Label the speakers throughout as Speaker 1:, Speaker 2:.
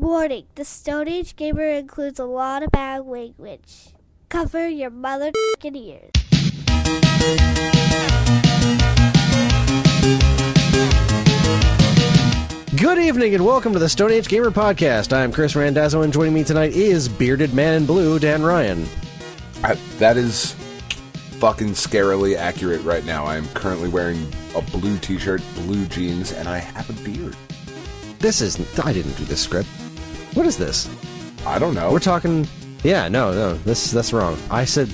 Speaker 1: Warning, the Stone Age Gamer includes a lot of bad language. Cover your mother ears.
Speaker 2: Good evening and welcome to the Stone Age Gamer Podcast. I'm Kris Randazzo and joining me tonight is Bearded Man in Blue, Dan Ryan.
Speaker 3: That is fucking scarily accurate right now. I am currently wearing a blue t-shirt, blue jeans, and I have a beard.
Speaker 2: I didn't do this script. What is this?
Speaker 3: I don't know.
Speaker 2: We're talking... Yeah, no, that's wrong. I said...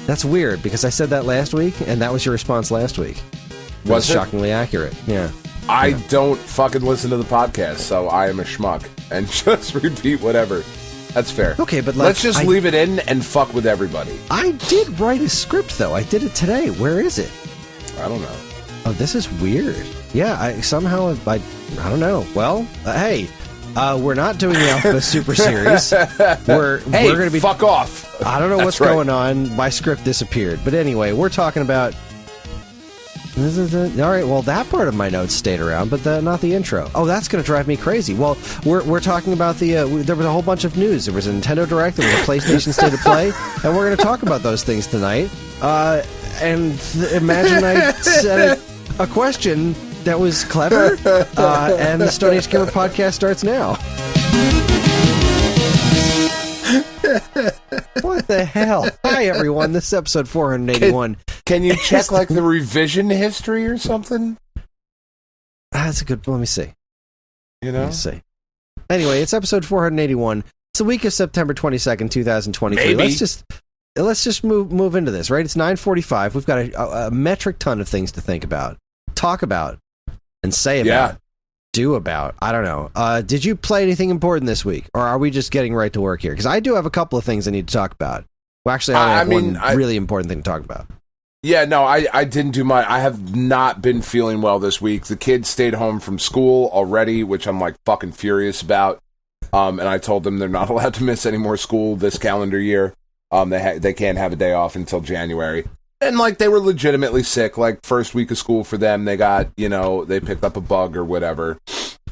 Speaker 2: That's weird, because I said that last week, and that was your response last week.
Speaker 3: Was it?
Speaker 2: Shockingly accurate, yeah.
Speaker 3: I don't fucking listen to the podcast, so I am a schmuck, and just repeat whatever. That's fair.
Speaker 2: Okay, but
Speaker 3: let's just leave it in and fuck with everybody.
Speaker 2: I did write a script, though. I did it today. Where is it?
Speaker 3: I don't know.
Speaker 2: Oh, this is weird. Yeah, I don't know. Well, hey, we're not doing the Alpha Super Series. We're going to be...
Speaker 3: fuck off!
Speaker 2: I don't know what's going on. My script disappeared. But anyway, we're talking about... All right, well, that part of my notes stayed around, but not the intro. Oh, that's going to drive me crazy. Well, we're talking about there was a whole bunch of news. There was a Nintendo Direct, there was a PalyStation State of Play, and we're going to talk about those things tonight. Imagine I said a question that was clever, and the Stone Age Gamer Podcast starts now. What the hell? Hi, everyone. This is episode 481.
Speaker 3: Can you check, the revision history or something?
Speaker 2: That's a good... Let me see.
Speaker 3: You know?
Speaker 2: Let me see. Anyway, it's episode 481. It's the week of September 22nd, 2023.
Speaker 3: Maybe.
Speaker 2: Let's just move into this, right? It's 9:45. We've got a metric ton of things to think about, talk about, and say about. Do about. I don't know. Did you play anything important this week? Or are we just getting right to work here? Because I do have a couple of things I need to talk about. Well, actually, I have one really important thing to talk about.
Speaker 3: Yeah, no, I didn't do much. I have not been feeling well this week. The kids stayed home from school already, which I'm fucking furious about. And I told them they're not allowed to miss any more school this calendar year. They can't have a day off until January. And they were legitimately sick. First week of school for them, they got, they picked up a bug or whatever.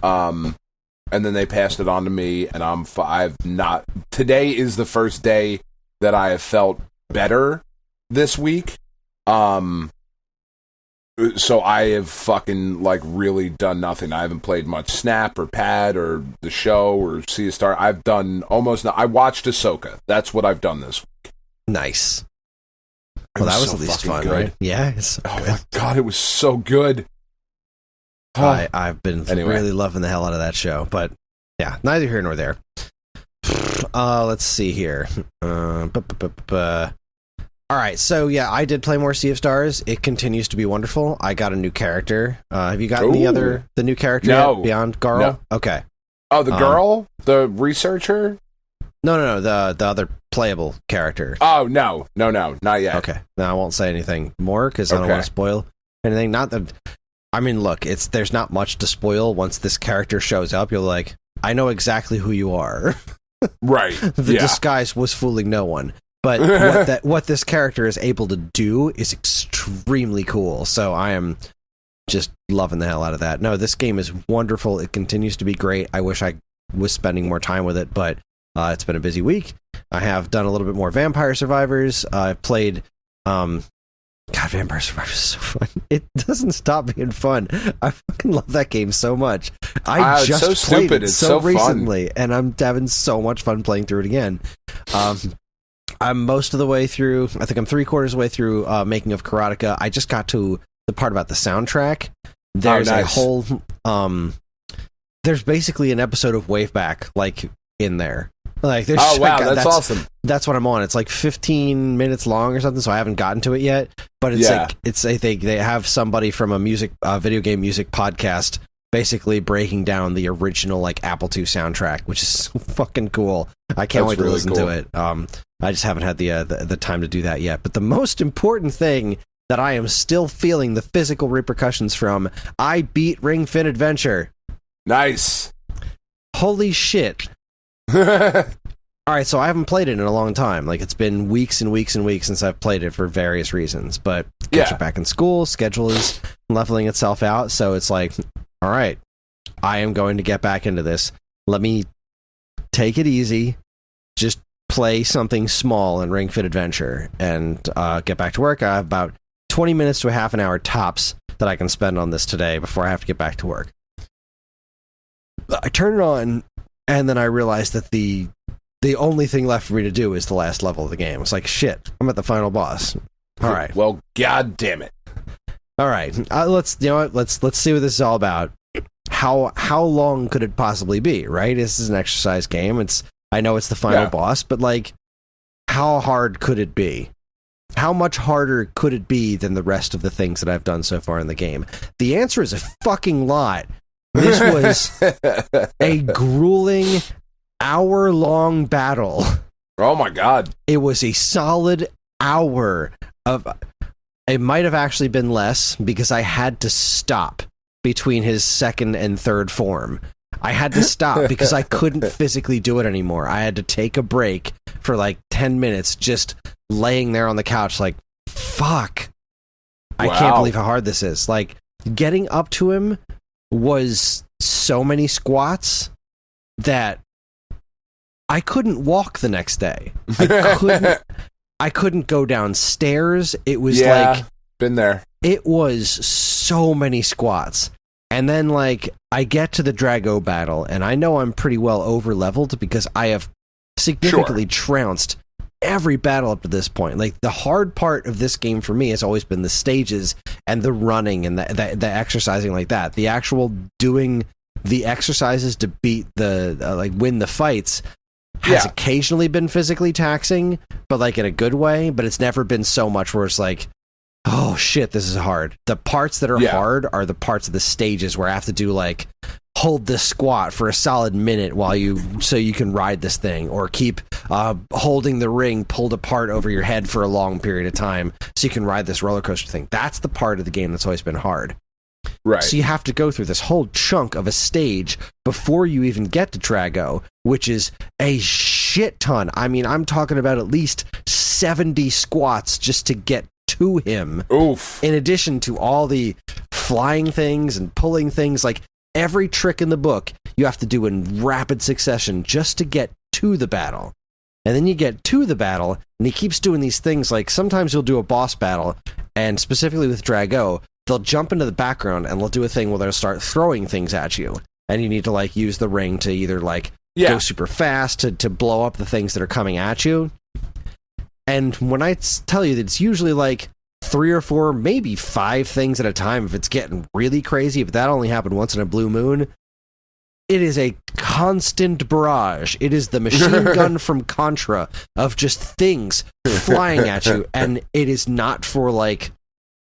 Speaker 3: And then they passed it on to me, and I've not... Today is the first day that I have felt better this week. So I have fucking, really done nothing. I haven't played much Snap or Pad or the show or See a Star. I've done almost... I watched Ahsoka. That's what I've done this week.
Speaker 2: Nice. Well, that was at least fun, good. Right? Yeah.
Speaker 3: Oh my god, it was so good.
Speaker 2: I've been really loving the hell out of that show, but yeah, neither here nor there. Let's see here. All right, so yeah, I did play more Sea of Stars. It continues to be wonderful. I got a new character. Have you gotten the new character yet beyond Garl?
Speaker 3: No.
Speaker 2: Okay.
Speaker 3: Oh, the girl? The researcher?
Speaker 2: No, the other playable character.
Speaker 3: Oh, no, not yet.
Speaker 2: Okay, now I won't say anything more because I don't want to spoil anything. Not that, I mean, look, there's not much to spoil. Once this character shows up, you're like, I know exactly who you are.
Speaker 3: Right.
Speaker 2: The disguise was fooling no one. But what this character is able to do is extremely cool. So I am just loving the hell out of that. No, this game is wonderful. It continues to be great. I wish I was spending more time with it, but it's been a busy week. I have done a little bit more Vampire Survivors. I've played... God, Vampire Survivors is so fun. It doesn't stop being fun. I fucking love that game so much. I just played it so recently, and I'm having so much fun playing through it again. I'm most of the way through. I think I'm 3/4 of the way through Making of Karateka. I just got to the part about the soundtrack. There's a whole... there's basically an episode of Waveback, in there. There's
Speaker 3: that's awesome.
Speaker 2: That's what I'm on. It's 15 minutes long or something, so I haven't gotten to it yet. But it's they have somebody from a video game music podcast basically breaking down the original Apple II soundtrack, which is so fucking cool. I can't wait to listen to it. I just haven't had the time to do that yet. But the most important thing that I am still feeling the physical repercussions from, I beat Ring Fit Adventure.
Speaker 3: Nice.
Speaker 2: Holy shit. All right, so I haven't played it in a long time. It's been weeks and weeks and weeks since I've played it for various reasons. But kids are back in school, schedule is leveling itself out, so it's all right, I am going to get back into this. Let me take it easy. Just play something small in Ring Fit Adventure and get back to work. I have about 20 minutes to a half an hour tops that I can spend on this today before I have to get back to work. I turn it on, and then I realize that the only thing left for me to do is the last level of the game. It's like, shit, I'm at the final boss. All right.
Speaker 3: Well, god damn it.
Speaker 2: All right. Let's see what this is all about. How long could it possibly be, right? This is an exercise game. I know it's the final boss, but like, how hard could it be? How much harder could it be than the rest of the things that I've done so far in the game? The answer is a fucking lot. This was a grueling hour-long battle.
Speaker 3: Oh my god.
Speaker 2: It was a solid hour of... It might have actually been less because I had to stop between his second and third form. I had to stop because I couldn't physically do it anymore. I had to take a break for like 10 minutes just laying there on the couch like, fuck. I can't believe how hard this is. Like, getting up to him was so many squats that I couldn't walk the next day. I couldn't go downstairs. It was like...
Speaker 3: been there.
Speaker 2: It was so many squats. And then, like, I get to the Drago battle, and I know I'm pretty well over-leveled because I have significantly trounced every battle up to this point. Like, the hard part of this game for me has always been the stages and the running and the exercising like that. The actual doing the exercises to beat win the fights has occasionally been physically taxing, but like in a good way, but it's never been so much where it's like, oh shit, this is hard. The parts that are hard are the parts of the stages where I have to do like hold this squat for a solid minute so you can ride this thing, or keep holding the ring pulled apart over your head for a long period of time so you can ride this roller coaster thing. That's the part of the game that's always been hard.
Speaker 3: Right.
Speaker 2: So you have to go through this whole chunk of a stage before you even get to Drago, which is a shit ton. I mean, I'm talking about at least 70 squats just to get to him.
Speaker 3: Oof.
Speaker 2: In addition to all the flying things and pulling things, like every trick in the book you have to do in rapid succession just to get to the battle. And then you get to the battle, and he keeps doing these things, like sometimes you'll do a boss battle, and specifically with Drago, they'll jump into the background and they'll do a thing where they'll start throwing things at you. And you need to like use the ring to either like go super fast to blow up the things that are coming at you. And when I tell you that it's usually like 3 or 4, maybe 5 things at a time if it's getting really crazy, but that only happened once in a blue moon. It is a constant barrage. It is the machine gun from Contra of just things flying at you. And it is not for like...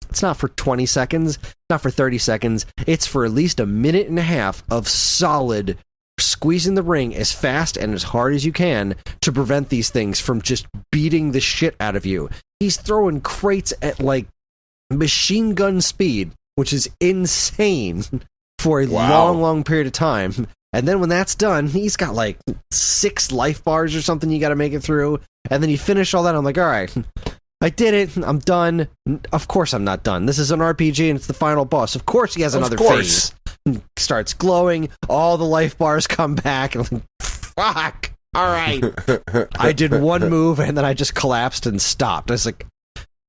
Speaker 2: It's not for 20 seconds, not for 30 seconds. It's for at least a minute and a half of solid squeezing the ring as fast and as hard as you can to prevent these things from just beating the shit out of you. He's throwing crates at like machine gun speed, which is insane for a long period of time. And then when that's done, he's got like 6 life bars or something you got to make it through. And then you finish all that. I'm like, all right, I did it. I'm done. Of course I'm not done. This is an RPG and it's the final boss. Of course he has another phase. Starts glowing. All the life bars come back. And I'm like, fuck. All right. I did one move and then I just collapsed and stopped. I was like,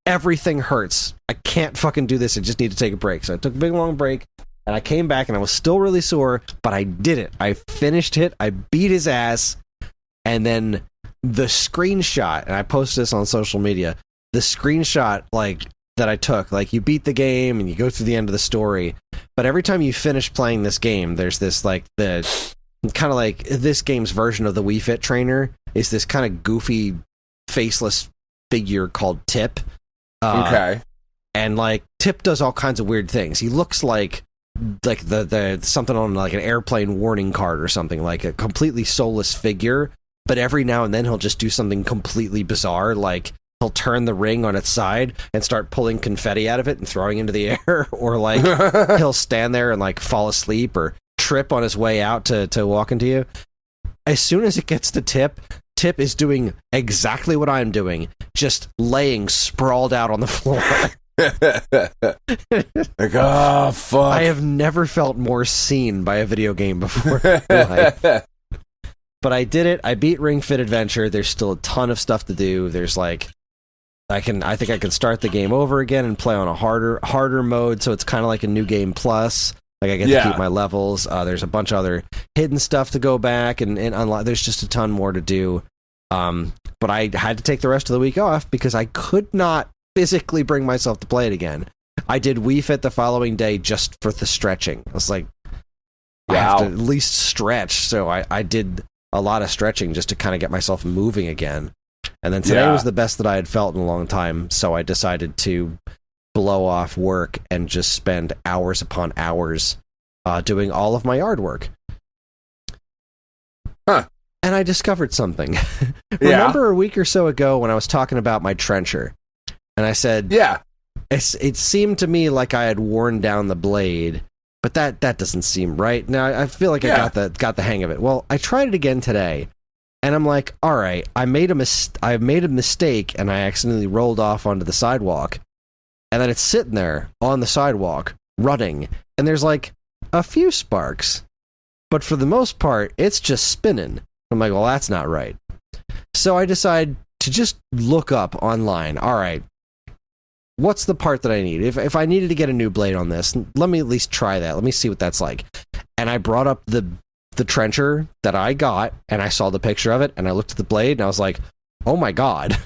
Speaker 2: everything hurts. I can't fucking do this. I just need to take a break. So I took a big long break and I came back and I was still really sore, but I did it. I finished it. I beat his ass. And then the screenshot, and I posted this on social media, the screenshot like that I took, like you beat the game and you go through the end of the story, but every time you finish playing this game, there's this like the kind of like this game's version of the Wii Fit trainer is this kind of goofy faceless figure called Tip.
Speaker 3: Okay.
Speaker 2: And like Tip does all kinds of weird things. He looks like the something on like an airplane warning card or something, like a completely soulless figure, but every now and then he'll just do something completely bizarre, like he'll turn the ring on its side and start pulling confetti out of it and throwing into the air, or like he'll stand there and like fall asleep or trip on his way out to walk into you. As soon as it gets to Tip is doing exactly what I'm doing, just laying sprawled out on the floor.
Speaker 3: Like, oh, fuck.
Speaker 2: I have never felt more seen by a video game before. But I did it. I beat Ring Fit Adventure. There's still a ton of stuff to do. There's like, I think I can start the game over again and play on a harder mode. So it's kind of like a new game plus. Like I get to keep my levels. There's a bunch of other hidden stuff to go back and unlock. There's just a ton more to do. But I had to take the rest of the week off because I could not physically bring myself to play it again. I did Wii Fit the following day just for the stretching. I was like, I have to at least stretch. So I did a lot of stretching just to kind of get myself moving again. And then today was the best that I had felt in a long time. So I decided to blow off work and just spend hours upon hours doing all of my yard work.
Speaker 3: Huh.
Speaker 2: And I discovered something. Remember a week or so ago when I was talking about my trencher? And I said, it seemed to me like I had worn down the blade, but that doesn't seem right. Now, I feel like I got the hang of it. Well, I tried it again today, and I'm like, all right, I made a mistake, and I accidentally rolled off onto the sidewalk, and then it's sitting there on the sidewalk, running, and there's like a few sparks, but for the most part, it's just spinning. I'm like, well, that's not right. So I decide to just look up online. All right, what's the part that I need? If I needed to get a new blade on this, let me at least try that. Let me see what that's like. And I brought up the trencher that I got, and I saw the picture of it, and I looked at the blade, and I was like, oh my god,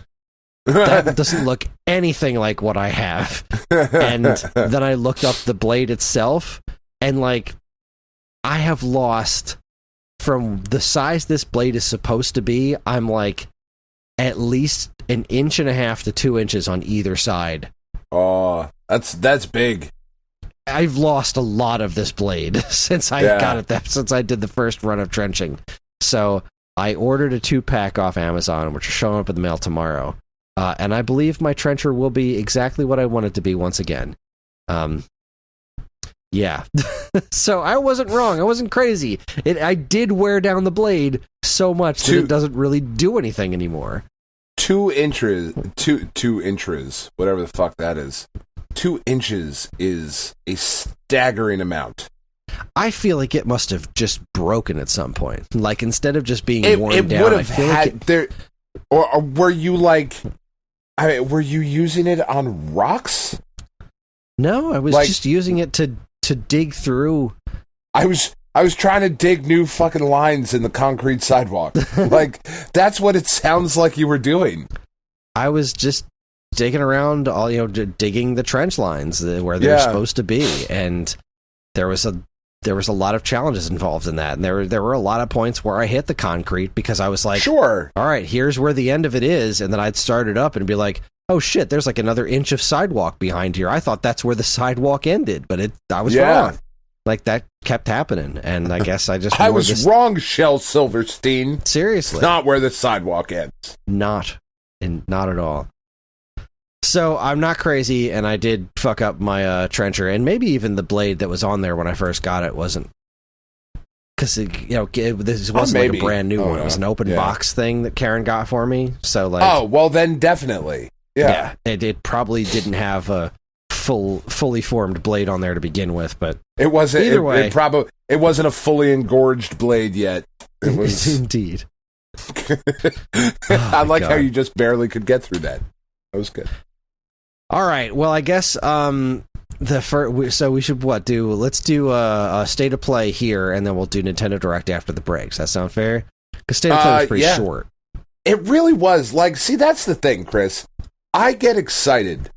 Speaker 2: that doesn't look anything like what I have. And then I looked up the blade itself, and like, I have lost, from the size this blade is supposed to be, I'm like at least 1.5 inches to 2 inches on either side.
Speaker 3: Oh, that's big.
Speaker 2: I've lost a lot of this blade since I got it since I did the first run of trenching. So I ordered a 2-pack off Amazon, which are showing up in the mail tomorrow. And I believe my trencher will be exactly what I want it to be once again. Yeah. So I wasn't wrong. I wasn't crazy. I did wear down the blade so much that it doesn't really do anything anymore.
Speaker 3: 2 inches, 2 inches, whatever the fuck that is. 2 inches is a staggering amount.
Speaker 2: I feel like it must have just broken at some point. Like, instead of just being worn down,
Speaker 3: would have had or were you like, were you using it on rocks?
Speaker 2: No, I was just using it to dig through.
Speaker 3: I was trying to dig new fucking lines in the concrete sidewalk. Like, that's what it sounds like you were doing.
Speaker 2: I was just digging around, digging the trench lines where they're supposed to be, and there was a lot of challenges involved in that, and there were a lot of points where I hit the concrete because I was like, sure, all right, here's where the end of it is, and then I'd start it up and be like, oh shit, there's like another inch of sidewalk behind here. I thought that's where the sidewalk ended, but I was wrong. Like, that kept happening, and I guess I just...
Speaker 3: I was wrong, Shel Silverstein.
Speaker 2: Seriously.
Speaker 3: It's not where the sidewalk ends.
Speaker 2: Not at all. So, I'm not crazy, and I did fuck up my trencher, and maybe even the blade that was on there when I first got it wasn't... Because, this wasn't like a brand new one. It was an open box thing that Karen got for me, so like...
Speaker 3: Oh, well then definitely. Yeah.
Speaker 2: It probably didn't have a fully formed blade on there to begin with, but
Speaker 3: it wasn't.
Speaker 2: Either way,
Speaker 3: it wasn't a fully engorged blade yet. It was
Speaker 2: indeed.
Speaker 3: I like how you just barely could get through that. That was good.
Speaker 2: All right. Well, I guess so we should do? Let's do a state of play here, and then we'll do Nintendo Direct after the break. Does that sound fair? Because state of play was pretty short.
Speaker 3: It really was. Like, see, that's the thing, Chris. I get excited.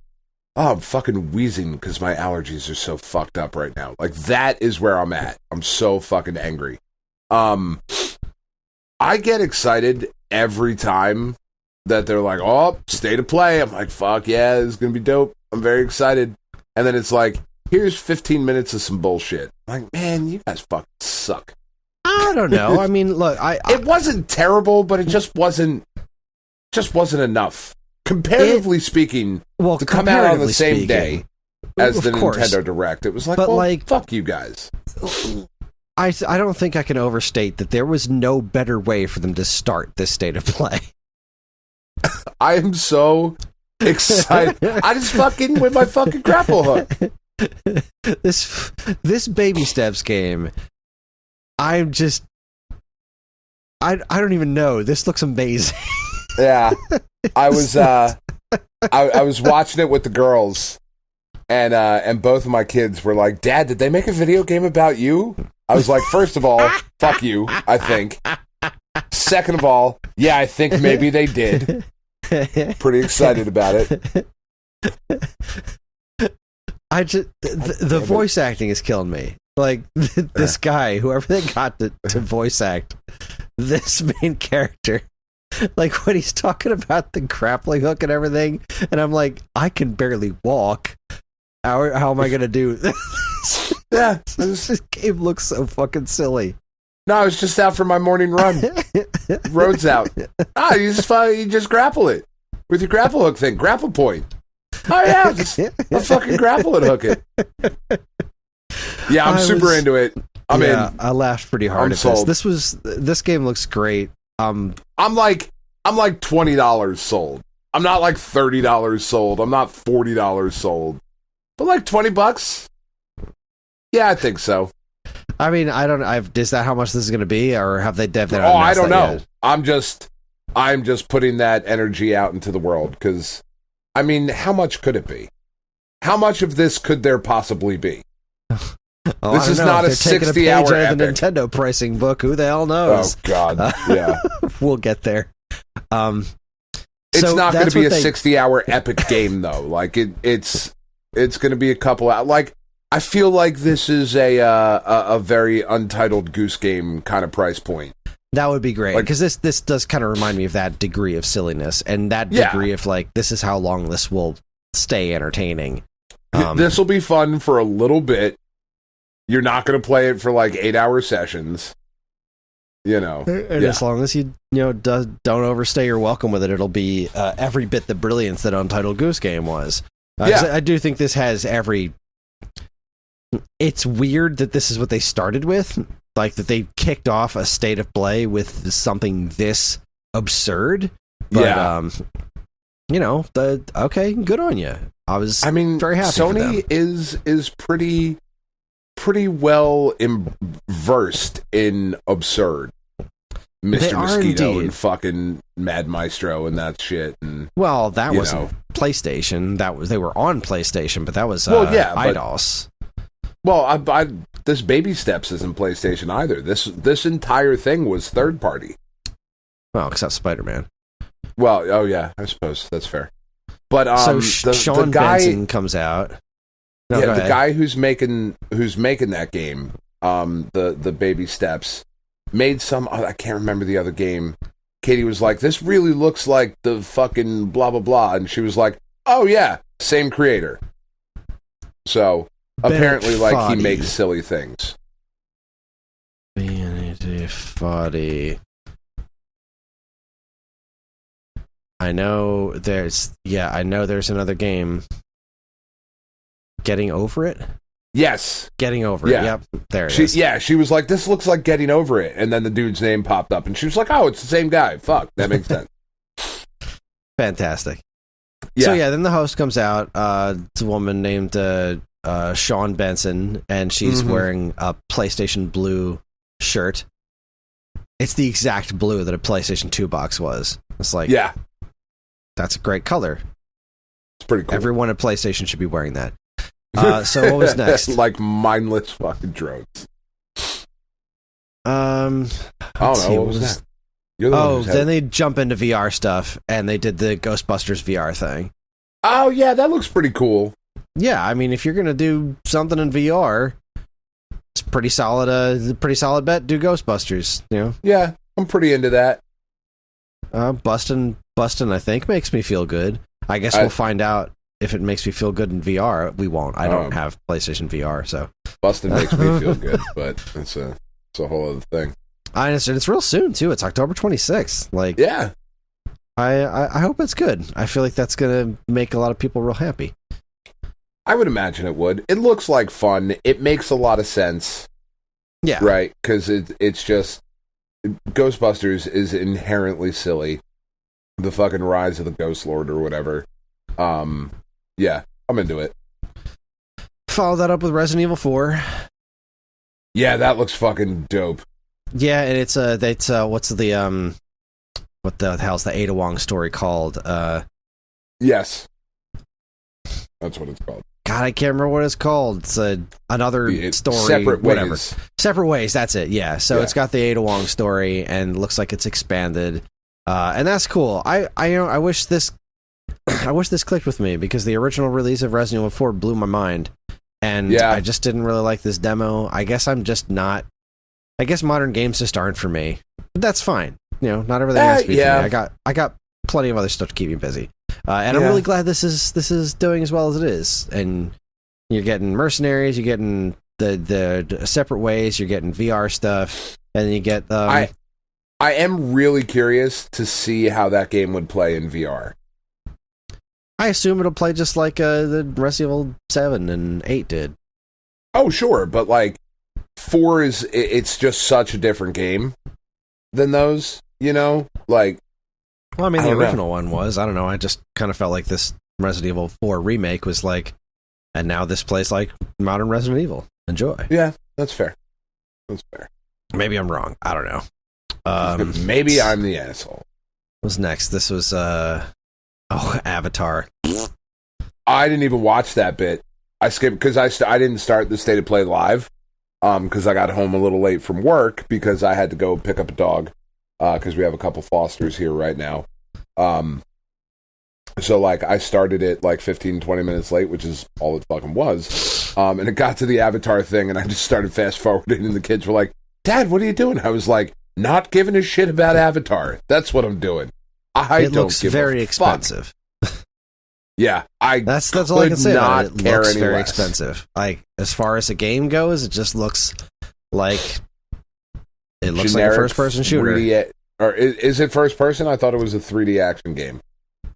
Speaker 3: Oh, I'm fucking wheezing because my allergies are so fucked up right now. Like, that is where I'm at. I'm so fucking angry. I get excited every time that they're like, oh, state of play. I'm like, fuck yeah, this is going to be dope. I'm very excited. And then it's like, here's 15 minutes of some bullshit. I'm like, man, you guys fucking suck.
Speaker 2: I don't know. I mean, look,
Speaker 3: it wasn't terrible, but it just wasn't enough. Comparatively speaking, to come out on the same day as the Nintendo Direct, it was like, fuck you guys.
Speaker 2: I don't think I can overstate that there was no better way for them to start this state of play.
Speaker 3: I am so excited. I just fucking with my fucking grapple hook.
Speaker 2: This Baby Steps game, I'm just... I don't even know. This looks amazing.
Speaker 3: Yeah, I was I was watching it with the girls, and both of my kids were like, "Dad, did they make a video game about you?" I was like, first of all, fuck you, I think. Second of all, yeah, I think maybe they did. Pretty excited about it.
Speaker 2: The voice acting is killing me. Like, this guy, whoever they got to voice act this main character, like when he's talking about the grappling hook and everything, and I'm like, I can barely walk. How am I gonna do this?
Speaker 3: Yeah,
Speaker 2: this game looks so fucking silly.
Speaker 3: No, I was just out for my morning run. Road's out. You just grapple it with your grapple hook thing. Grapple point. Oh yeah, just a fucking grapple and hook it. Yeah, I'm super into it. I'm in.
Speaker 2: I laughed pretty hard at
Speaker 3: sold.
Speaker 2: This game looks great.
Speaker 3: I'm like $20 sold. I'm not like $30 sold. I'm not $40 sold. But like $20? Yeah, I think so.
Speaker 2: I mean, I don't. Is that how much this is going to be, or have they devved it?
Speaker 3: Oh, I don't know. Yet? I'm just putting that energy out into the world because, I mean, how much could it be? How much of this could there possibly be? This is not a 60-hour epic.
Speaker 2: The Nintendo pricing book. Who the hell knows?
Speaker 3: Oh God, yeah.
Speaker 2: We'll get there.
Speaker 3: It's not going to be a 60-hour epic game though. Like it's going to be a couple out. Like I feel like this is a very Untitled Goose Game kind of price point.
Speaker 2: That would be great because this does kind of remind me of that degree of silliness and that degree of like this is how long this will stay entertaining.
Speaker 3: This will be fun for a little bit. You're not going to play it for like 8-hour sessions, and
Speaker 2: as long as you don't overstay your welcome with it, it'll be every bit the brilliance that Untitled Goose Game was. I do think this has every. It's weird that this is what they started with, like that they kicked off a state of play with something this absurd. But, okay, good on you. I mean, very happy.
Speaker 3: Sony is pretty well versed in absurd. Mr. Mosquito and fucking Mad Maestro and that shit. And
Speaker 2: that wasn't PlayStation. They were on PlayStation, but that was IDOS.
Speaker 3: This Baby Steps isn't PlayStation either. This entire thing was third party.
Speaker 2: Well, except Spider-Man.
Speaker 3: Well, oh yeah, I suppose that's fair. But
Speaker 2: Sean Benson comes out. No,
Speaker 3: the guy who's making that game, the Baby Steps, made some. I can't remember the other game. Katie was like, "This really looks like the fucking blah blah blah," and she was like, "Oh yeah, same creator." So apparently, like he makes silly things.
Speaker 2: Vanity Foddy. I know there's another game. Getting Over It?
Speaker 3: Yes.
Speaker 2: Getting Over It. Yep. There it is.
Speaker 3: Yeah, she was like, this looks like Getting Over It. And then the dude's name popped up. And she was like, oh, it's the same guy. Fuck. That makes sense.
Speaker 2: Fantastic. Yeah. So, then the host comes out. It's a woman named Sean Benson. And she's wearing a PlayStation Blue shirt. It's the exact blue that a PlayStation 2 box was. It's like, that's a great color.
Speaker 3: It's pretty cool.
Speaker 2: Everyone at PlayStation should be wearing that. So what was next?
Speaker 3: Like mindless fucking drones.
Speaker 2: I
Speaker 3: don't know. What was that?
Speaker 2: Then they jump into VR stuff, and they did the Ghostbusters VR thing.
Speaker 3: Oh yeah, that looks pretty cool.
Speaker 2: Yeah, I mean, if you're gonna do something in VR, it's pretty solid. A pretty solid bet. Do Ghostbusters.
Speaker 3: Yeah, I'm pretty into that.
Speaker 2: Bustin', I think makes me feel good. I guess we'll find out. If it makes me feel good in VR, we won't. I don't have PlayStation VR, so
Speaker 3: Bustin' makes me feel good, but it's a whole other thing.
Speaker 2: I understand. It's real soon too. It's October 26th. Like,
Speaker 3: yeah,
Speaker 2: I hope it's good. I feel like that's gonna make a lot of people real happy.
Speaker 3: I would imagine it would. It looks like fun. It makes a lot of sense.
Speaker 2: Yeah,
Speaker 3: right. Because it's just Ghostbusters is inherently silly. The fucking Rise of the Ghost Lord or whatever. Yeah, I'm into it.
Speaker 2: Follow that up with Resident Evil 4.
Speaker 3: Yeah, that looks fucking dope.
Speaker 2: Yeah, and it's what's what the hell's the Ada Wong story called?
Speaker 3: Yes, that's what it's called.
Speaker 2: God, I can't remember what it's called. It's another story.
Speaker 3: Separate
Speaker 2: whatever.
Speaker 3: Ways.
Speaker 2: Separate Ways, that's it, yeah. So it's got the Ada Wong story, and looks like it's expanded. And that's cool. I wish this clicked with me, because the original release of Resident Evil 4 blew my mind. And I just didn't really like this demo. I guess I'm just not... I guess modern games just aren't for me. But that's fine. Not everything has to be for me. I got plenty of other stuff to keep me busy. And I'm really glad this is doing as well as it is. And you're getting Mercenaries, you're getting the Separate Ways, you're getting VR stuff, and then you get...
Speaker 3: I am really curious to see how that game would play in VR.
Speaker 2: I assume it'll play just like the Resident Evil 7 and 8 did.
Speaker 3: Oh, sure, but like 4 it's just such a different game than those, Like,
Speaker 2: well, I mean, the original one was. I don't know. I just kind of felt like this Resident Evil 4 remake was like, and now this plays like modern Resident Evil. Enjoy.
Speaker 3: Yeah, that's fair.
Speaker 2: Maybe I'm wrong. I don't know.
Speaker 3: Maybe I'm the asshole.
Speaker 2: What's next? This was Avatar.
Speaker 3: I didn't even watch that bit. I skipped because I didn't start the State of Play live because I got home a little late from work because I had to go pick up a dog because we have a couple fosters here right now. So like I started it like 15, 20 minutes late, which is all it fucking was. And it got to the Avatar thing and I just started fast forwarding and the kids were like, "Dad, what are you doing?" I was like, "Not giving a shit about Avatar. That's what I'm doing."
Speaker 2: It looks very expensive.
Speaker 3: Yeah,
Speaker 2: that's all I can say about it. It looks very
Speaker 3: less.
Speaker 2: expensive. Like, as far as the game goes, it just looks like like a first-person shooter.
Speaker 3: 3D, or is it first person? I thought it was a 3D action game.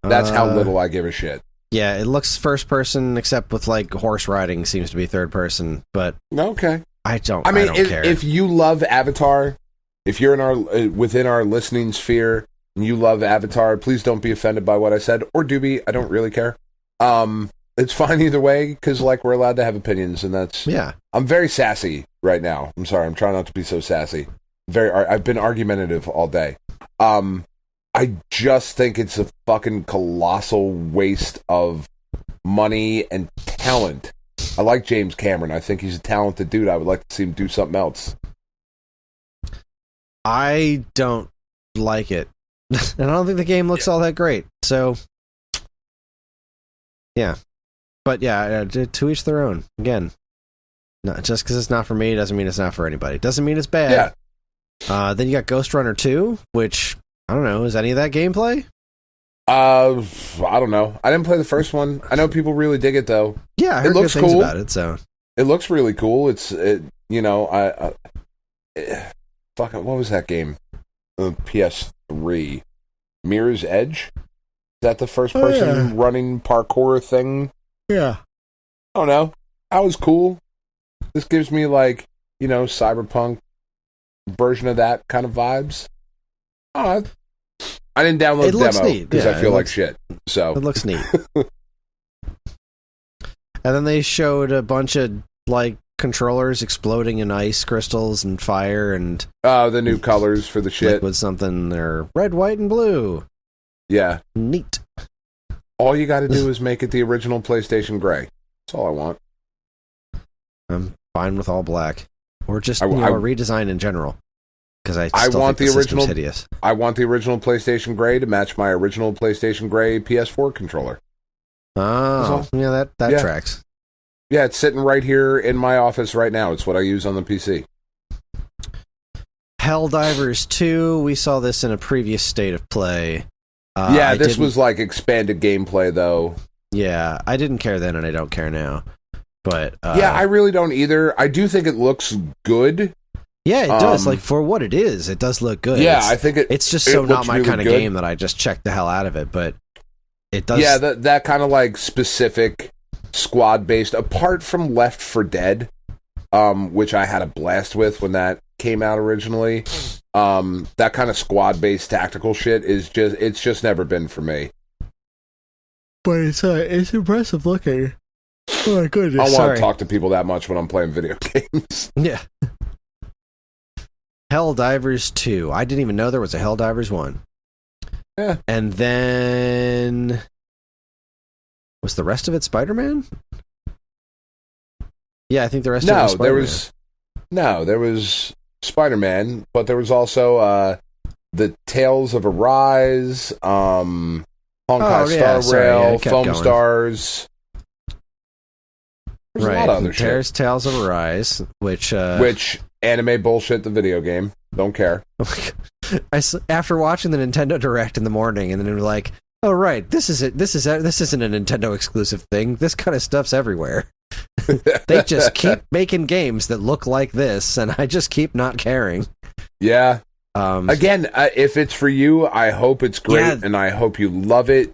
Speaker 3: That's how little I give a shit.
Speaker 2: Yeah, it looks first person, except with like horse riding seems to be third person. But
Speaker 3: okay,
Speaker 2: I don't care.
Speaker 3: If you love Avatar, if you're in our within our listening sphere. You love Avatar, please don't be offended by what I said, or do be. I don't really care. It's fine either way, because like we're allowed to have opinions, and that's...
Speaker 2: Yeah.
Speaker 3: I'm very sassy right now. I'm sorry, I'm trying not to be so sassy. I've been argumentative all day. I just think it's a fucking colossal waste of money and talent. I like James Cameron. I think he's a talented dude. I would like to see him do something else.
Speaker 2: I don't like it. And I don't think the game looks all that great. So, yeah. But yeah, to each their own. Again, not just because it's not for me doesn't mean it's not for anybody. Doesn't mean it's bad. Yeah. Then you got Ghost Runner 2, which, I don't know, is any of that gameplay?
Speaker 3: I don't know. I didn't play the first one. I know people really dig it, though.
Speaker 2: Yeah, I heard good things about it, so.
Speaker 3: It looks really cool. Fucking, what was that game? PS3. Mirror's Edge? Is that the first person running parkour thing?
Speaker 2: Yeah.
Speaker 3: I don't know. That was cool. This gives me like, cyberpunk version of that kind of vibes. I didn't download the demo because I feel like shit. So
Speaker 2: it looks neat. And then they showed a bunch of like controllers exploding in ice crystals and fire and
Speaker 3: the new colors for the shit
Speaker 2: with something. They're red, white, and blue.
Speaker 3: Yeah,
Speaker 2: neat.
Speaker 3: All you got to do is make it the original PlayStation gray. That's all I want.
Speaker 2: I'm fine with all black, or just a redesign in general. Because I want the
Speaker 3: original.
Speaker 2: Hideous.
Speaker 3: I want the original PlayStation gray to match my original PlayStation gray PS4 controller.
Speaker 2: Oh, yeah, that tracks.
Speaker 3: Yeah, it's sitting right here in my office right now. It's what I use on the PC.
Speaker 2: Helldivers 2, we saw this in a previous state of play.
Speaker 3: This was like expanded gameplay, though.
Speaker 2: Yeah, I didn't care then and I don't care now. But
Speaker 3: I really don't either. I do think it looks good.
Speaker 2: Yeah, it does. Like, for what it is, it does look good.
Speaker 3: Yeah, I think
Speaker 2: it's just so not my kind of game that I just check the hell out of it, but it does...
Speaker 3: Yeah, that kind of, like, specific squad-based, apart from Left 4 Dead, which I had a blast with when that came out originally, that kind of squad-based tactical shit it's just never been for me.
Speaker 2: But it's impressive looking. Oh my goodness,
Speaker 3: I don't want to talk to people that much when I'm playing video games.
Speaker 2: Yeah. Helldivers 2. I didn't even know there was a Helldivers 1.
Speaker 3: Yeah.
Speaker 2: And then... Was the rest of it Spider-Man? Yeah, I think the rest of it was Spider-Man.
Speaker 3: There was Spider-Man, but there was also the Tales of Arise, Honkai Star Rail, Foam
Speaker 2: going.
Speaker 3: Stars. There's a lot of other shit.
Speaker 2: Tales of Arise, which
Speaker 3: anime bullshit, the video game. Don't care.
Speaker 2: After watching the Nintendo Direct in the morning, and then we're like, oh right, this isn't a Nintendo exclusive thing. This kind of stuff's everywhere. They just keep making games that look like this, and I just keep not caring.
Speaker 3: Yeah. Again, if it's for you, I hope it's great, and I hope you love it.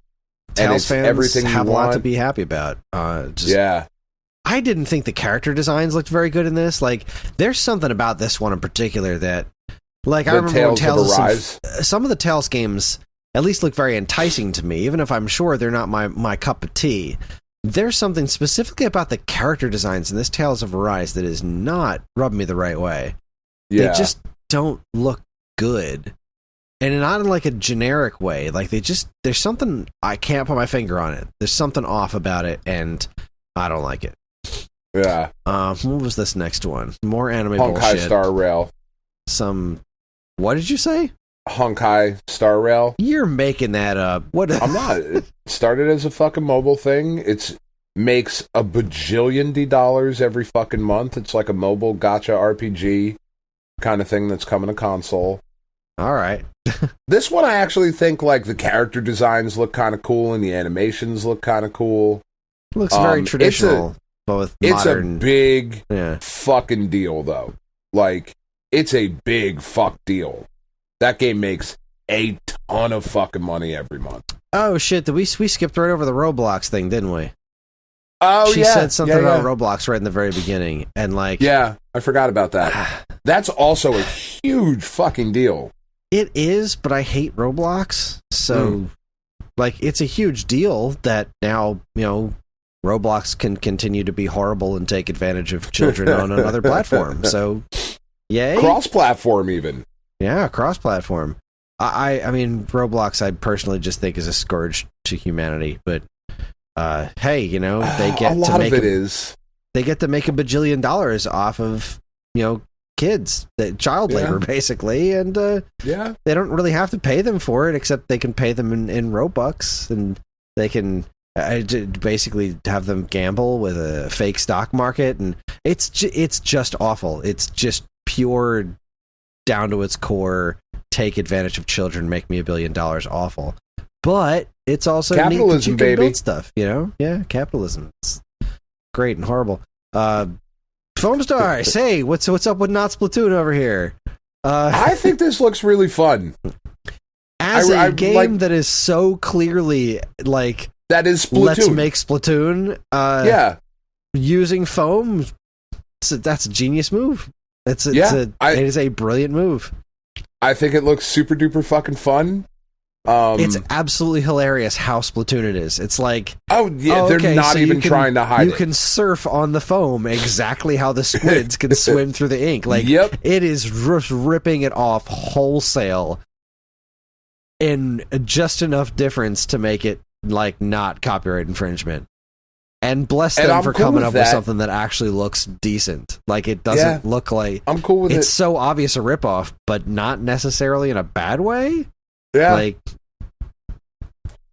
Speaker 2: Tales fans
Speaker 3: everything
Speaker 2: have a
Speaker 3: want.
Speaker 2: lot to be happy about.
Speaker 3: Yeah.
Speaker 2: I didn't think the character designs looked very good in this. Like, there's something about this one in particular that, like, I remember when Tales some of the Tales games at least look very enticing to me, even if I'm sure they're not my cup of tea. There's something specifically about the character designs in this Tales of Arise that is not rubbing me the right way.
Speaker 3: Yeah.
Speaker 2: They just don't look good. And not in like a generic way. Like, there's something, I can't put my finger on it. There's something off about it, and I don't like it.
Speaker 3: Yeah.
Speaker 2: What was this next one? More anime
Speaker 3: Honkai
Speaker 2: bullshit.
Speaker 3: Star Rail.
Speaker 2: What did you say?
Speaker 3: Honkai Star Rail.
Speaker 2: You're making that up. What?
Speaker 3: I'm not. It started as a fucking mobile thing. It makes a bajillion dollars every fucking month. It's like a mobile gacha RPG kind of thing that's coming to console.
Speaker 2: All right.
Speaker 3: This one, I actually think like the character designs look kind of cool and the animations look kind of cool.
Speaker 2: Looks very traditional. Both modern.
Speaker 3: It's a big fucking deal, though. Like, it's a big fuck deal. That game makes a ton of fucking money every month.
Speaker 2: Oh shit! We skipped right over the Roblox thing, didn't we?
Speaker 3: Oh,
Speaker 2: she said something about Roblox right in the very beginning, and like,
Speaker 3: yeah, I forgot about that. That's also a huge fucking deal.
Speaker 2: It is, but I hate Roblox, so like, it's a huge deal that now, you know, Roblox can continue to be horrible and take advantage of children on another platform. So, yay.
Speaker 3: Cross-platform, even.
Speaker 2: Yeah, cross-platform. I mean, Roblox, I personally just think is a scourge to humanity. But hey, you know, they get they get to make $1 bajillion off of, you know, kids, child labor basically, and they don't really have to pay them for it, except they can pay them in Robux, and they can. Basically have them gamble with a fake stock market, and it's just awful. It's just pure, down to its core, take advantage of children, make me $1 billion awful. But it's also
Speaker 3: capitalism,
Speaker 2: neat that you can
Speaker 3: baby.
Speaker 2: build stuff, you know? Yeah, capitalism. It's great and horrible. Foam Stars, hey, what's up with not Splatoon over here?
Speaker 3: I think this looks really fun.
Speaker 2: As a game that is so clearly like,
Speaker 3: that is Splatoon.
Speaker 2: Let's make Splatoon. Using foam, that's a genius move. It is a brilliant move.
Speaker 3: I think it looks super duper fucking fun.
Speaker 2: It's absolutely hilarious how Splatoon it is. It's like,
Speaker 3: they're not even trying to hide it.
Speaker 2: You can surf on the foam exactly how the squids can swim through the ink. Like, it is ripping it off wholesale in just enough difference to make it like not copyright infringement. And bless them for coming up with something that actually looks decent. Like, it doesn't look like...
Speaker 3: I'm cool with it.
Speaker 2: It's so obvious a ripoff, but not necessarily in a bad way.
Speaker 3: Yeah.
Speaker 2: Like,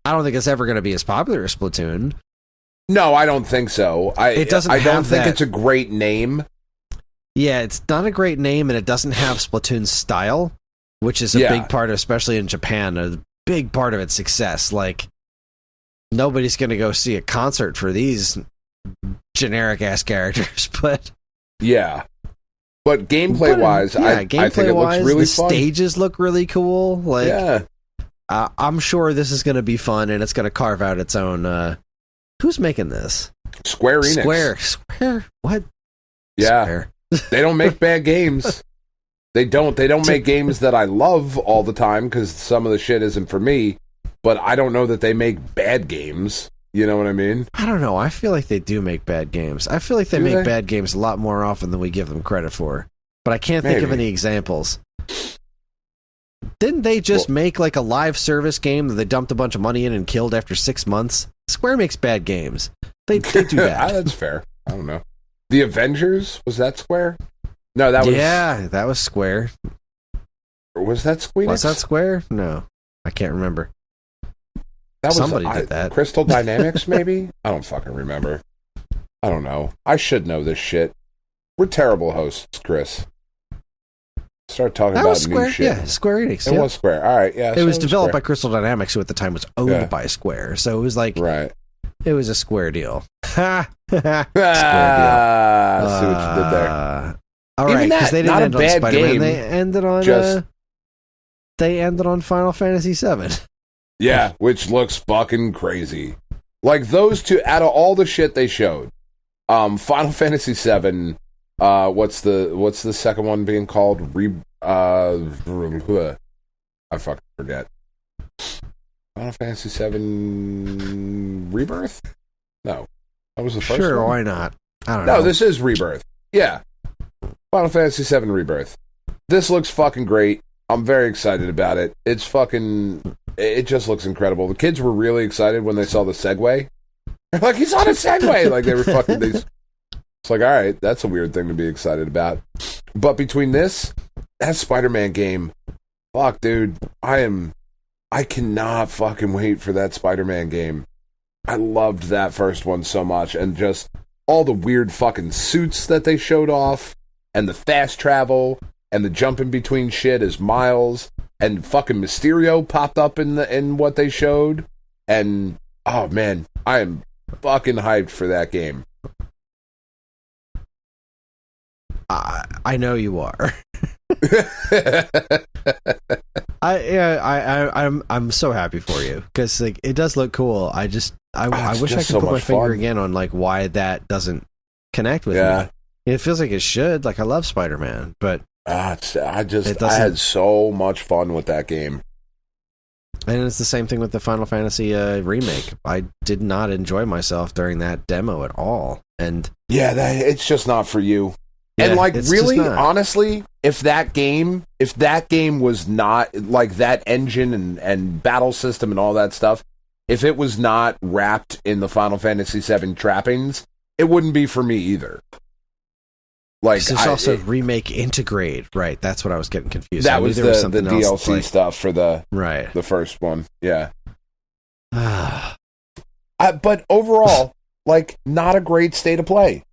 Speaker 2: I don't think it's ever going to be as popular as Splatoon.
Speaker 3: No, I don't think so. I don't think it's a great name.
Speaker 2: Yeah, it's not a great name, and it doesn't have Splatoon's style, which is a big part of, especially in Japan, a big part of its success. Like, nobody's going to go see a concert for these generic-ass characters, but...
Speaker 3: Yeah. But gameplay-wise, I think it looks really fun.
Speaker 2: The stages look really cool. Like, I'm sure this is going to be fun, and it's going to carve out its own... who's making this?
Speaker 3: Square Enix.
Speaker 2: Square? What?
Speaker 3: Yeah.
Speaker 2: Square.
Speaker 3: They don't make bad games. They don't make games that I love all the time, because some of the shit isn't for me. But I don't know that they make bad games. You know what I mean?
Speaker 2: I don't know. I feel like they do make bad games. I feel like they make bad games a lot more often than we give them credit for. But I can't think of any examples. Didn't they just make like a live service game that they dumped a bunch of money in and killed after 6 months? Square makes bad games. They do that.
Speaker 3: That's fair. I don't know. The Avengers, was that Square? No, that was...
Speaker 2: Yeah, that was Square.
Speaker 3: Or was that Squeenix?
Speaker 2: Was that Square? No, I can't remember.
Speaker 3: That was,
Speaker 2: Somebody did that.
Speaker 3: Crystal Dynamics, maybe? I don't fucking remember. I don't know. I should know this shit. We're terrible hosts, Chris. Start talking
Speaker 2: that
Speaker 3: about
Speaker 2: was Square.
Speaker 3: new shit.
Speaker 2: Yeah, Square Enix.
Speaker 3: It was Square. All right, yeah.
Speaker 2: It was developed
Speaker 3: Square.
Speaker 2: by Crystal Dynamics, who at the time was owned by Square. So it was like,
Speaker 3: right.
Speaker 2: It was a Square deal. Ha! Square deal.
Speaker 3: See what you did there.
Speaker 2: All right, because they didn't end on Spider-Man.
Speaker 3: Game,
Speaker 2: they ended on. They ended on Final Fantasy VII.
Speaker 3: Yeah, which looks fucking crazy. Like those two, out of all the shit they showed, Final Fantasy VII. What's the second one being called? I fucking forget. Final Fantasy VII Rebirth? No, that was the first.
Speaker 2: Sure,
Speaker 3: one?
Speaker 2: Why not? I don't know.
Speaker 3: No, this is Rebirth. Yeah, Final Fantasy VII Rebirth. This looks fucking great. I'm very excited about it. It's fucking. It just looks incredible. The kids were really excited when they saw the Segway. They're like, he's on a Segway! Like, they were fucking... It's like, all right, that's a weird thing to be excited about. But between this, that Spider-Man game, fuck, dude, I cannot fucking wait for that Spider-Man game. I loved that first one so much, and just all the weird fucking suits that they showed off, and the fast travel, and the jumping between shit as Miles... And fucking Mysterio popped up in what they showed. And, oh man, I am fucking hyped for that game.
Speaker 2: I know you are. I'm so happy for you because like it does look cool. I wish I could put my finger again on like why that doesn't connect with me. It feels like it should. Like I love Spider-Man, but
Speaker 3: I had so much fun with that game.
Speaker 2: And it's the same thing with the Final Fantasy remake. I did not enjoy myself during that demo at all. And
Speaker 3: yeah, it's just not for you. Yeah, and like really, honestly, if that game was not like that engine and battle system and all that stuff, if it was not wrapped in the Final Fantasy VII trappings, it wouldn't be for me either. Like
Speaker 2: there's also remake integrate, right? That's what I was getting confused.
Speaker 3: That was the DLC stuff for the first one, yeah. But overall, like not a great state of play.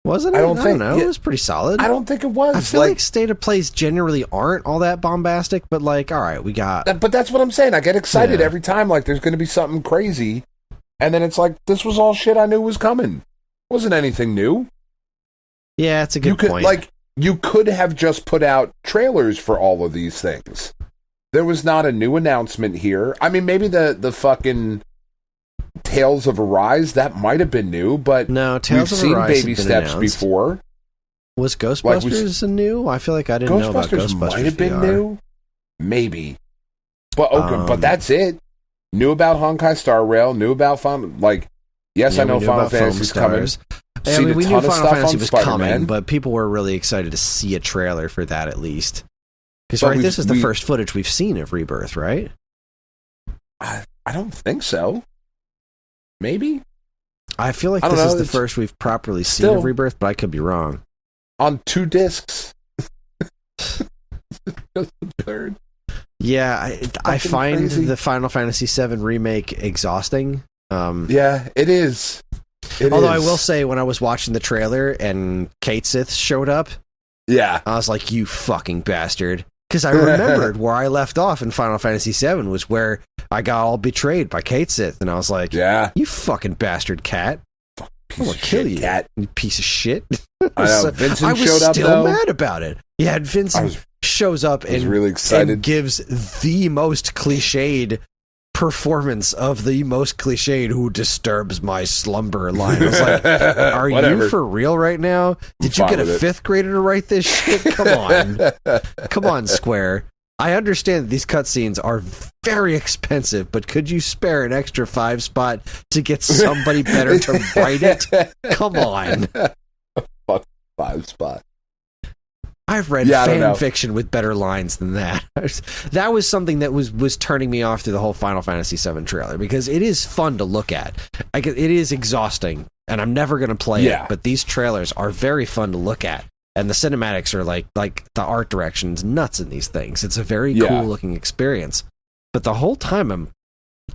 Speaker 2: Wasn't it? I don't know. It was pretty solid.
Speaker 3: I don't think it was.
Speaker 2: I feel like state of plays generally aren't all that bombastic, but like, all right, we got.
Speaker 3: But that's what I'm saying. I get excited every time. Like, there's going to be something crazy, and then it's like this was all shit I knew was coming. It wasn't anything new.
Speaker 2: Yeah, it's a good point.
Speaker 3: Like, you could have just put out trailers for all of these things. There was not a new announcement here. I mean, maybe the fucking Tales of Arise, that might have been new, but
Speaker 2: no, Tales
Speaker 3: we've seen baby steps
Speaker 2: announced.
Speaker 3: before.
Speaker 2: Was Ghostbusters new? I feel like I didn't know about Ghostbusters.
Speaker 3: Might have been new, maybe. But but that's it. Knew about Honkai Star Rail. Knew about I know Final Fantasy's coming.
Speaker 2: I mean, we knew Final Fantasy was coming, but people were really excited to see a trailer for that at least. Because this is the first footage we've seen of Rebirth, right?
Speaker 3: I don't think so. Maybe?
Speaker 2: I feel like this is the first we've properly seen of Rebirth, but I could be wrong.
Speaker 3: On 2 discs. Just the third.
Speaker 2: Yeah, I find crazy. The Final Fantasy VII remake exhausting.
Speaker 3: Yeah, it is.
Speaker 2: Although I will say, when I was watching the trailer and Kate Sith showed up, I was like, you fucking bastard. Because I remembered where I left off in Final Fantasy VII was where I got all betrayed by Kate Sith, and I was like, you fucking bastard cat. I'm going to kill you,
Speaker 3: cat.
Speaker 2: You piece of shit.
Speaker 3: I know. Vincent showed up,
Speaker 2: I was still mad about it. Yeah, Vincent shows up and,
Speaker 3: really excited.
Speaker 2: And gives the most cliched performance of the most cliched "who disturbs my slumber" line. I was like, are you for real right now? Did you get a 5th grader to write this shit? Come on, Square. I understand that these cutscenes are very expensive, but could you spare an extra 5 spot to get somebody better to write it? Come on.
Speaker 3: Fuck 5 spot.
Speaker 2: I've read fan fiction with better lines than that. That was something that was turning me off through the whole Final Fantasy VII trailer, because it is fun to look at. It is exhausting, and I'm never going to play it, but these trailers are very fun to look at. And the cinematics are like the art direction's nuts in these things. It's a very cool looking experience. But the whole time,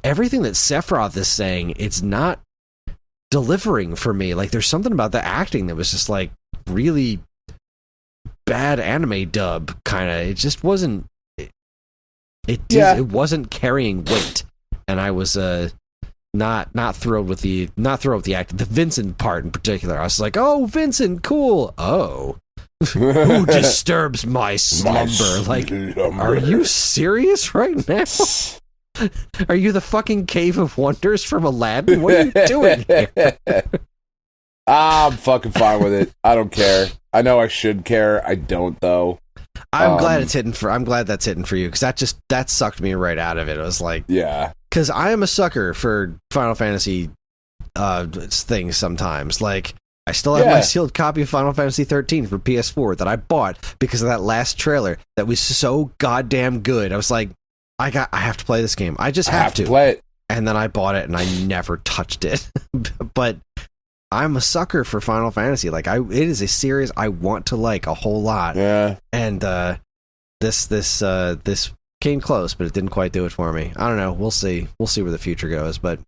Speaker 2: everything that Sephiroth is saying, it's not delivering for me. Like, there's something about the acting that was just like really bad anime dub kind of. It just wasn't. It wasn't carrying weight, and I was not thrilled with the acting. The Vincent part in particular, I was like, oh, Vincent, cool. Oh. Who disturbs my slumber? Like, are you serious right now? Are you the fucking Cave of Wonders from Aladdin? What are you doing here?
Speaker 3: I'm fucking fine with it. I don't care. I know I should care. I don't, though.
Speaker 2: I'm glad that's hitting for you, because that sucked me right out of it. It was like, because I am a sucker for Final Fantasy things sometimes. Like, I still have my sealed copy of Final Fantasy 13 for PS4 that I bought because of that last trailer that was so goddamn good. I was like, I have to play this game. I just have to
Speaker 3: play it.
Speaker 2: And then I bought it and I never touched it. But I'm a sucker for Final Fantasy. Like, it is a series I want to like a whole lot. Yeah. And this came close, but it didn't quite do it for me. I don't know. We'll see. We'll see where the future goes, but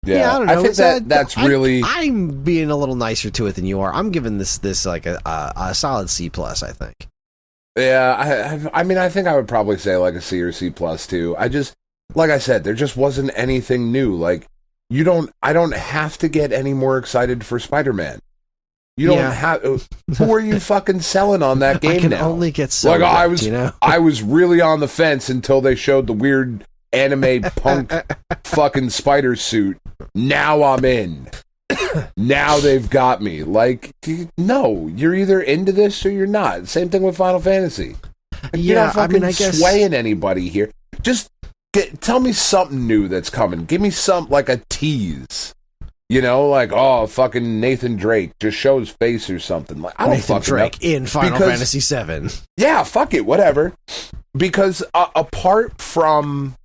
Speaker 2: I don't know.
Speaker 3: I think that's really.
Speaker 2: I'm being a little nicer to it than you are. I'm giving this like a solid C+, I think.
Speaker 3: Yeah, I mean, I think I would probably say like a C or C+ too. I just, like I said, there just wasn't anything new. Like, I don't have to get any more excited for Spider-Man. You don't have. Who are you fucking selling on that game now?
Speaker 2: I can only get so
Speaker 3: like I was really on the fence until they showed the weird anime punk fucking spider suit. Now I'm in. Now they've got me. Like, no, you're either into this or you're not. Same thing with Final Fantasy. You're not fucking swaying anybody here. Just tell me something new that's coming. Give me like a tease. You know, like, oh, fucking Nathan Drake, just show his face or something. Like, I don't
Speaker 2: Nathan
Speaker 3: fucking
Speaker 2: Drake
Speaker 3: know.
Speaker 2: In Final Fantasy VII.
Speaker 3: Yeah, fuck it, whatever. Because apart from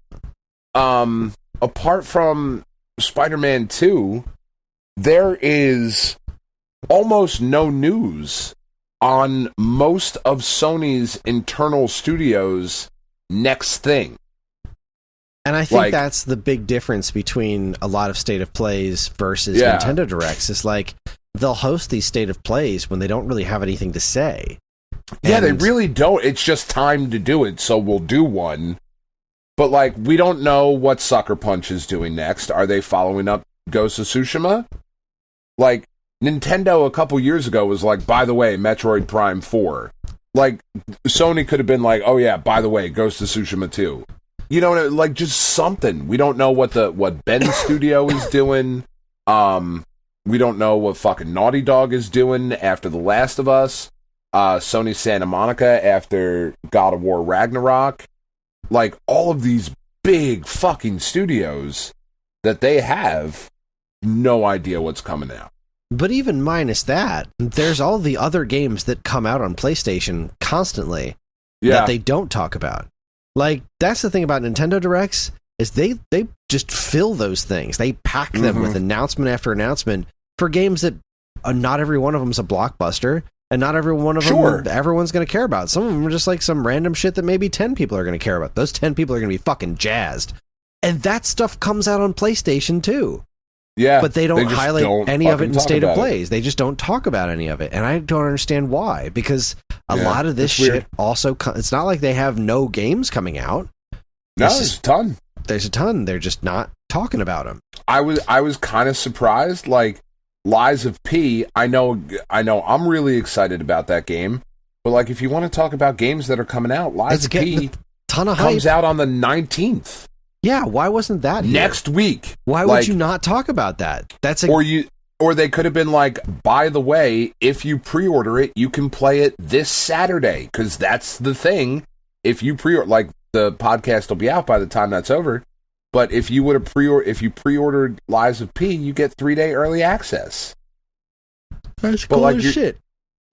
Speaker 3: Spider-Man 2, there is almost no news on most of Sony's internal studios' next thing.
Speaker 2: And I think that's the big difference between a lot of State of Plays versus Nintendo Directs. Is like, they'll host these State of Plays when they don't really have anything to say.
Speaker 3: Yeah, they really don't. It's just time to do it, so we'll do one. But, like, we don't know what Sucker Punch is doing next. Are they following up Ghost of Tsushima? Like, Nintendo a couple years ago was like, by the way, Metroid Prime 4. Like, Sony could have been like, oh yeah, by the way, Ghost of Tsushima 2. You know, like, just something. We don't know what Ben's studio is doing. We don't know what fucking Naughty Dog is doing after The Last of Us. Sony Santa Monica after God of War Ragnarok. Like, all of these big fucking studios that they have, no idea what's coming out.
Speaker 2: But even minus that, there's all the other games that come out on PlayStation constantly that they don't talk about. Like, that's the thing about Nintendo Directs, is they just fill those things. They pack them with announcement after announcement for games that not every one of them is a blockbuster, and not every one of them everyone's going to care about. Some of them are just like some random shit that maybe 10 people are going to care about. Those 10 people are going to be fucking jazzed. And that stuff comes out on PlayStation too. Yeah, but they don't highlight any of it in State of Plays. They just don't talk about any of it. And I don't understand why, because a lot of this shit also, it's not like they have no games coming out.
Speaker 3: No, there's a ton.
Speaker 2: There's a ton. They're just not talking about them.
Speaker 3: I was kind of surprised. Like, Lies of P, I know I'm really excited about that game. But, like, if you want to talk about games that are coming out, Lies of P
Speaker 2: ton of
Speaker 3: comes
Speaker 2: hype.
Speaker 3: out on the 19th.
Speaker 2: Yeah, why wasn't that here?
Speaker 3: Next week?
Speaker 2: Why would you not talk about that?
Speaker 3: Or they could have been like, by the way, if you pre-order it, you can play it this Saturday, because that's the thing. If you pre-order, like, the podcast will be out by the time that's over. But if you would have pre-ordered Lies of P, you get 3-day early access.
Speaker 2: That's cool as shit.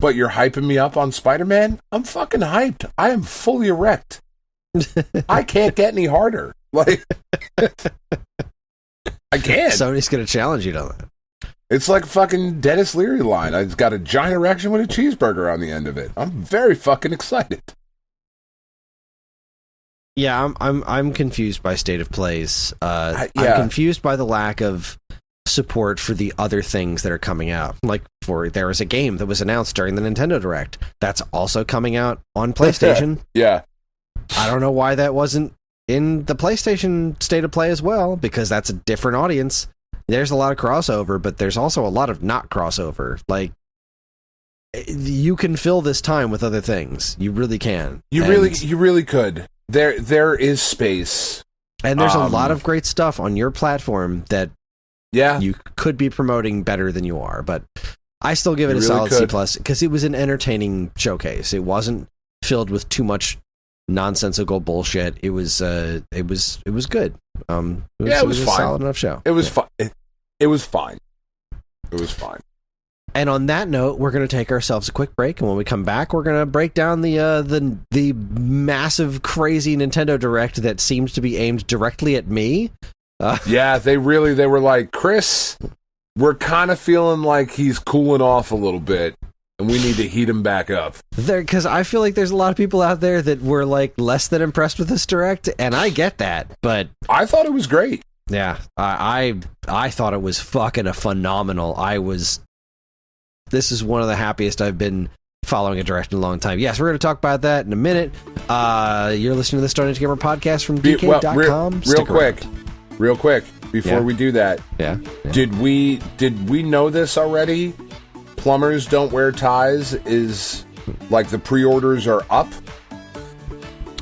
Speaker 3: But you're hyping me up on Spider-Man? I'm fucking hyped. I am fully erect. I can't get any harder. Like, I can't.
Speaker 2: Sony's going to challenge you on that.
Speaker 3: It's like fucking Dennis Leary line. I've got a giant erection with a cheeseburger on the end of it. I'm very fucking excited.
Speaker 2: Yeah, I'm confused by State of Plays.
Speaker 3: Yeah.
Speaker 2: I'm confused by the lack of support for the other things that are coming out. Like, there was a game that was announced during the Nintendo Direct that's also coming out on PlayStation.
Speaker 3: Yeah.
Speaker 2: I don't know why that wasn't in the PlayStation State of Play as well, because that's a different audience. There's a lot of crossover, but there's also a lot of not crossover. Like, you can fill this time with other things. You really can. You
Speaker 3: really could. There is space.
Speaker 2: And there's a lot of great stuff on your platform that you could be promoting better than you are, but I still give it a solid C+, because it was an entertaining showcase. It wasn't filled with too much nonsensical bullshit. It was good. It was fine. A solid enough show.
Speaker 3: It was fine. It was fine. It was fine.
Speaker 2: And on that note, we're going to take ourselves a quick break, and when we come back, we're going to break down the massive, crazy Nintendo Direct that seems to be aimed directly at me.
Speaker 3: Yeah, they were like, Kris, we're kind of feeling like he's cooling off a little bit, and we need to heat him back up.
Speaker 2: Because I feel like there's a lot of people out there that were like less than impressed with this Direct, and I get that, but
Speaker 3: I thought it was great.
Speaker 2: Yeah, I thought it was fucking phenomenal. This is one of the happiest I've been following a Direct in a long time. Yes, we're going to talk about that in a minute. You're listening to the Stone Age Gamer podcast from DK.com.
Speaker 3: Real quick, before we do that, did we know this already? Plumbers Don't Wear Ties is like the pre-orders are up.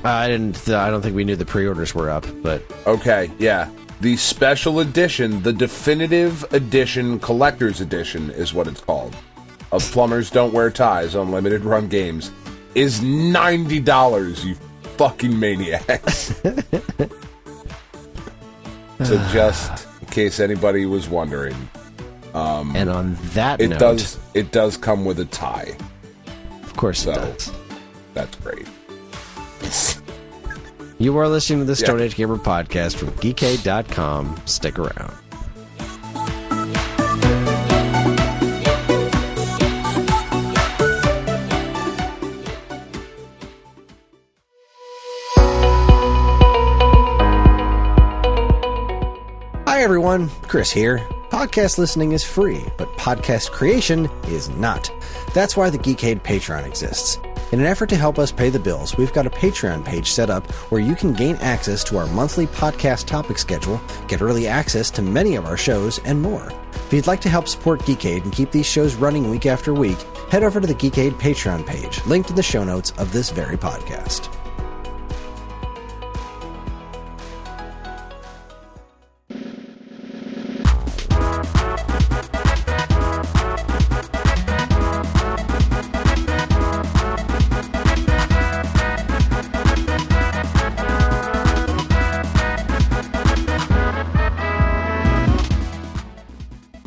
Speaker 2: I don't think we knew the pre-orders were up, but
Speaker 3: okay, yeah. The special edition, the definitive edition, collector's edition is what it's called, of Plumbers Don't Wear Ties on limited run games, is $90, you fucking maniacs. So just in case anybody was wondering.
Speaker 2: And on that note...
Speaker 3: It does come with a tie.
Speaker 2: Of course it does.
Speaker 3: That's great.
Speaker 2: You are listening to the Stone Age Gamer podcast from Geekade.com. Stick around. Hi everyone, Kris here. Podcast listening is free, but podcast creation is not. That's why the Geekade Patreon exists. In an effort to help us pay the bills, we've got a Patreon page set up where you can gain access to our monthly podcast topic schedule, get early access to many of our shows, and more. If you'd like to help support Geekade and keep these shows running week after week, head over to the Geekade Patreon page, linked in the show notes of this very podcast.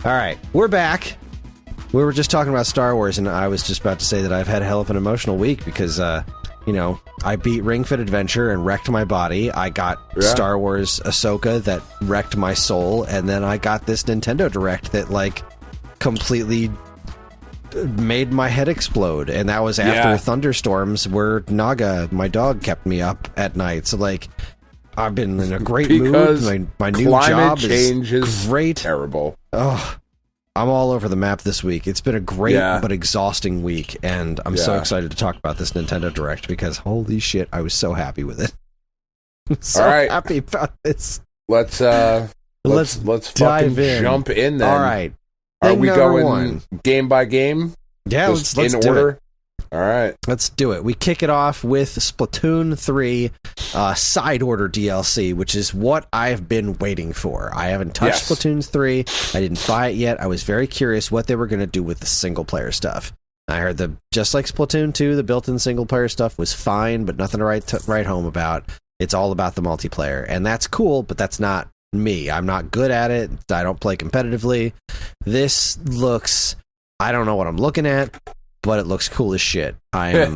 Speaker 2: All right, we're back. We were just talking about Star Wars, and I was just about to say that I've had a hell of an emotional week because, I beat Ring Fit Adventure and wrecked my body. I got Star Wars Ahsoka that wrecked my soul, and then I got this Nintendo Direct that, completely made my head explode. And that was after thunderstorms where Naga, my dog, kept me up at night. So, I've been in a great mood. My new job is great.
Speaker 3: Terrible.
Speaker 2: Oh, I'm all over the map this week. It's been a great but exhausting week, and I'm so excited to talk about this Nintendo Direct because holy shit, I was so happy with it. I'm so happy about this.
Speaker 3: Let's
Speaker 2: dive in.
Speaker 3: Jump in then.
Speaker 2: All right.
Speaker 3: Are we going game by game?
Speaker 2: Yeah, let's
Speaker 3: in
Speaker 2: do
Speaker 3: order.
Speaker 2: It.
Speaker 3: All right.
Speaker 2: Let's do it. We kick it off with Splatoon 3 Side Order DLC, which is what I've been waiting for. I haven't touched Splatoon 3. I didn't buy it yet. I was very curious what they were going to do with the single-player stuff. I heard just like Splatoon 2, the built-in single-player stuff was fine, but nothing to write home about. It's all about the multiplayer, and that's cool, but that's not me. I'm not good at it. I don't play competitively. This looks... I don't know what I'm looking at. but it looks cool as shit. I'm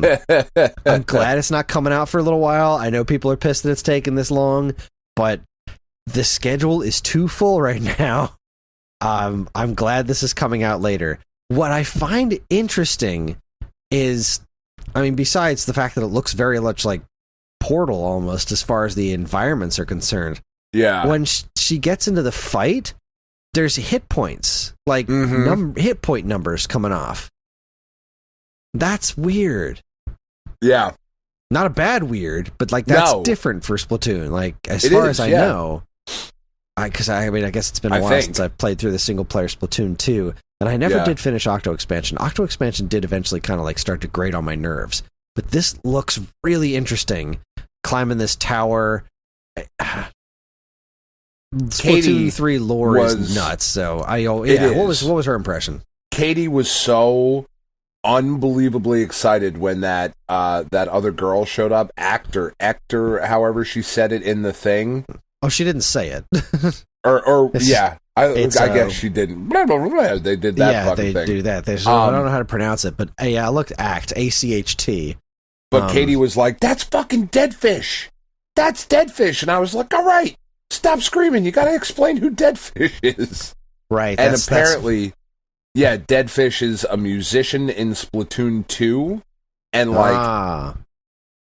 Speaker 2: glad it's not coming out for a little while. I know people are pissed that it's taken this long, but the schedule is too full right now. I'm glad this is coming out later. What I find interesting is, I mean, besides the fact that it looks very much like Portal almost as far as the environments are concerned.
Speaker 3: Yeah.
Speaker 2: When she gets into the fight, there's hit points, like hit point numbers coming off. That's weird.
Speaker 3: Yeah.
Speaker 2: Not a bad weird, but like that's different for Splatoon. Like as far as I know, because I mean, I guess it's been a while since I've played through the single player Splatoon 2, and I never did finish Octo Expansion. Octo Expansion did eventually kind of like start to grate on my nerves, but this looks really interesting. Climbing this tower. Splatoon 3 lore is nuts. So what was her impression?
Speaker 3: Katie was so unbelievably excited when that other girl showed up, Actor, however she said it in the thing.
Speaker 2: Oh, she didn't say it.
Speaker 3: I guess she didn't. Blah, blah, blah. They did that fucking thing. Yeah, they do that.
Speaker 2: I don't know how to pronounce it, but I looked ACHT.
Speaker 3: But Katie was like, "That's fucking dead fish. That's dead fish," and I was like, "All right, stop screaming. You got to explain who dead fish is."
Speaker 2: Right,
Speaker 3: and apparently. Yeah, Deadfish is a musician in Splatoon 2, and like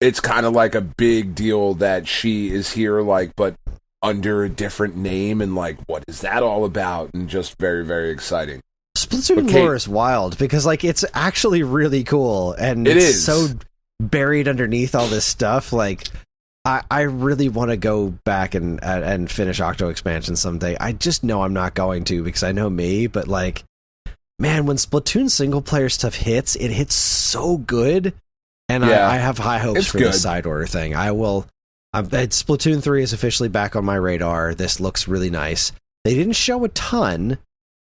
Speaker 3: it's kind of like a big deal that she is here, like, but under a different name, and like, what is that all about? And just very, very exciting.
Speaker 2: Splatoon lore is wild because like it's actually really cool, and it's so buried underneath all this stuff. Like, I really want to go back and finish Octo Expansion someday. I just know I'm not going to because I know me, but like. Man, when Splatoon single-player stuff hits, it hits so good, and I have high hopes for this side order thing. I will... Splatoon 3 is officially back on my radar. This looks really nice. They didn't show a ton.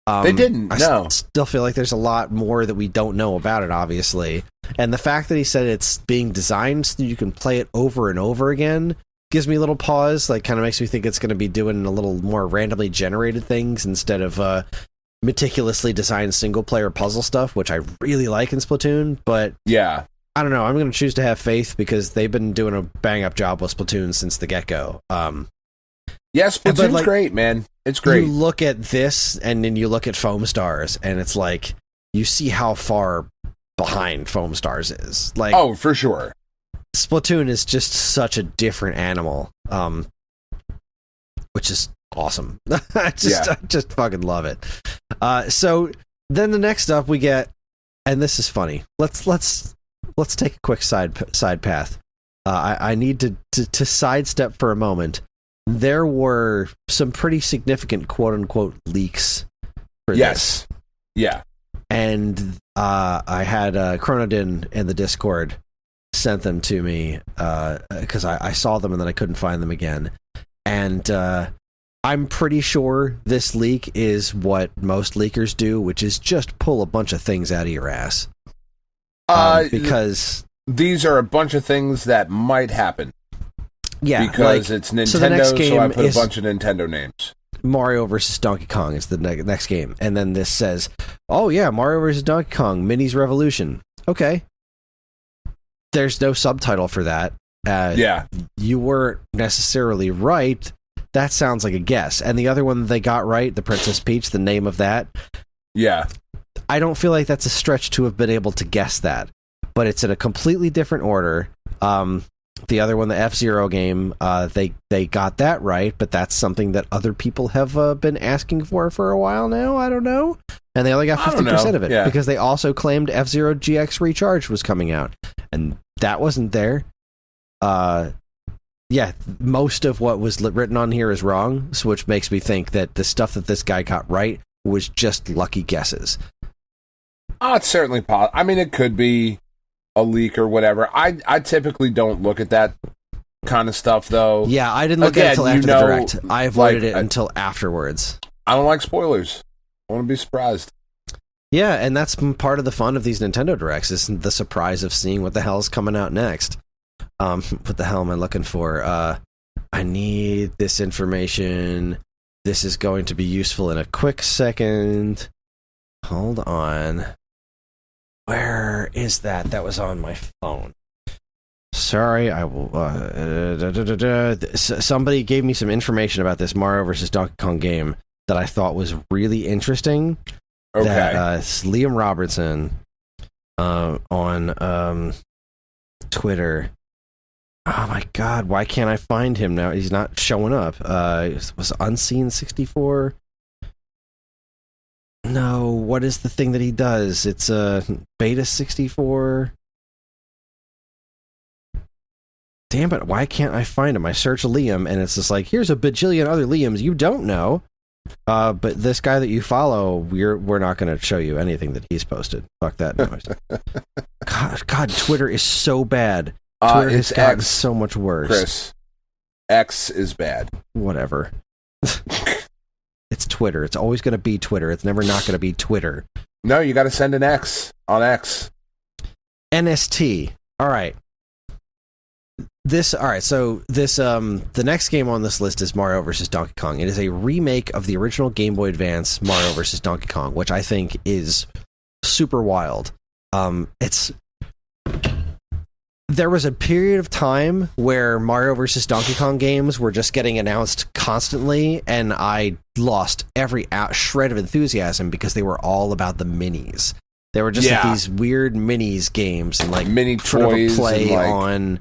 Speaker 3: They didn't, no.
Speaker 2: I still feel like there's a lot more that we don't know about it, obviously. And the fact that he said it's being designed so that you can play it over and over again gives me a little pause. Like, kind of makes me think it's going to be doing a little more randomly generated things instead of... meticulously designed single-player puzzle stuff, which I really like in Splatoon, but I don't know. I'm going to choose to have faith because they've been doing a bang-up job with Splatoon since the get-go.
Speaker 3: Splatoon's great, man. It's great.
Speaker 2: You look at this, and then you look at Foam Stars, and it's like, you see how far behind Foam Stars is. Like,
Speaker 3: oh, for sure.
Speaker 2: Splatoon is just such a different animal, which is awesome. I just fucking love it. So then the next up we get, and this is funny. Let's take a quick side path. I need to sidestep for a moment. There were some pretty significant quote unquote leaks for this.
Speaker 3: Yeah.
Speaker 2: And I had Chronodin in the Discord sent them to me because I saw them and then I couldn't find them again. And I'm pretty sure this leak is what most leakers do, which is just pull a bunch of things out of your ass. Because
Speaker 3: these are a bunch of things that might happen.
Speaker 2: Yeah,
Speaker 3: because it's Nintendo, so I put a bunch of Nintendo names.
Speaker 2: Mario vs. Donkey Kong is the next game. And then this says, oh yeah, Mario vs. Donkey Kong, Mini's Revolution. Okay. There's no subtitle for that. You weren't necessarily right. That sounds like a guess. And the other one they got right, the Princess Peach, the name of that.
Speaker 3: Yeah.
Speaker 2: I don't feel like that's a stretch to have been able to guess that. But it's in a completely different order. The other one, the F-Zero game, they got that right, but that's something that other people have been asking for a while now. I don't know. And they only got 50% of it because they also claimed F-Zero GX Recharged was coming out. And that wasn't there. Most of what was written on here is wrong, so which makes me think that the stuff that this guy got right was just lucky guesses.
Speaker 3: It's certainly possible. I mean, it could be a leak or whatever. I typically don't look at that kind of stuff, though.
Speaker 2: Yeah, I didn't look at it until after the direct. I avoided it until afterwards.
Speaker 3: I don't like spoilers. I want to be surprised.
Speaker 2: Yeah, and that's part of the fun of these Nintendo Directs, is the surprise of seeing what the hell is coming out next. What the hell am I looking for? I need this information. This is going to be useful in a quick second. Hold on. Where is that? That was on my phone. Sorry, I will. Somebody gave me some information about this Mario vs. Donkey Kong game that I thought was really interesting.
Speaker 3: Okay.
Speaker 2: That, it's Liam Robertson on Twitter. Oh my god, why can't I find him now? He's not showing up. Was Unseen 64? No, what is the thing that he does? It's Beta 64. Damn it, why can't I find him? I search Liam, and it's just like, here's a bajillion other Liams you don't know. But this guy that you follow, we're not going to show you anything that he's posted. Fuck that noise. God, Twitter is so bad. Twitter has gotten so much worse.
Speaker 3: Kris, X is bad.
Speaker 2: Whatever. It's Twitter. It's always going to be Twitter. It's never not going to be Twitter.
Speaker 3: No, you got to send an X on X.
Speaker 2: NST. All right. So the next game on this list is Mario vs. Donkey Kong. It is a remake of the original Game Boy Advance Mario vs. Donkey Kong, which I think is super wild. There was a period of time where Mario vs. Donkey Kong games were just getting announced constantly, and I lost every shred of enthusiasm because they were all about the minis. They were just like these weird minis games and like
Speaker 3: mini
Speaker 2: sort of a
Speaker 3: toys
Speaker 2: play
Speaker 3: and, like,
Speaker 2: on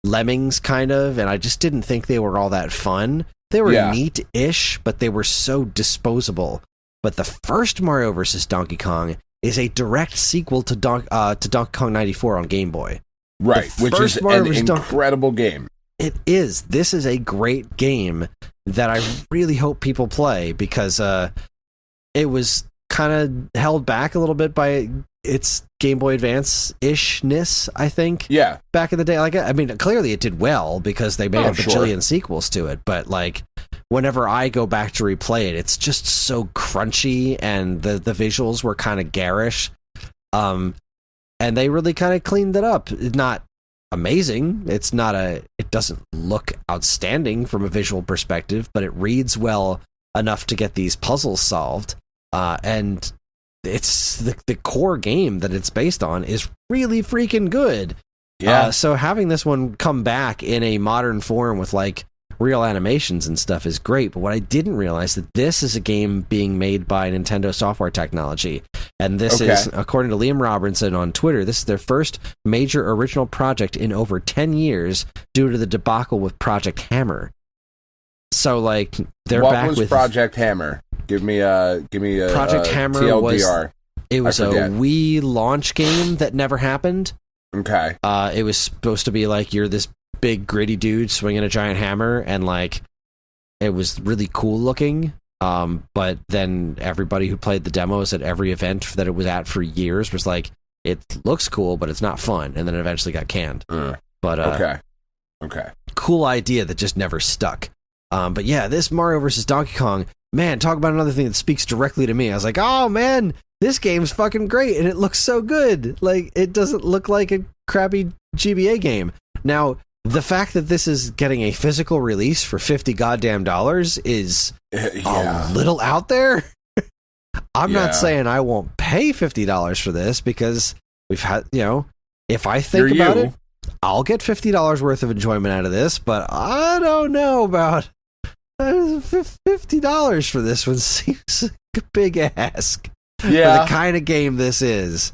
Speaker 2: Lemmings, kind of, and I just didn't think they were all that fun. They were neat-ish, but they were so disposable. But the first Mario vs. Donkey Kong is a direct sequel to Donkey Kong 94 on Game Boy.
Speaker 3: Right, which is an incredible game.
Speaker 2: It is. This is a great game that I really hope people play, because it was kind of held back a little bit by its Game Boy Advance-ishness, I think.
Speaker 3: Yeah.
Speaker 2: Back in the day. Like, I mean, clearly it did well because they made a bajillion sequels to it, but like, whenever I go back to replay it, it's just so crunchy, and the visuals were kind of garish. And they really kind of cleaned it up. It's not amazing. It doesn't look outstanding from a visual perspective, but it reads well enough to get these puzzles solved. And it's the core game that it's based on is really freaking good. Yeah. So having this one come back in a modern form with like real animations and stuff is great. But what I didn't realize that this is a game being made by Nintendo Software Technology. And this is, according to Liam Robertson on Twitter, this is their first major original project in over 10 years due to the debacle with Project Hammer. So like they're back with...
Speaker 3: What was Project Hammer? Give me a
Speaker 2: Project Hammer
Speaker 3: TLDR.
Speaker 2: It was a Wii launch game that never happened.
Speaker 3: Okay.
Speaker 2: It was supposed to be like you're this big gritty dude swinging a giant hammer, and like it was really cool looking. But then everybody who played the demos at every event that it was at for years was like, it looks cool, but it's not fun. And then it eventually got canned. But
Speaker 3: okay.
Speaker 2: Cool idea that just never stuck. But yeah, this Mario vs. Donkey Kong, man, talk about another thing that speaks directly to me. I was like, oh man, this game's fucking great, and it looks so good. Like, it doesn't look like a crappy GBA game. Now, the fact that this is getting a physical release for $50 goddamn is a little out there. I'm not saying I won't pay $50 for this, because we've had, if I think about it, I'll get $50 worth of enjoyment out of this, but I don't know about $50 for this one. Seems like a big ask. Yeah. For the kind of game this is.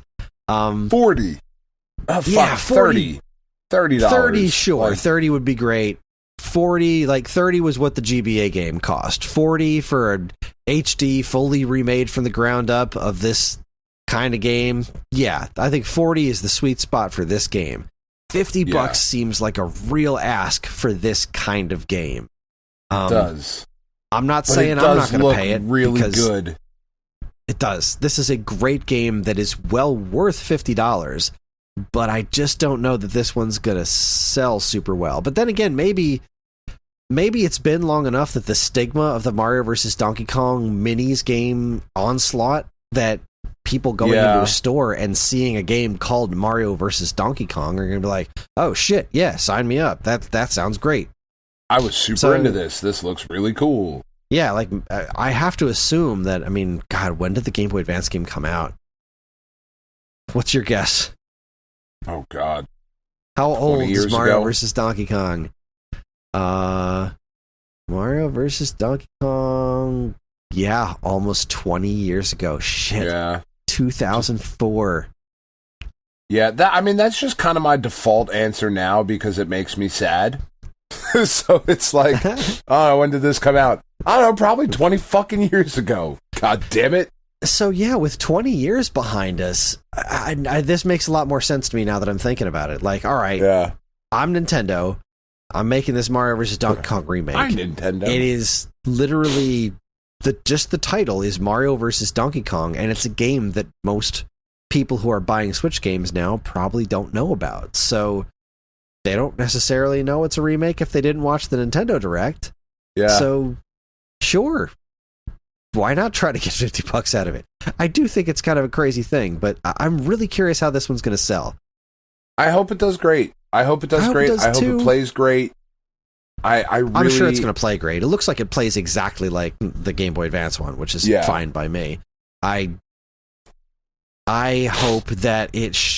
Speaker 3: 40.
Speaker 2: Yeah,
Speaker 3: 40. $30.
Speaker 2: 30, sure. 30 would be great. 40, like 30 was what the GBA game cost. 40 for an HD fully remade from the ground up of this kind of game. Yeah, I think 40 is the sweet spot for this game. $50 seems like a real ask for this kind of game.
Speaker 3: It does.
Speaker 2: I'm not saying I'm not going to pay it.
Speaker 3: Really good.
Speaker 2: It does. This is a great game that is well worth $50, but I just don't know that this one's going to sell super well. But then again, maybe it's been long enough that the stigma of the Mario vs. Donkey Kong minis game onslaught, that people going into a store and seeing a game called Mario vs. Donkey Kong are going to be like, oh shit, yeah, sign me up. That sounds great.
Speaker 3: I was super into this. This looks really cool.
Speaker 2: Yeah, like, I have to assume that, I mean, God, when did the Game Boy Advance game come out? What's your guess?
Speaker 3: Oh God.
Speaker 2: How old is Mario
Speaker 3: ago?
Speaker 2: versus Donkey Kong? Mario versus Donkey Kong. Yeah, almost 20 years ago. Shit.
Speaker 3: Yeah.
Speaker 2: 2004.
Speaker 3: Yeah, that's just kind of my default answer now because it makes me sad. So it's like, oh, when did this come out? I don't know, probably 20 fucking years ago. God damn it.
Speaker 2: So yeah, with 20 years behind us, this makes a lot more sense to me now that I'm thinking about it. Like, all right,
Speaker 3: yeah,
Speaker 2: I'm Nintendo. I'm making this Mario vs. Donkey Kong remake.
Speaker 3: I'm Nintendo.
Speaker 2: It is literally the title is Mario vs. Donkey Kong, and it's a game that most people who are buying Switch games now probably don't know about. So they don't necessarily know it's a remake if they didn't watch the Nintendo Direct.
Speaker 3: Yeah.
Speaker 2: So sure, why not try to get $50 out of it? I do think it's kind of a crazy thing, but I'm really curious how this one's going to sell.
Speaker 3: I hope it does great. I hope it does great. I hope it plays great.
Speaker 2: I'm sure it's going to play great. It looks like it plays exactly like the Game Boy Advance one, which is fine by me. I hope that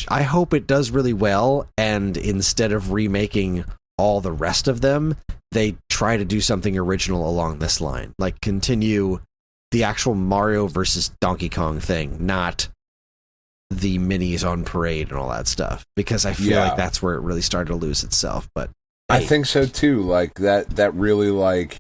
Speaker 2: I hope it does really well, and instead of remaking all the rest of them, they try to do something original along this line. Like, continue the actual Mario versus Donkey Kong thing, not the minis on parade and all that stuff, because I feel like that's where it really started to lose itself. But hey.
Speaker 3: I think so too. Like that really, like,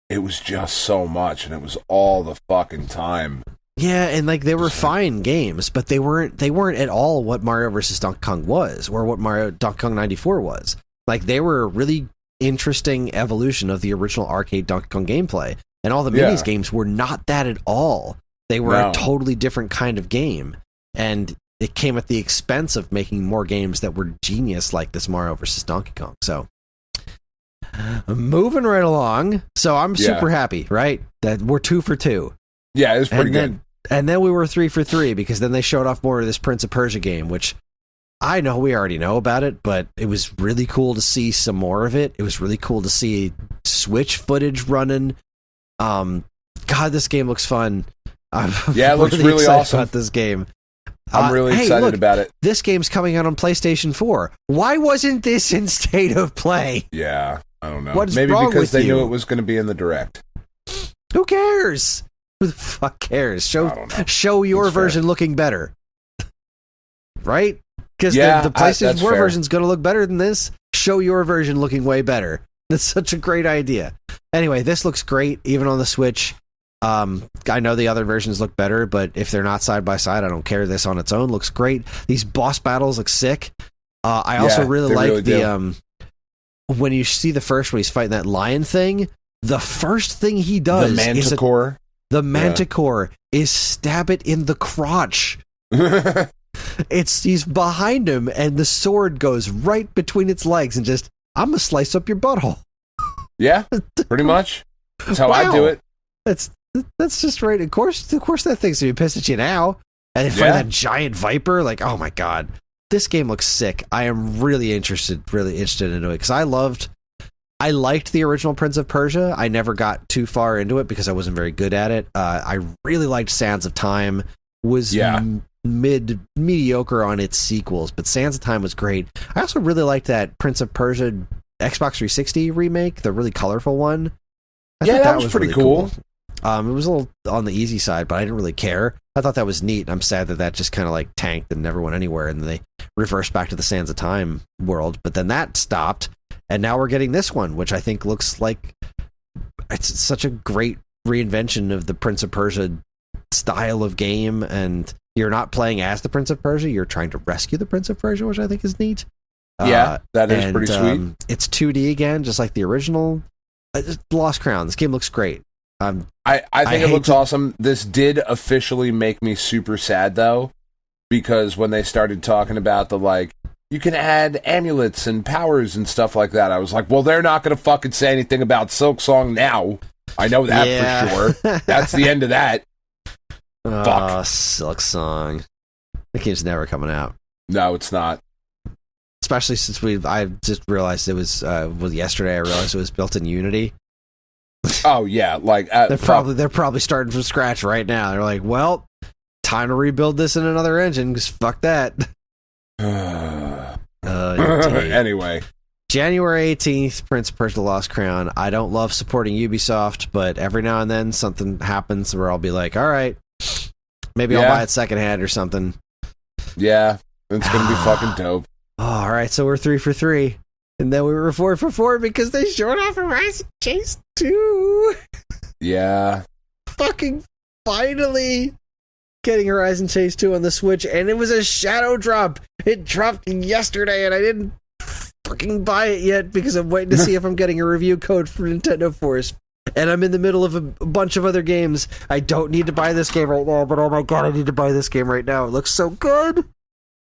Speaker 3: it was just so much, and it was all the fucking time.
Speaker 2: Yeah, and like they were fine games, but they weren't at all what Mario vs. Donkey Kong was, or what Mario Donkey Kong 94 was. Like, they were a really interesting evolution of the original arcade Donkey Kong gameplay, and all the minis games were not that at all. They were a totally different kind of game, and it came at the expense of making more games that were genius, like this Mario vs. Donkey Kong. So, moving right along. So I'm super happy, right? That we're 2 for 2.
Speaker 3: Yeah, it was pretty good.
Speaker 2: And then we were 3 for 3 because then they showed off more of this Prince of Persia game, which I know we already know about it, but it was really cool to see some more of it. It was really cool to see Switch footage running. God, this game looks fun.
Speaker 3: It looks really awesome
Speaker 2: about this game.
Speaker 3: I'm really excited about it.
Speaker 2: This game's coming out on PlayStation 4. Why wasn't this in State of Play?
Speaker 3: Yeah, I don't know.
Speaker 2: What's
Speaker 3: Maybe
Speaker 2: wrong
Speaker 3: because
Speaker 2: with
Speaker 3: they
Speaker 2: you?
Speaker 3: knew it was going to be in the Direct.
Speaker 2: Who cares? Who the fuck cares? Show your version looking better. Right? Because the PlayStation 4 version is going to look better than this. Show your version looking way better. That's such a great idea. Anyway, this looks great, even on the Switch. I know the other versions look better, but if they're not side by side, I don't care. This on its own looks great. These boss battles look sick. I also really like when you see the first when he's fighting that lion thing, the first thing he does
Speaker 3: the Manticore.
Speaker 2: Manticore is stab it in the crotch. He's behind him, and the sword goes right between its legs, and just, I'm gonna slice up your butthole.
Speaker 3: Yeah, pretty much. That's how I do it.
Speaker 2: That's just right. Of course, that thing's gonna be pissed at you now. And if that giant viper, like, oh my god, this game looks sick. I am really interested into it because I liked the original Prince of Persia. I never got too far into it because I wasn't very good at it. I really liked Sands of Time. Was mediocre on its sequels, but Sands of Time was great. I also really liked that Prince of Persia Xbox 360 remake, the really colorful one. I thought
Speaker 3: that was pretty
Speaker 2: really
Speaker 3: cool.
Speaker 2: It was a little on the easy side, but I didn't really care. I thought that was neat. I'm sad that just kind of like tanked and never went anywhere, and then they reversed back to the Sands of Time world. But then that stopped, and now we're getting this one, which I think looks like it's such a great reinvention of the Prince of Persia style of game, and you're not playing as the Prince of Persia, you're trying to rescue the Prince of Persia, which I think is neat.
Speaker 3: That is pretty sweet.
Speaker 2: It's 2D again, just like the original. Lost Crown. This game looks great.
Speaker 3: I think it looks awesome. This did officially make me super sad, though, because when they started talking about you can add amulets and powers and stuff like that, I was like, well, they're not going to fucking say anything about Silk Song now. I know that for sure. That's the end of that. Fuck.
Speaker 2: Silk Song. The game's never coming out.
Speaker 3: No, it's not.
Speaker 2: Especially since I just realized it was yesterday. I realized it was built in Unity.
Speaker 3: Oh yeah,
Speaker 2: they're probably starting from scratch right now. They're like, well, time to rebuild this in another engine, because fuck that.
Speaker 3: Anyway.
Speaker 2: January 18th, Prince of Persia: The Lost Crown. I don't love supporting Ubisoft, but every now and then something happens where I'll be like, all right, maybe I'll buy it secondhand or something.
Speaker 3: Yeah, it's going to be fucking dope.
Speaker 2: Oh, all right, so we're 3 for 3. And then we were 4 for 4 because they showed off Horizon Chase 2.
Speaker 3: Yeah.
Speaker 2: Fucking finally getting Horizon Chase 2 on the Switch, and it was a shadow drop. It dropped yesterday, and I didn't fucking buy it yet because I'm waiting to see if I'm getting a review code for Nintendo Force. And I'm in the middle of a bunch of other games. I don't need to buy this game right now, but oh my god, I need to buy this game right now. It looks so good.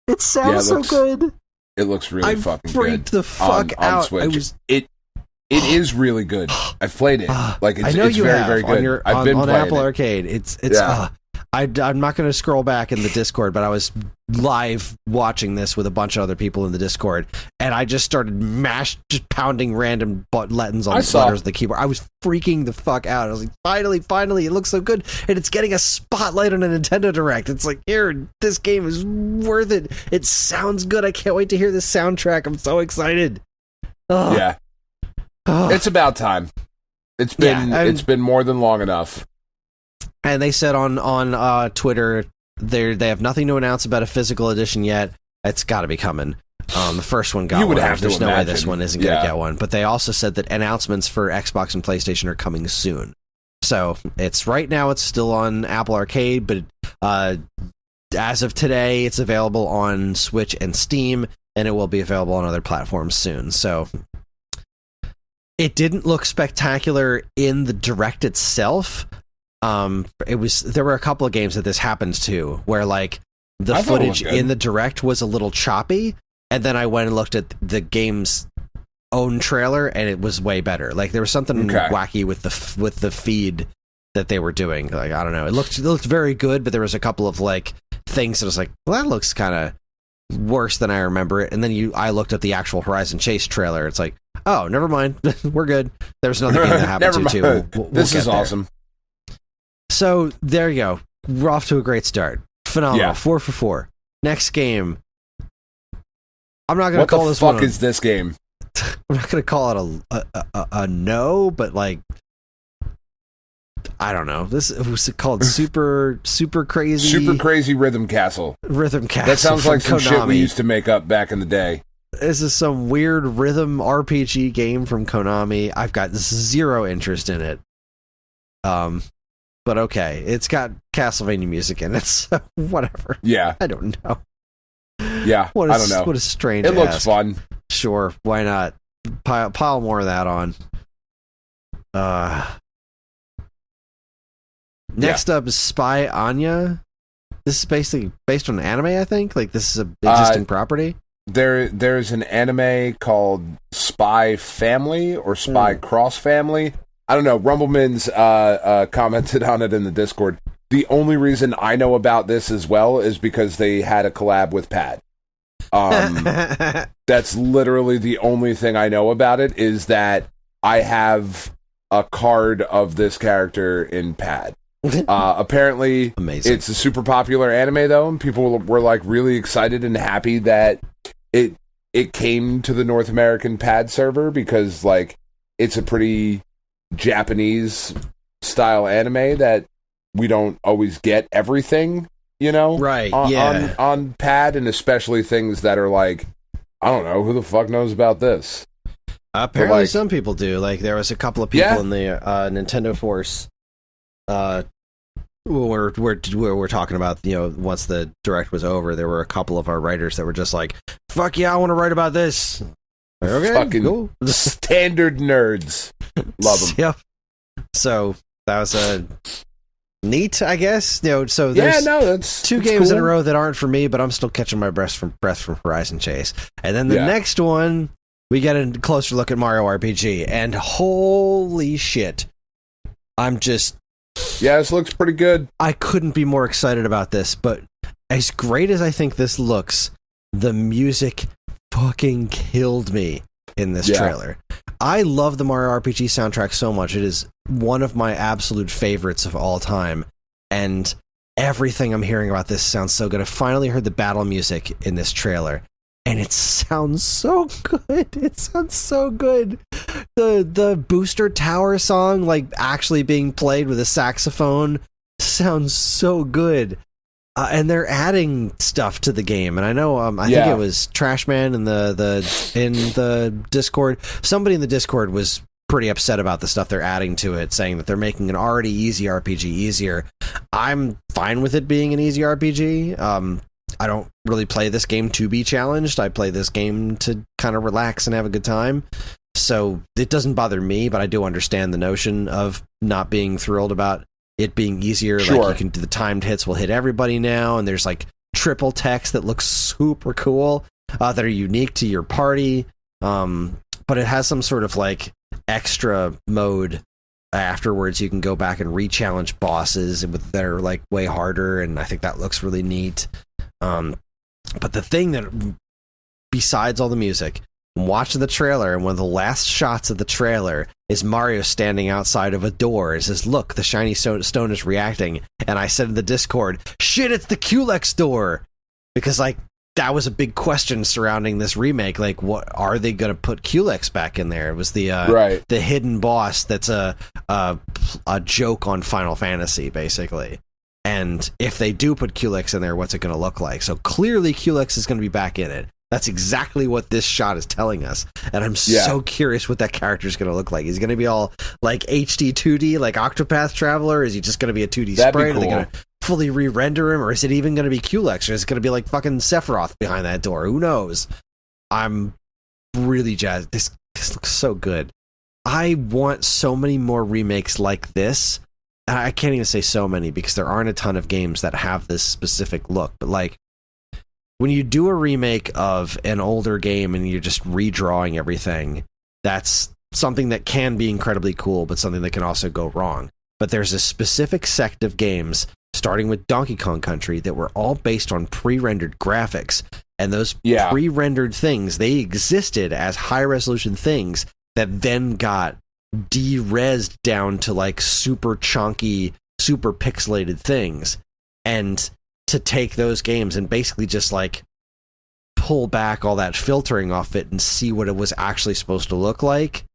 Speaker 2: It sounds so good.
Speaker 3: It looks really fucking good.
Speaker 2: I freaked the fuck out.
Speaker 3: On Switch. It is really good. I've played it. Like it's,
Speaker 2: I know
Speaker 3: it's
Speaker 2: you
Speaker 3: very,
Speaker 2: have
Speaker 3: very good.
Speaker 2: I've
Speaker 3: been
Speaker 2: on
Speaker 3: playing
Speaker 2: Apple
Speaker 3: it.
Speaker 2: Arcade. I'm not going to scroll back in the Discord, but I was live watching this with a bunch of other people in the Discord, and I just started just pounding random buttons on the letters of the keyboard. I was freaking the fuck out. I was like, finally, it looks so good, and it's getting a spotlight on a Nintendo Direct. It's like, here, this game is worth it. It sounds good. I can't wait to hear this soundtrack. I'm so excited. Ugh.
Speaker 3: Yeah. It's about time. It's been more than long enough.
Speaker 2: And they said on Twitter they have nothing to announce about a physical edition yet. It's got to be coming. The first one got
Speaker 3: you would
Speaker 2: one.
Speaker 3: Have
Speaker 2: There's
Speaker 3: to
Speaker 2: no way
Speaker 3: imagine.
Speaker 2: this one isn't going to get one. But they also said that announcements for Xbox and PlayStation are coming soon. So it's right now it's still on Apple Arcade, but as of today, it's available on Switch and Steam, and it will be available on other platforms soon. So it didn't look spectacular in the Direct itself. There were a couple of games that this happened to, where like the footage in the Direct was a little choppy, and then I went and looked at the game's own trailer, and it was way better. Like there was something wacky with the feed that they were doing. Like I don't know, it looked very good, but there was a couple of like things that was like, well, that looks kind of worse than I remember it. And then I looked at the actual Horizon Chase trailer. It's like, oh, never mind, we're good. There was another game that happened too. We'll
Speaker 3: this is awesome.
Speaker 2: So there you go. We're off to a great start. Phenomenal. Yeah. 4 for 4. Next game. I'm not going to call this one.
Speaker 3: What the fuck is this game?
Speaker 2: I'm not going to call it a no, but like, I don't know. This was called Super Crazy
Speaker 3: Rhythm Castle.
Speaker 2: Rhythm Castle.
Speaker 3: That sounds like some
Speaker 2: Konami.
Speaker 3: shit we used to make up back in the day.
Speaker 2: This is some weird rhythm RPG game from Konami. I've got zero interest in it. But okay, it's got Castlevania music in it, so whatever.
Speaker 3: Yeah.
Speaker 2: I don't know.
Speaker 3: Yeah, I don't know.
Speaker 2: What a strange
Speaker 3: It looks fun.
Speaker 2: Sure, why not? Pile more of that on. Next up is Spy Anya. This is basically based on an anime, I think. Like, this is an existing property.
Speaker 3: There's an anime called Spy Family or Spy Cross Family. I don't know. Rumbleman's commented on it in the Discord. The only reason I know about this as well is because they had a collab with Pad. That's literally the only thing I know about it, is that I have a card of this character in Pad. Apparently,
Speaker 2: amazing.
Speaker 3: It's a super popular anime, though, and people were like really excited and happy that it came to the North American Pad server, because like it's a pretty Japanese style anime that we don't always get everything, you know,
Speaker 2: right?
Speaker 3: On Pad, and especially things that are like, I don't know, who the fuck knows about this.
Speaker 2: Apparently, like, some people do. Like, there was a couple of people in the Nintendo Force. We're talking about, you know, once the Direct was over, there were a couple of our writers that were just like, "Fuck yeah, I want to write about this." Okay,
Speaker 3: fucking
Speaker 2: cool.
Speaker 3: Standard nerds. Love them.
Speaker 2: Yep. So that was neat, I guess. You know, so there's
Speaker 3: that's
Speaker 2: two games
Speaker 3: cool
Speaker 2: in a row that aren't for me, but I'm still catching my breath from Horizon Chase. And then the next one, we get a closer look at Mario RPG, and holy shit, I'm just...
Speaker 3: Yeah, this looks pretty good.
Speaker 2: I couldn't be more excited about this, but as great as I think this looks, the music fucking killed me in this trailer. I love the Mario RPG soundtrack so much. It is one of my absolute favorites of all time. And everything I'm hearing about this sounds so good. I finally heard the battle music in this trailer, and it sounds so good. It sounds so good. The Booster Tower song, like actually being played with a saxophone, sounds so good. And they're adding stuff to the game, and I know I think it was Trashman in the Discord. Somebody in the Discord was pretty upset about the stuff they're adding to it, saying that they're making an already easy RPG easier. I'm fine with it being an easy RPG. I don't really play this game to be challenged. I play this game to kind of relax and have a good time. So it doesn't bother me, but I do understand the notion of not being thrilled about it being easier.
Speaker 3: Sure.
Speaker 2: Like, you can do the timed hits will hit everybody now, and there's like triple text that looks super cool that are unique to your party. But it has some sort of like extra mode afterwards. You can go back and re-challenge bosses that are like way harder, and I think that looks really neat. But the thing that, besides all the music, I'm watching the trailer, and one of the last shots of the trailer is Mario standing outside of a door. It says, "Look, the shiny stone is reacting." And I said in the Discord, "Shit, it's the Culex door!" Because like that was a big question surrounding this remake. Like, what are they going to put Culex back in there? It was the the hidden boss that's a joke on Final Fantasy, basically. And if they do put Culex in there, what's it going to look like? So clearly Culex is going to be back in it. That's exactly what this shot is telling us. And I'm so curious what that character is going to look like. Is he going to be all like HD 2D, like Octopath Traveler? Is he just going to be a 2D sprite? Cool. Are they going to fully re-render him? Or is it even going to be Culex? Or is it going to be like fucking Sephiroth behind that door? Who knows? I'm really jazzed. This looks so good. I want so many more remakes like this. And I can't even say so many because there aren't a ton of games that have this specific look. But like, when you do a remake of an older game and you're just redrawing everything, that's something that can be incredibly cool, but something that can also go wrong. But there's a specific sect of games, starting with Donkey Kong Country, that were all based on pre-rendered graphics. And those pre-rendered things, they existed as high-resolution things that then got de-resed down to like super chunky, super pixelated things. And to take those games and basically just like pull back all that filtering off it and see what it was actually supposed to look like,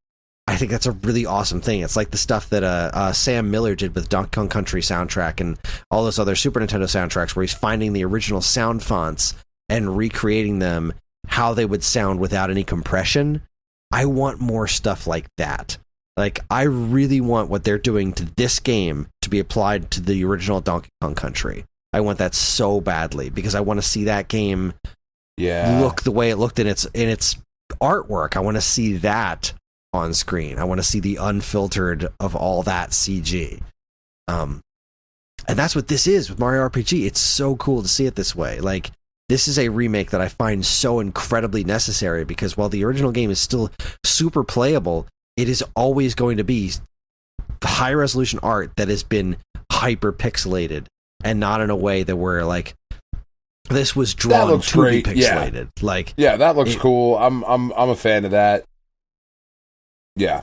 Speaker 2: I think that's a really awesome thing. It's like the stuff that Sam Miller did with Donkey Kong Country soundtrack and all those other Super Nintendo soundtracks, where he's finding the original sound fonts and recreating them how they would sound without any compression. I want more stuff like that. Like, I really want what they're doing to this game to be applied to the original Donkey Kong Country. I want that so badly because I want to see that game look the way it looked in its artwork. I want to see that on screen. I want to see the unfiltered of all that CG. And that's what this is with Mario RPG. It's so cool to see it this way. Like, this is a remake that I find so incredibly necessary because while the original game is still super playable, it is always going to be high resolution art that has been hyper pixelated. And not in a way that we're like, this was drawn to be pixelated.
Speaker 3: Yeah.
Speaker 2: Like,
Speaker 3: that looks cool. I'm a fan of that. Yeah,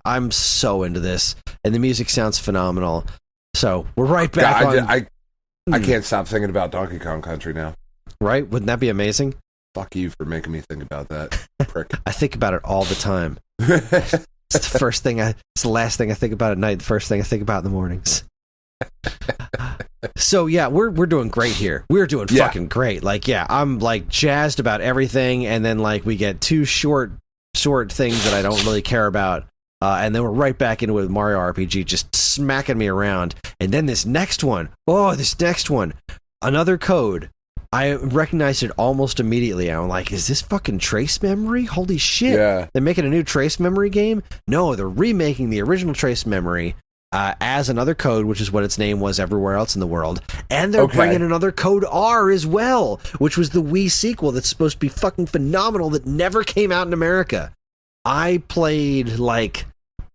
Speaker 3: I'm so into this, and the music sounds phenomenal. So we're right back. I can't stop thinking about Donkey Kong Country now.
Speaker 2: Right? Wouldn't that be amazing?
Speaker 3: Fuck you for making me think about that, prick.
Speaker 2: I think about it all the time. It's the last thing I think about at night. The first thing I think about in the mornings. So yeah, we're doing great here. We're doing fucking great. Like, I'm like jazzed about everything, and then like we get two short things that I don't really care about, and then we're right back into it with Mario RPG, just smacking me around. And then this next one, another code. I recognized it almost immediately. I'm like, is this fucking Trace Memory? Holy shit!
Speaker 3: Yeah.
Speaker 2: They're making a new Trace Memory game? No, they're remaking the original Trace Memory. As another code, which is what its name was everywhere else in the world. And they're bringing another Code R as well, which was the Wii sequel that's supposed to be fucking phenomenal that never came out in America. I played like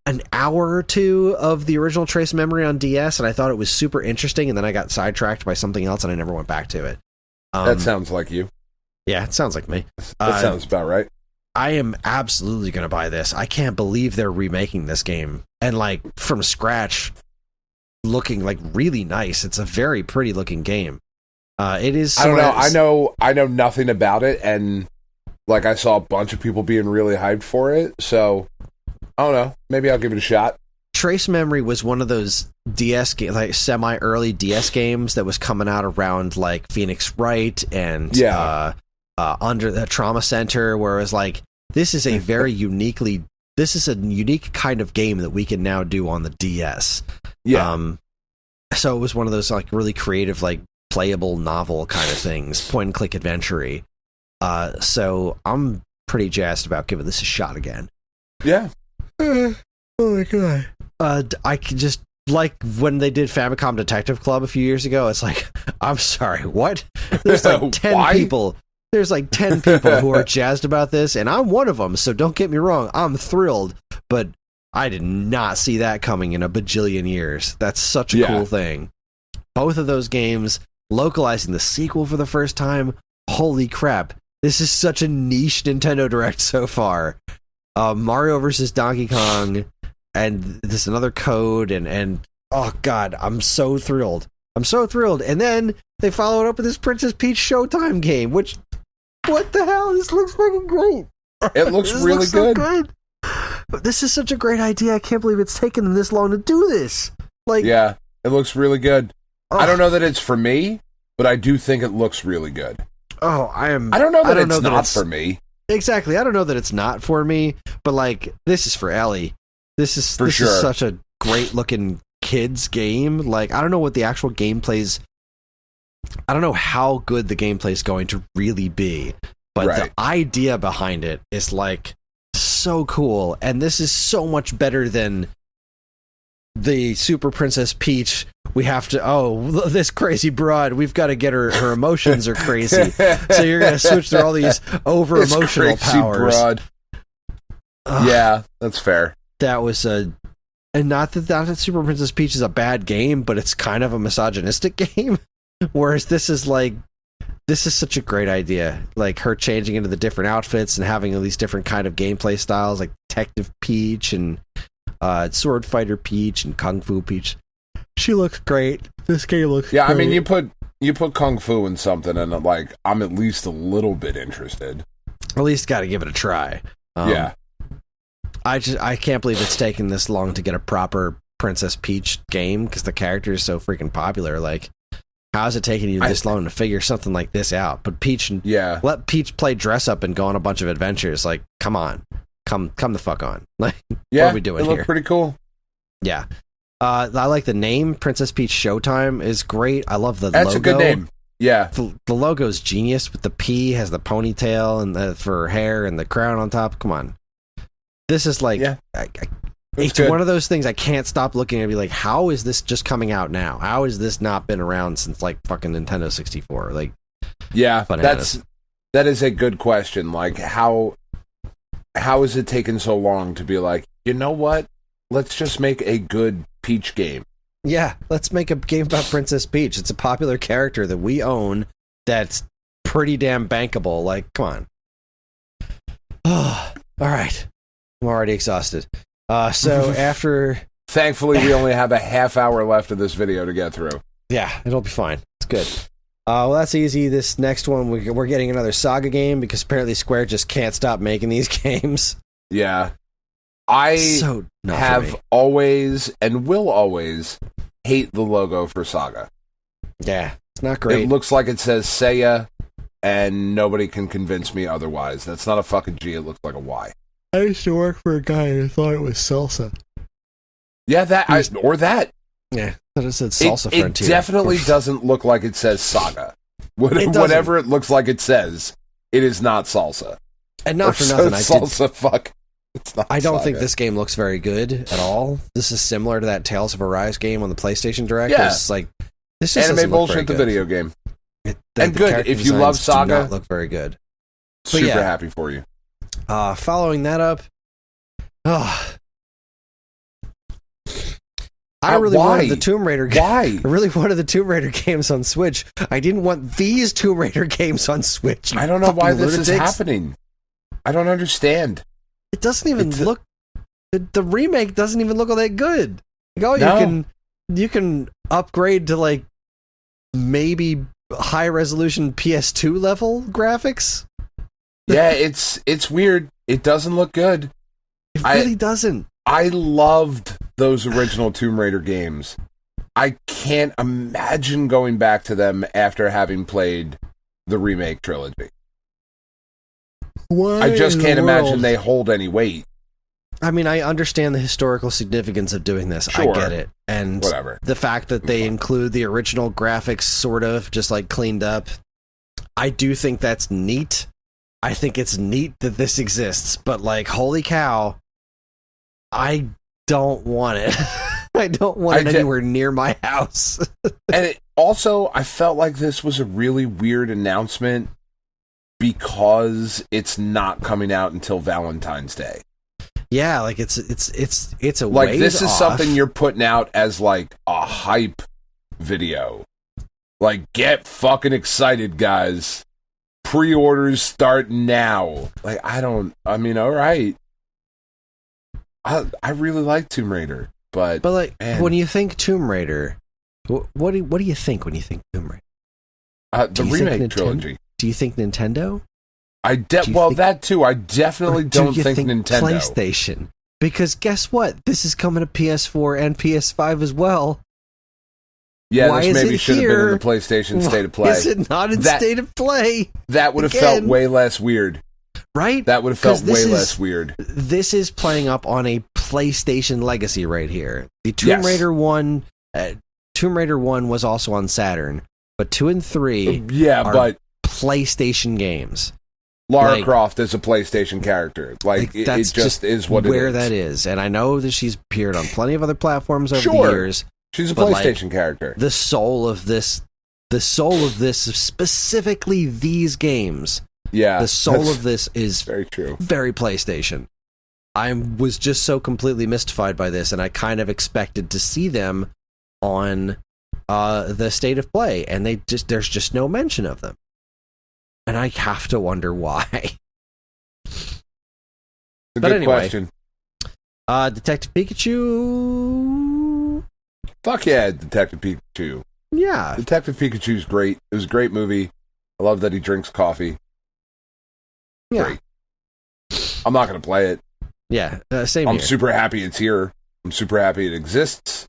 Speaker 2: an hour or two of the original Trace Memory on DS, and I thought it was super interesting, and then I got sidetracked by something else, and I never went back to it.
Speaker 3: That sounds like you.
Speaker 2: Yeah, it sounds like me.
Speaker 3: That sounds about right.
Speaker 2: I am absolutely going to buy this. I can't believe they're remaking this game. And, like, from scratch, looking like really nice. It's a very pretty looking game. It is.
Speaker 3: I don't know. I know nothing about it, and like I saw a bunch of people being really hyped for it. So I don't know. Maybe I'll give it a shot.
Speaker 2: Trace Memory was one of those DS like semi-early DS games that was coming out around like Phoenix Wright and under the Trauma Center, where it was like, this is a unique kind of game that we can now do on the DS. Yeah. So it was one of those like really creative, like playable novel kind of things, point and click adventure-y. So I'm pretty jazzed about giving this a shot again.
Speaker 3: Yeah.
Speaker 2: Oh my god. I can just, like when they did Famicom Detective Club a few years ago, it's like, I'm sorry, what? There's like 10 people. There's like 10 people who are jazzed about this, and I'm one of them, so don't get me wrong, I'm thrilled, but I did not see that coming in a bajillion years. That's such a cool thing. Both of those games, localizing the sequel for the first time, holy crap. This is such a niche Nintendo Direct so far. Mario vs. Donkey Kong, and this another code, and oh god, I'm so thrilled. And then they follow it up with this Princess Peach Showtime game, which, what the hell? This looks fucking great.
Speaker 3: It looks really good.
Speaker 2: So good. But this is such a great idea. I can't believe it's taken them this long to do this. Like,
Speaker 3: yeah, it looks really good. I don't know that it's for me, but I do think it looks really good.
Speaker 2: Oh, I
Speaker 3: don't know that it's not for me.
Speaker 2: Exactly. I don't know that it's not for me, but like, this is for Ellie. This is such a great looking kids game. Like, I don't know what the actual gameplay's, I don't know how good the gameplay is going to really be, but the idea behind it is like so cool, and this is so much better than the Super Princess Peach. We have to, this crazy broad, we've got to get her emotions are crazy. So you're going to switch through all these over-emotional powers. Broad.
Speaker 3: Yeah, that's fair.
Speaker 2: That was and not that Super Princess Peach is a bad game, but it's kind of a misogynistic game. Whereas this is such a great idea. Like her changing into the different outfits and having all these different kind of gameplay styles, like Detective Peach and Sword Fighter Peach and Kung Fu Peach. She looks great. This game looks great.
Speaker 3: I mean, you put Kung Fu in something, and like I'm at least a little bit interested.
Speaker 2: At least got to give it a try.
Speaker 3: Yeah.
Speaker 2: I can't believe it's taken this long to get a proper Princess Peach game, because the character is so freaking popular. Like, how is it taking you this long to figure something like this out? But Peach, let Peach play dress up and go on a bunch of adventures. Like, come on, come the fuck on. Like, what are we doing here?
Speaker 3: It looked pretty cool.
Speaker 2: Yeah. I like the name. Princess Peach Showtime is great. I love the logo.
Speaker 3: That's a good name. Yeah.
Speaker 2: The logo's genius, with the P has the ponytail and for her hair and the crown on top. Come on. This is like, it's one of those things I can't stop looking at and be like, how is this just coming out now? How has this not been around since like fucking Nintendo 64? Like,
Speaker 3: yeah, that is a good question. Like, how is it taking so long to be like, you know what? Let's just make a good Peach game.
Speaker 2: Yeah, let's make a game about Princess Peach. It's a popular character that we own that's pretty damn bankable. Like, come on. Oh, all right. I'm already exhausted. So after...
Speaker 3: Thankfully, we only have a half hour left of this video to get through.
Speaker 2: Yeah, it'll be fine. It's good. Well, that's easy. This next one, we're getting another Saga game, because apparently Square just can't stop making these games.
Speaker 3: Yeah. I have always and will always hate the logo for Saga.
Speaker 2: Yeah, it's not great.
Speaker 3: It looks like it says Seiya, and nobody can convince me otherwise. That's not a fucking G, it looks like a Y.
Speaker 2: I used to work for a guy who thought it was salsa.
Speaker 3: Yeah, or that.
Speaker 2: Yeah, that it said Salsa Frontier.
Speaker 3: It definitely doesn't look like it says Saga. Whatever it looks like it says, it is not salsa.
Speaker 2: And not for nothing,
Speaker 3: fuck. It's not
Speaker 2: I don't
Speaker 3: Saga.
Speaker 2: think this game looks very good at all. This is similar to that Tales of Arise game on the PlayStation Direct.
Speaker 3: Yeah.
Speaker 2: It's like, this just
Speaker 3: anime bullshit, the video game.
Speaker 2: The
Speaker 3: good, if you love Saga,
Speaker 2: do not look very good.
Speaker 3: Super happy for you.
Speaker 2: Following that up, I really wanted the Tomb Raider.
Speaker 3: Why?
Speaker 2: I really wanted the Tomb Raider games on Switch. I didn't want these Tomb Raider games on Switch.
Speaker 3: I don't know why this is happening. I don't understand.
Speaker 2: It doesn't even look. The remake doesn't even look all that good. Like, you can upgrade to like maybe high resolution PS2 level graphics.
Speaker 3: Yeah, it's weird. It doesn't look good.
Speaker 2: It really doesn't.
Speaker 3: I loved those original Tomb Raider games. I can't imagine going back to them after having played the remake trilogy.
Speaker 2: Why
Speaker 3: I just can't imagine
Speaker 2: world?
Speaker 3: they hold any weight.
Speaker 2: I mean, I understand the historical significance of doing this.
Speaker 3: Sure.
Speaker 2: I get it. And
Speaker 3: Whatever.
Speaker 2: the fact that they include the original graphics sort of just like cleaned up, I do think that's neat. I think it's neat that this exists, but like, holy cow, I don't want it. I don't want it anywhere near my house.
Speaker 3: And also, I felt like this was a really weird announcement because it's not coming out until Valentine's Day.
Speaker 2: Yeah, like it's a
Speaker 3: like
Speaker 2: ways
Speaker 3: this is
Speaker 2: off.
Speaker 3: something you're putting out as like a hype video. Like, get fucking excited, guys. Pre-orders start now. Like, I mean, all right. I really like Tomb Raider, but
Speaker 2: like,
Speaker 3: man.
Speaker 2: when you think Tomb Raider, what do you think when you think Tomb Raider?
Speaker 3: The remake trilogy.
Speaker 2: Do you think Nintendo?
Speaker 3: That too. I definitely don't think Nintendo.
Speaker 2: PlayStation. Because guess what? This is coming to PS4 and PS5 as well.
Speaker 3: Yeah,
Speaker 2: Why
Speaker 3: this maybe
Speaker 2: is it
Speaker 3: should have been
Speaker 2: here?
Speaker 3: in the PlayStation State of Play.
Speaker 2: Is it not in State of Play?
Speaker 3: That would have felt way less weird.
Speaker 2: Right?
Speaker 3: That would have felt way less weird.
Speaker 2: This is playing up on a PlayStation legacy right here. The Tomb Raider 1... Tomb Raider 1 was also on Saturn, but 2 and 3 are PlayStation games.
Speaker 3: Lara Croft is a PlayStation character. It just is what it is.
Speaker 2: Where that is. And I know that she's appeared on plenty of other platforms over the years.
Speaker 3: She's a PlayStation character.
Speaker 2: The soul of this, specifically these games.
Speaker 3: Yeah.
Speaker 2: The soul of this is
Speaker 3: very true.
Speaker 2: Very PlayStation. I was just so completely mystified by this, and I kind of expected to see them on the State of Play, and there's just no mention of them. And I have to wonder why.
Speaker 3: Good question.
Speaker 2: Detective Pikachu.
Speaker 3: Fuck yeah, Detective Pikachu.
Speaker 2: Yeah.
Speaker 3: Detective Pikachu's great. It was a great movie. I love that he drinks coffee.
Speaker 2: Yeah.
Speaker 3: Great. I'm not going to play it.
Speaker 2: Yeah, same
Speaker 3: I'm
Speaker 2: here.
Speaker 3: super happy it's here. I'm super happy it exists.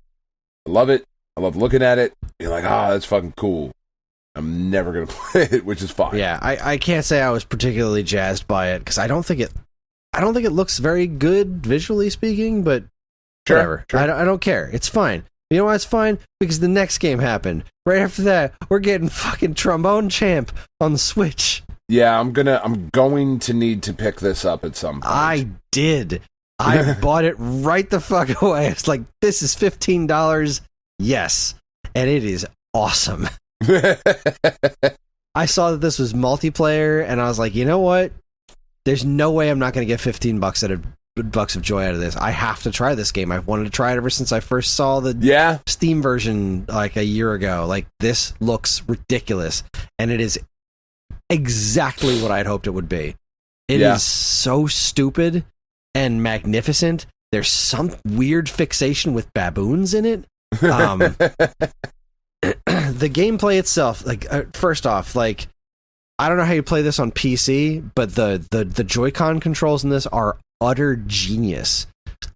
Speaker 3: I love it. I love looking at it. Being like, that's fucking cool. I'm never going to play it, which is fine.
Speaker 2: Yeah, I can't say I was particularly jazzed by it, because I don't think it looks very good, visually speaking, but whatever. Sure. I don't care. It's fine. You know why it's fine? Because the next game happened. Right after that, we're getting fucking Trombone Champ on the Switch.
Speaker 3: Yeah, I'm going to need to pick this up at some point.
Speaker 2: I did. I bought it right the fuck away. It's like, this is $15. Yes. And it is awesome. I saw that this was multiplayer, and I was like, you know what? There's no way I'm not going to get $15 bucks of joy out of this. I have to try this game. I've wanted to try it ever since I first saw the Steam version like a year ago. Like, this looks ridiculous, and it is exactly what I'd hoped it would be. It is so stupid and magnificent. There's some weird fixation with baboons in it. The gameplay itself, first off, I don't know how you play this on PC, but the Joy-Con controls in this are utter genius.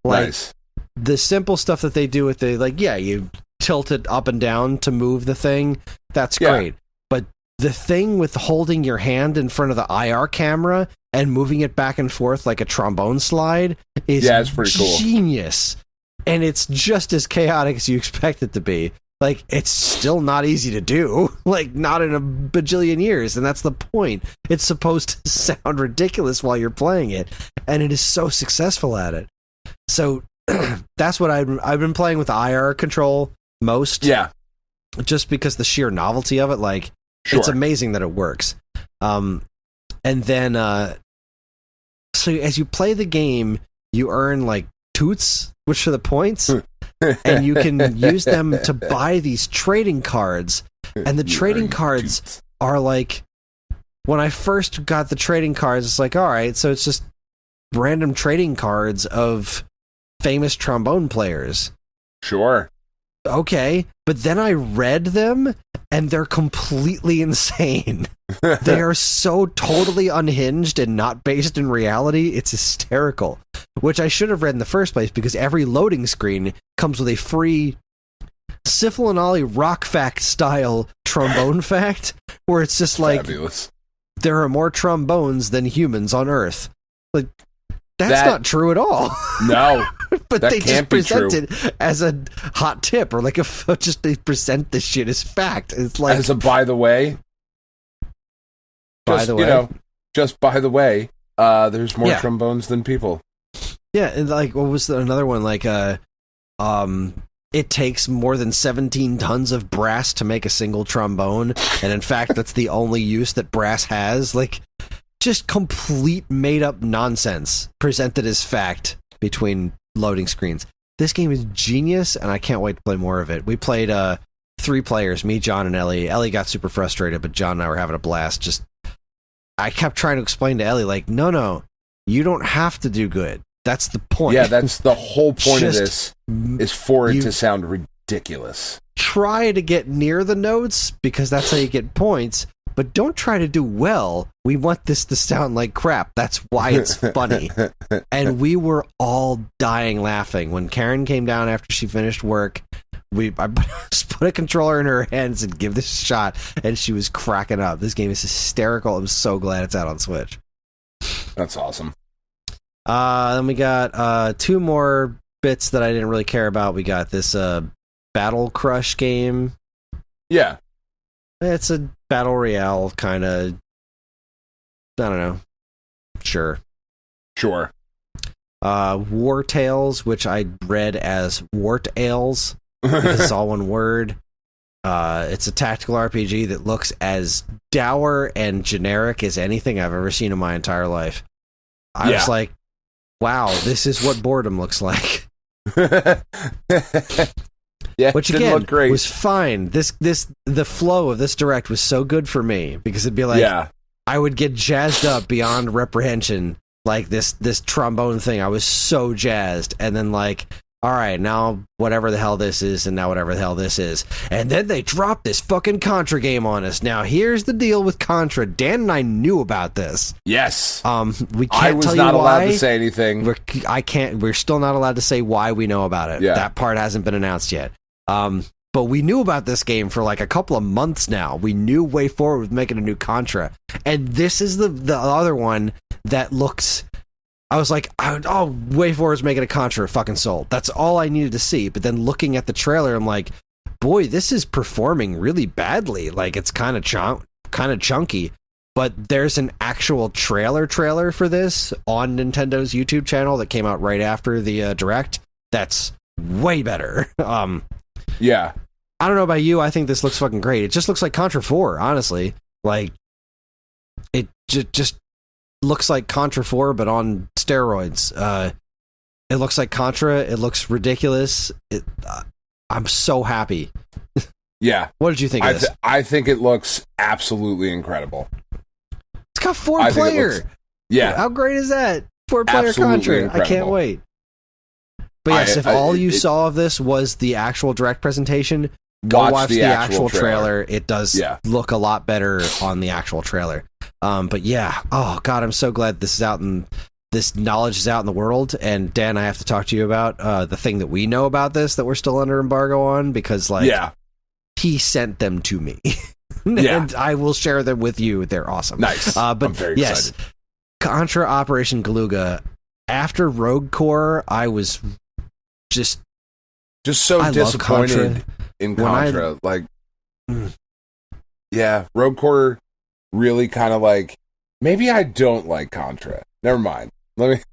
Speaker 3: Nice.
Speaker 2: The simple stuff that they do with you tilt it up and down to move the thing. That's great. But the thing with holding your hand in front of the IR camera and moving it back and forth like a trombone slide is
Speaker 3: it's pretty cool.
Speaker 2: Genius. And it's just as chaotic as you expect it to be. It's still not easy to do. Not in a bajillion years. And that's the point. It's supposed to sound ridiculous while you're playing it. And it is so successful at it. So that's what I've been playing with the IR control most.
Speaker 3: Yeah.
Speaker 2: Just because the sheer novelty of it. It's amazing that it works. And then, so as you play the game, you earn toots, which are the points. And you can use them to buy these trading cards. And the trading cards are when I first got the trading cards, it's all right, so it's just random trading cards of famous trombone players.
Speaker 3: Sure.
Speaker 2: okay, but then I read them, and they're completely insane. They are so totally unhinged and not based in reality, it's hysterical. Which I should have read in the first place, because every loading screen comes with a free Syphil and Ollie rock fact style trombone fact, where it's just like,
Speaker 3: fabulous.
Speaker 2: There are more trombones than humans on Earth. Like, that's not true at all.
Speaker 3: No.
Speaker 2: But
Speaker 3: that
Speaker 2: they
Speaker 3: can't
Speaker 2: just
Speaker 3: be
Speaker 2: present it as a hot tip, or like just they present this shit as fact. It's like,
Speaker 3: as a by the way.
Speaker 2: By the way.
Speaker 3: You know, just by the way, there's more trombones than people.
Speaker 2: Yeah, and like, what was another one? Like, it takes more than 17 tons of brass to make a single trombone, and in fact, that's the only use that brass has. Like, just complete made-up nonsense presented as fact between loading screens. This game is genius, and I can't wait to play more of it. We played 3 players, me, John, and Ellie. Ellie got super frustrated, but John and I were having a blast. I kept trying to explain to Ellie, like, no, you don't have to do good. That's the point.
Speaker 3: Yeah, that's the whole point of this, is for it to sound ridiculous.
Speaker 2: Try to get near the notes, because that's how you get points, but don't try to do well. We want this to sound like crap. That's why it's funny. And we were all dying laughing. When Karen came down after she finished work, I just put a controller in her hands and give this a shot, and she was cracking up. This game is hysterical. I'm so glad it's out on Switch.
Speaker 3: That's awesome.
Speaker 2: Then we got 2 more bits that I didn't really care about. We got this Battle Crush game.
Speaker 3: Yeah.
Speaker 2: It's a battle royale kind of, I don't know. Sure. War Tales, which I read as Wart Ales. It's all one word. It's a tactical RPG that looks as dour and generic as anything I've ever seen in my entire life. I was like, wow, this is what boredom looks like.
Speaker 3: Yeah,
Speaker 2: which
Speaker 3: didn't
Speaker 2: again
Speaker 3: look great.
Speaker 2: Was fine. The flow of this direct was so good for me, because it'd be like, I would get jazzed up beyond reprehension, like this trombone thing. I was so jazzed, and then like, all right, now whatever the hell this is, and now whatever the hell this is, and then they dropped this fucking Contra game on us. Now here's the deal with Contra. Dan and I knew about this.
Speaker 3: Yes.
Speaker 2: We can't
Speaker 3: I was
Speaker 2: tell
Speaker 3: not
Speaker 2: you
Speaker 3: allowed
Speaker 2: why.
Speaker 3: to say anything.
Speaker 2: We're still not allowed to say why we know about it.
Speaker 3: Yeah.
Speaker 2: That part hasn't been announced yet. But we knew about this game for like a couple of months now. We knew way forward with making a new Contra, and this is the other one that looks. I was like, way forward's making a Contra, fucking sold. That's all I needed to see. But then looking at the trailer, I'm like, boy, this is performing really badly. Like, it's kind of chunky. But there's an actual trailer for this on Nintendo's YouTube channel that came out right after the Direct. That's way better.
Speaker 3: Yeah.
Speaker 2: I don't know about you. I think this looks fucking great. It just looks like Contra 4, honestly. Like, it just looks like Contra 4, but on steroids. It looks like Contra. It looks ridiculous. I'm so happy.
Speaker 3: Yeah.
Speaker 2: What did you think of this?
Speaker 3: I think it looks absolutely incredible.
Speaker 2: It's got 4-player.
Speaker 3: Yeah.
Speaker 2: How great is that? 4-player Contra.
Speaker 3: Incredible.
Speaker 2: I can't wait. But yes, if all you saw of this was the actual direct presentation, go watch the actual trailer. It does look a lot better on the actual trailer. But yeah, oh god, I'm so glad this is out and this knowledge is out in the world. And Dan, I have to talk to you about the thing that we know about this that we're still under embargo on, because he sent them to me. And I will share them with you. They're awesome.
Speaker 3: Nice.
Speaker 2: But
Speaker 3: I'm very excited.
Speaker 2: Contra Operation Galuga. After Rogue Core, I was just
Speaker 3: so disappointed in Contra. Rogue Core really kind of like, maybe I don't like Contra. Never mind.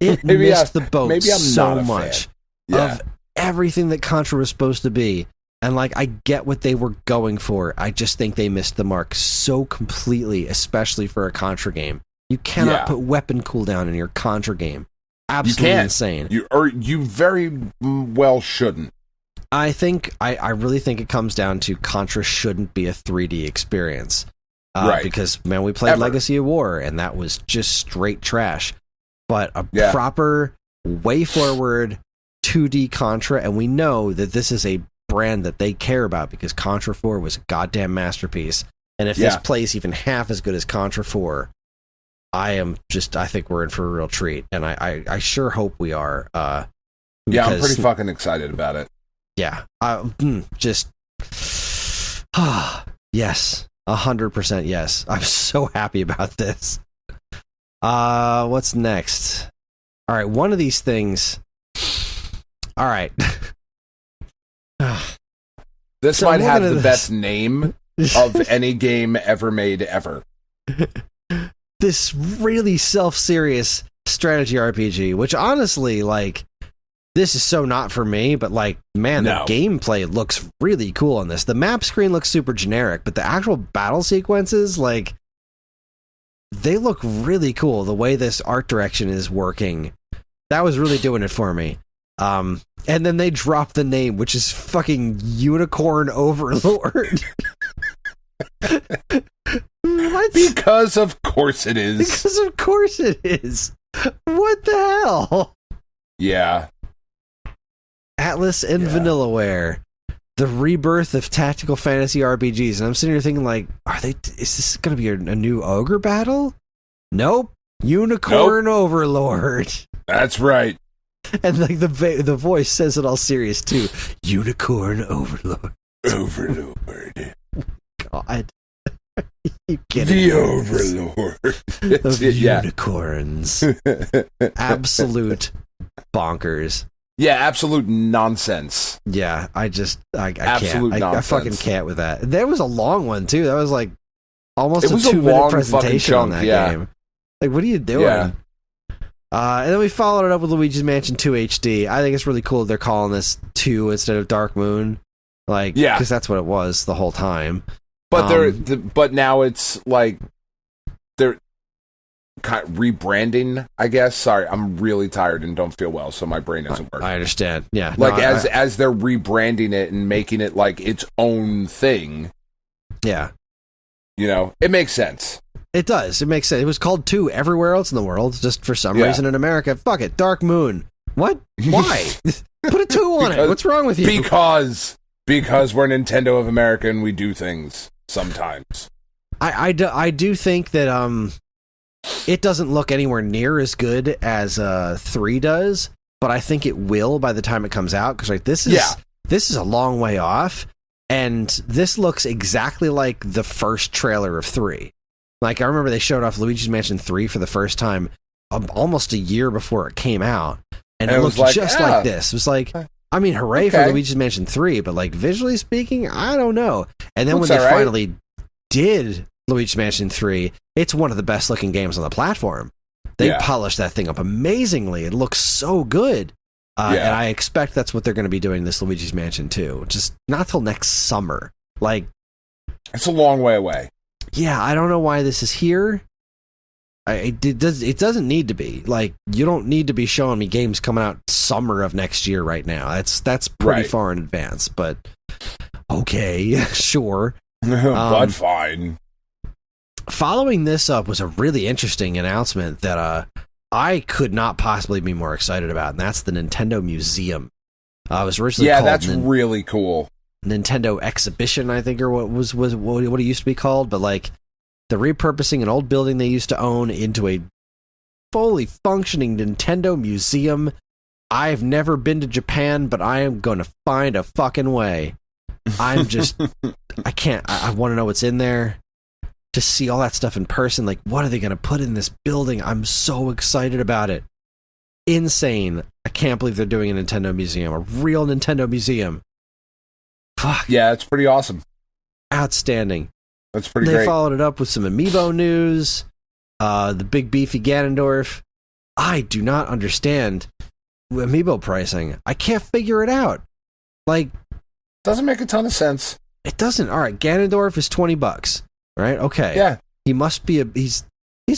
Speaker 2: It missed the boat
Speaker 3: maybe I'm
Speaker 2: so
Speaker 3: not a
Speaker 2: much
Speaker 3: fan.
Speaker 2: of everything that Contra was supposed to be. And like, I get what they were going for. I just think they missed the mark so completely, especially for a Contra game. You cannot put weapon cooldown in your Contra game. Absolutely insane.
Speaker 3: You very well shouldn't.
Speaker 2: I think I really think it comes down to Contra shouldn't be a 3D experience.
Speaker 3: Right.
Speaker 2: Because, man, we played Legacy of War, and that was just straight trash. But a proper, way forward 2D Contra, and we know that this is a brand that they care about, because Contra 4 was a goddamn masterpiece. And if this plays even half as good as Contra 4, I think we're in for a real treat. And I sure hope we are.
Speaker 3: I'm pretty fucking excited about it.
Speaker 2: Yeah. Yes. 100% yes. I'm so happy about this. What's next? All right, one of these things. All right.
Speaker 3: This might have the best name of any game ever made ever.
Speaker 2: This really self-serious strategy RPG, which honestly, like, this is so not for me, but like, man, the gameplay looks really cool on this. The map screen looks super generic, but the actual battle sequences, like, they look really cool. The way this art direction is working, that was really doing it for me. And then they drop the name, which is fucking Unicorn Overlord. What?
Speaker 3: Because of course it is.
Speaker 2: Because of course it is. What the hell?
Speaker 3: Yeah.
Speaker 2: Atlas and Vanillaware, the rebirth of tactical fantasy RPGs. And I'm sitting here thinking, like, is this going to be a new ogre battle? Nope. Unicorn Overlord.
Speaker 3: That's right.
Speaker 2: And like the voice says it all serious too. Unicorn Overlord.
Speaker 3: Overlord.
Speaker 2: God.
Speaker 3: The Overlord
Speaker 2: of unicorns. Absolute bonkers.
Speaker 3: Yeah, absolute nonsense.
Speaker 2: Yeah, I can't.
Speaker 3: Nonsense.
Speaker 2: I fucking can't with that. There was a long one too. That was like almost
Speaker 3: a
Speaker 2: 2-minute presentation on that game. Like, what are you doing?
Speaker 3: Yeah.
Speaker 2: And then we followed it up with Luigi's Mansion 2 HD. I think it's really cool they're calling this 2 instead of Dark Moon. Like, because that's what it was the whole time.
Speaker 3: But but now it's like they're kind of rebranding, I guess. Sorry, I'm really tired and don't feel well, so my brain isn't working.
Speaker 2: I understand. Yeah.
Speaker 3: Like, as they're rebranding it and making it like its own thing.
Speaker 2: Yeah.
Speaker 3: You know, it makes sense.
Speaker 2: It does. It makes sense. It was called 2 everywhere else in the world. Just for some reason in America. Fuck it. Dark Moon. What? Why? Put a 2 on it. What's wrong with you?
Speaker 3: Because we're Nintendo of America and we do things sometimes.
Speaker 2: I do think that it doesn't look anywhere near as good as 3 does, but I think it will by the time it comes out, because like this is a long way off, and this looks exactly like the first trailer of 3. Like, I remember they showed off Luigi's Mansion 3 for the first time almost a year before it came out, and it looked like, just like this. It was like, I mean, hooray for Luigi's Mansion 3, but like, visually speaking, I don't know. And then when they finally did Luigi's Mansion 3, it's one of the best looking games on the platform. They polished that thing up amazingly. It looks so good. And I expect that's what they're going to be doing this Luigi's Mansion 2, just not till next summer. Like,
Speaker 3: it's a long way away.
Speaker 2: Yeah, I don't know why this is here. It doesn't need to be. Like, you don't need to be showing me games coming out summer of next year right now. That's pretty far in advance, but okay, sure.
Speaker 3: But fine.
Speaker 2: Following this up was a really interesting announcement that I could not possibly be more excited about, and that's the Nintendo Museum. It was originally called
Speaker 3: that's really cool.
Speaker 2: Nintendo Exhibition, I think, or what it used to be called, but like the repurposing an old building they used to own into a fully functioning Nintendo Museum. I've never been to Japan, but I am going to find a fucking way. I'm just, I can't, I want to know what's in there. To see all that stuff in person, like, what are they going to put in this building? I'm so excited about it. Insane. I can't believe they're doing a Nintendo Museum, a real Nintendo Museum. Fuck.
Speaker 3: Yeah, it's pretty awesome.
Speaker 2: Outstanding.
Speaker 3: That's pretty great.
Speaker 2: They followed it up with some Amiibo news, the big beefy Ganondorf. I do not understand Amiibo pricing. I can't figure it out. Like,
Speaker 3: doesn't make a ton of sense.
Speaker 2: It doesn't. All right, Ganondorf is $20. Right? Okay.
Speaker 3: Yeah.
Speaker 2: He must be he's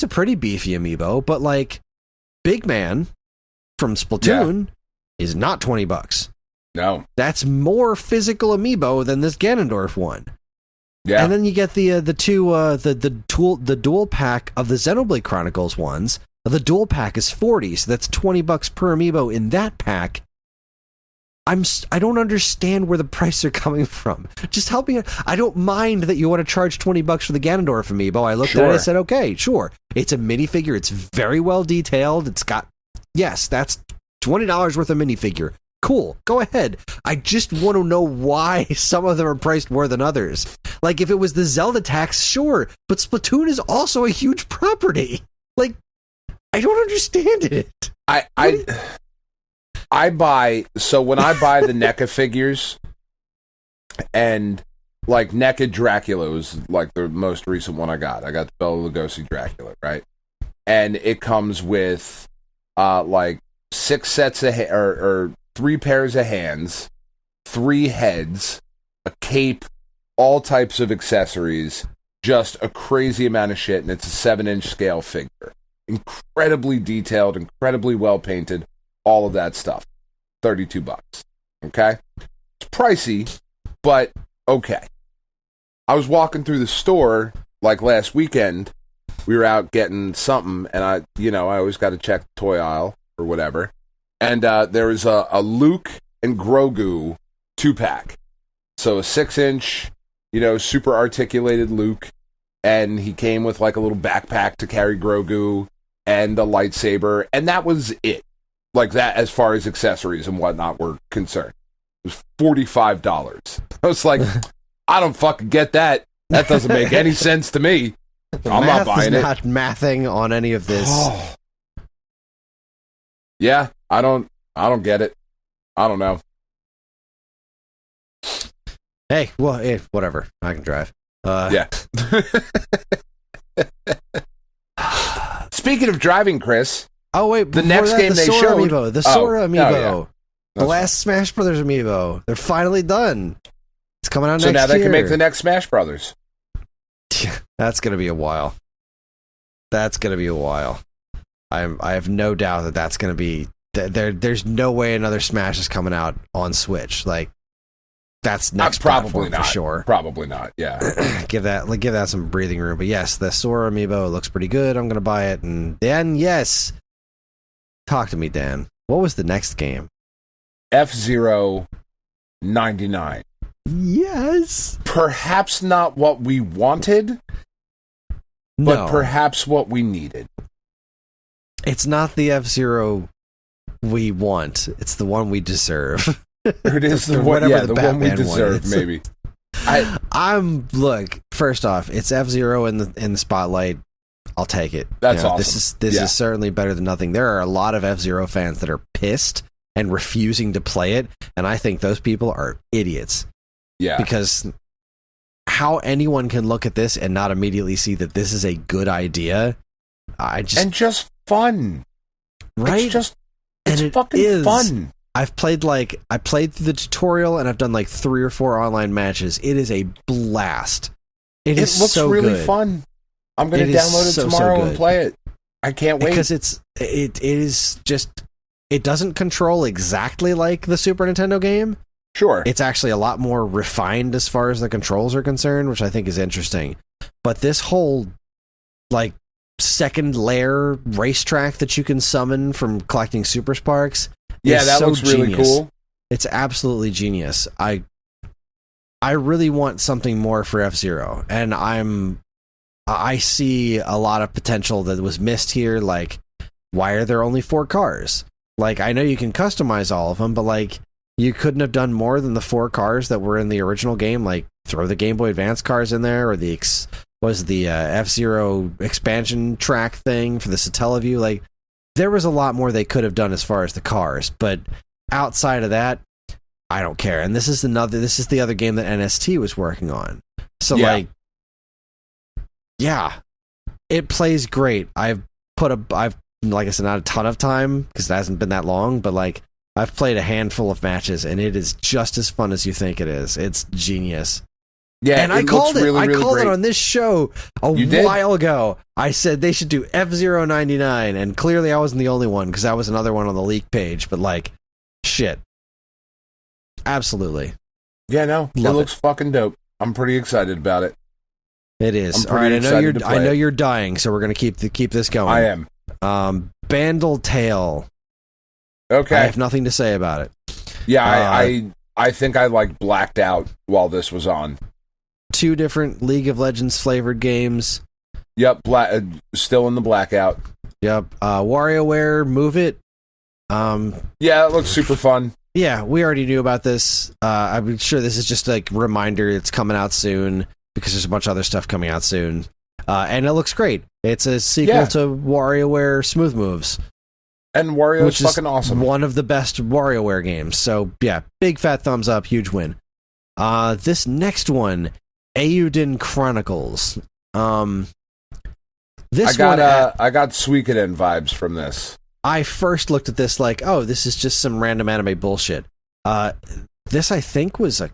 Speaker 2: a pretty beefy Amiibo, but like Big Man from Splatoon is not $20.
Speaker 3: No.
Speaker 2: That's more physical Amiibo than this Ganondorf one. Yeah. And then you get the dual pack of the Xenoblade Chronicles ones. The dual pack is $40, so that's $20 per Amiibo in that pack. I don't understand where the prices are coming from. Just help me. I don't mind that you want to charge $20 for the Ganondorf amiibo. I looked at it and I said, okay, sure. It's a minifigure. It's very well detailed. It's got, yes, that's $20 worth of minifigure. Cool. Go ahead. I just want to know why some of them are priced more than others. Like, if it was the Zelda tax, sure. But Splatoon is also a huge property. Like, I don't understand it.
Speaker 3: I buy, so when I buy the NECA figures, and like NECA Dracula was like the most recent one I got the Bela Lugosi Dracula, right? And it comes with like 6 sets of or 3 pairs of hands, 3 heads, a cape, all types of accessories, just a crazy amount of shit, and it's a 7-inch scale figure. Incredibly detailed, incredibly well painted. All of that stuff. $32. Okay? It's pricey, but okay. I was walking through the store like last weekend. We were out getting something, and I always got to check the toy aisle or whatever. And there was a Luke and Grogu 2-pack. So a 6-inch, super articulated Luke, and he came with like a little backpack to carry Grogu and a lightsaber, and that was it. Like that, as far as accessories and whatnot were concerned. It was $45. I was like, I don't fucking get that. That doesn't make any sense to me. I'm not buying it.
Speaker 2: Not mathing on any of this.
Speaker 3: Yeah, I don't get it. I don't know.
Speaker 2: Hey, well, whatever. I can drive.
Speaker 3: Yeah. Speaking of driving, Chris.
Speaker 2: Oh wait,
Speaker 3: the next game they showed,
Speaker 2: amiibo, the Sora amiibo, the last Smash Brothers amiibo. They're finally done. It's coming out next year. So now they
Speaker 3: can make the next Smash Brothers.
Speaker 2: That's gonna be a while. I have no doubt that that's gonna be. There's no way another Smash is coming out on Switch. Like that's next
Speaker 3: probably not
Speaker 2: for sure.
Speaker 3: Probably not. Yeah.
Speaker 2: give that some breathing room. But yes, the Sora amiibo looks pretty good. I'm gonna buy it, and then yes. Talk to me, Dan. What was the next game?
Speaker 3: F-Zero 99.
Speaker 2: Yes.
Speaker 3: Perhaps not what we wanted, but perhaps what we needed.
Speaker 2: It's not the F-Zero we want. It's the one we deserve.
Speaker 3: It is the one we deserve, maybe.
Speaker 2: Look, first off, it's F-Zero in the spotlight. I'll take it.
Speaker 3: That's awesome.
Speaker 2: This is certainly better than nothing. There are a lot of F-Zero fans that are pissed and refusing to play it, and I think those people are idiots.
Speaker 3: Yeah.
Speaker 2: Because how anyone can look at this and not immediately see that this is a good idea, and
Speaker 3: just fun.
Speaker 2: Right?
Speaker 3: It's fucking fun.
Speaker 2: I played through the tutorial, and I've done like 3 or 4 online matches. It is a blast. It looks
Speaker 3: so really
Speaker 2: good.
Speaker 3: Fun. I'm going to download it tomorrow and play it. I can't wait.
Speaker 2: Because it doesn't control exactly like the Super Nintendo game.
Speaker 3: Sure.
Speaker 2: It's actually a lot more refined as far as the controls are concerned, which I think is interesting. But this whole like second layer racetrack that you can summon from collecting Super Sparks,
Speaker 3: that looks
Speaker 2: genius.
Speaker 3: Really cool.
Speaker 2: It's absolutely genius. I really want something more for F-Zero, and I see a lot of potential that was missed here. Like, why are there only 4 cars? Like, I know you can customize all of them, but like, you couldn't have done more than the 4 cars that were in the original game. Like, throw the Game Boy Advance cars in there, or the F-Zero expansion track thing for the Satellaview. Like, there was a lot more they could have done as far as the cars, but outside of that, I don't care. And this is the other game that NST was working on. So it plays great. I've like I said, not a ton of time because it hasn't been that long, but like I've played a handful of matches, and it is just as fun as you think it is. It's genius.
Speaker 3: Yeah,
Speaker 2: and I called it. I called it on this show a while ago. I said they should do F-Zero 99, and clearly I wasn't the only one because that was another one on the leak page. But like, shit, absolutely.
Speaker 3: Yeah, no, it looks fucking dope. I'm pretty excited about it.
Speaker 2: It is. All right, I know you're dying, so we're gonna keep this going.
Speaker 3: I am.
Speaker 2: Bandle Tale.
Speaker 3: Okay.
Speaker 2: I have nothing to say about it.
Speaker 3: Yeah, I think I like blacked out while this was on.
Speaker 2: 2 different League of Legends flavored games.
Speaker 3: Yep, still in the blackout.
Speaker 2: Yep, WarioWare Move It.
Speaker 3: Yeah, it looks super fun.
Speaker 2: Yeah, we already knew about this. I'm sure this is just like a reminder it's coming out soon because there's a bunch of other stuff coming out soon. And it looks great. It's a sequel to WarioWare Smooth Moves.
Speaker 3: And Wario is fucking awesome.
Speaker 2: One of the best WarioWare games. So, yeah, big fat thumbs up, huge win. This next one, Eiyuden Chronicles. I
Speaker 3: got Suikoden vibes from this.
Speaker 2: I first looked at this like, oh, this is just some random anime bullshit. This, I think, was a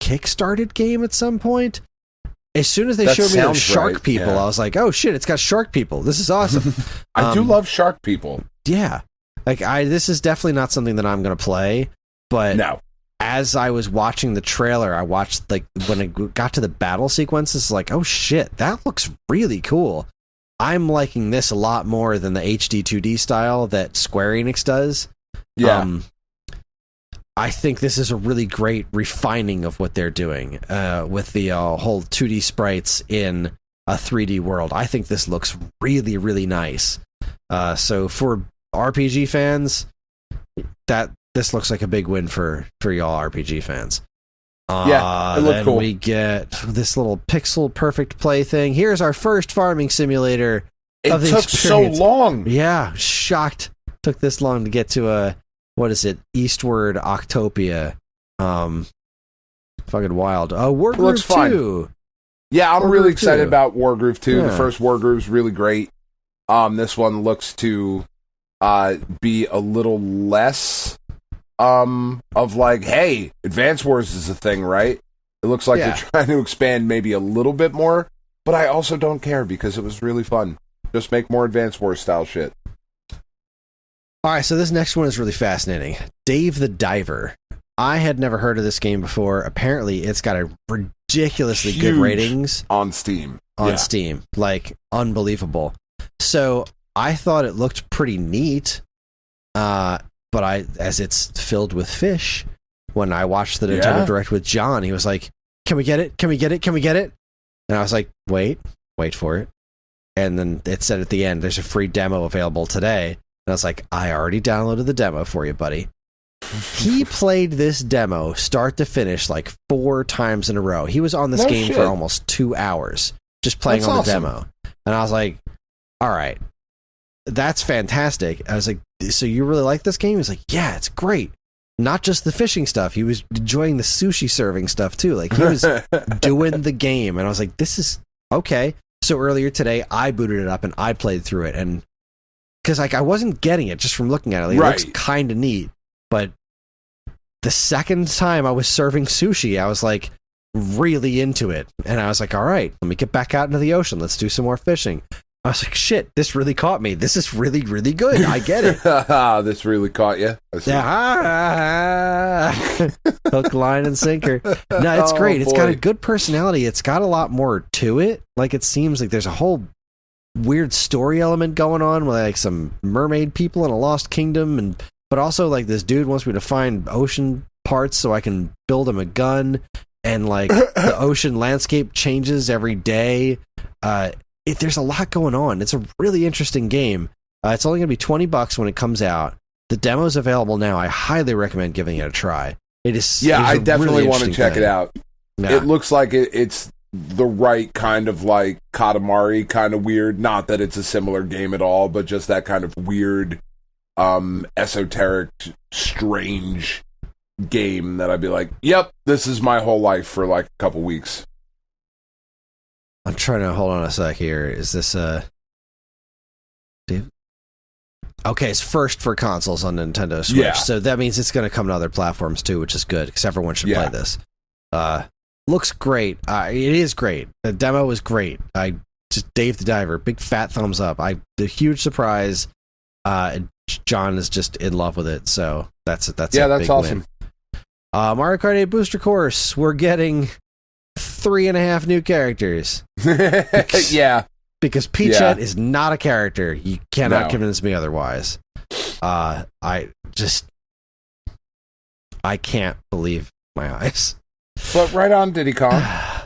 Speaker 2: Kickstarted game at some point. As soon as they showed me those shark people, I was like, oh shit, it's got shark people. This is awesome.
Speaker 3: I do love shark people.
Speaker 2: Yeah. This is definitely not something that I'm going to play, but as I was watching the trailer, I watched, like, when it got to the battle sequences, like, oh shit, that looks really cool. I'm liking this a lot more than the HD 2D style that Square Enix does.
Speaker 3: Yeah.
Speaker 2: I think this is a really great refining of what they're doing with the whole 2D sprites in a 3D world. I think this looks really, really nice. So for RPG fans, this looks like a big win for y'all RPG fans.
Speaker 3: Yeah, it looked cool.
Speaker 2: We get this little pixel perfect play thing. Here's our first farming simulator.
Speaker 3: It took so long.
Speaker 2: Yeah, shocked. Took this long to get to Eastward Octopia. Fucking wild. Wargroove 2.
Speaker 3: Yeah, I'm really excited about Wargroove 2. Yeah. The first Wargroove's really great. This one looks to be a little less of like, hey, Advance Wars is a thing, right? It looks like they're trying to expand maybe a little bit more, but I also don't care because it was really fun. Just make more Advance Wars style shit.
Speaker 2: All right, so this next one is really fascinating. Dave the Diver. I had never heard of this game before. Apparently, it's got a ridiculously good ratings
Speaker 3: on Steam.
Speaker 2: Steam, like unbelievable. So I thought it looked pretty neat. But as it's filled with fish, when I watched the Nintendo Direct with John, he was like, "Can we get it? Can we get it? Can we get it?" And I was like, "Wait for it." And then it said at the end, "There's a free demo available today." And I was like, "I already downloaded the demo for you, buddy." He played this demo start to finish like 4 times in a row. He was on this game for almost 2 hours just playing the demo. And I was like, "All right, that's fantastic." I was like, "So you really like this game?" He was like, "Yeah, it's great." Not just the fishing stuff. He was enjoying the sushi serving stuff too. Like, he was doing the game. And I was like, this is okay. So earlier today, I booted it up and I played through it. And because like I wasn't getting it just from looking at it. Like, it looks kind of neat. But the second time I was serving sushi, I was like really into it. And I was like, all right, let me get back out into the ocean. Let's do some more fishing. I was like, shit, this really caught me. This is really, really good. I get it.
Speaker 3: This really caught you.
Speaker 2: Yeah. Hook, line, and sinker. No, it's great. It's got a good personality. It's got a lot more to it. Like, it seems like there's a whole weird story element going on with like some mermaid people in a lost kingdom, but also like this dude wants me to find ocean parts so I can build him a gun, and like the ocean landscape changes every day. There's a lot going on. It's a really interesting game. It's only going to be $20 when it comes out. The demo's available now. I highly recommend giving it a try. It is.
Speaker 3: Yeah, I definitely want to check it out. Yeah. It looks like it's the right kind of like Katamari kind of weird. Not that it's a similar game at all, but just that kind of weird, esoteric, strange game that I'd be like, yep, this is my whole life for like a couple weeks.
Speaker 2: I'm trying to hold on a sec here. Is this Dave? Okay, it's first for consoles on Nintendo Switch. Yeah. So that means it's going to come to other platforms too, which is good because everyone should play this. Looks great. It is great. The demo is great. Dave the Diver, big fat thumbs up. The huge surprise. John is just in love with it. So that's that's
Speaker 3: awesome.
Speaker 2: Mario Kart 8 Booster Course. We're getting 3.5 new characters. Because Peachette is not a character. You cannot convince me otherwise. I can't believe my eyes.
Speaker 3: But right on, Diddy Kong.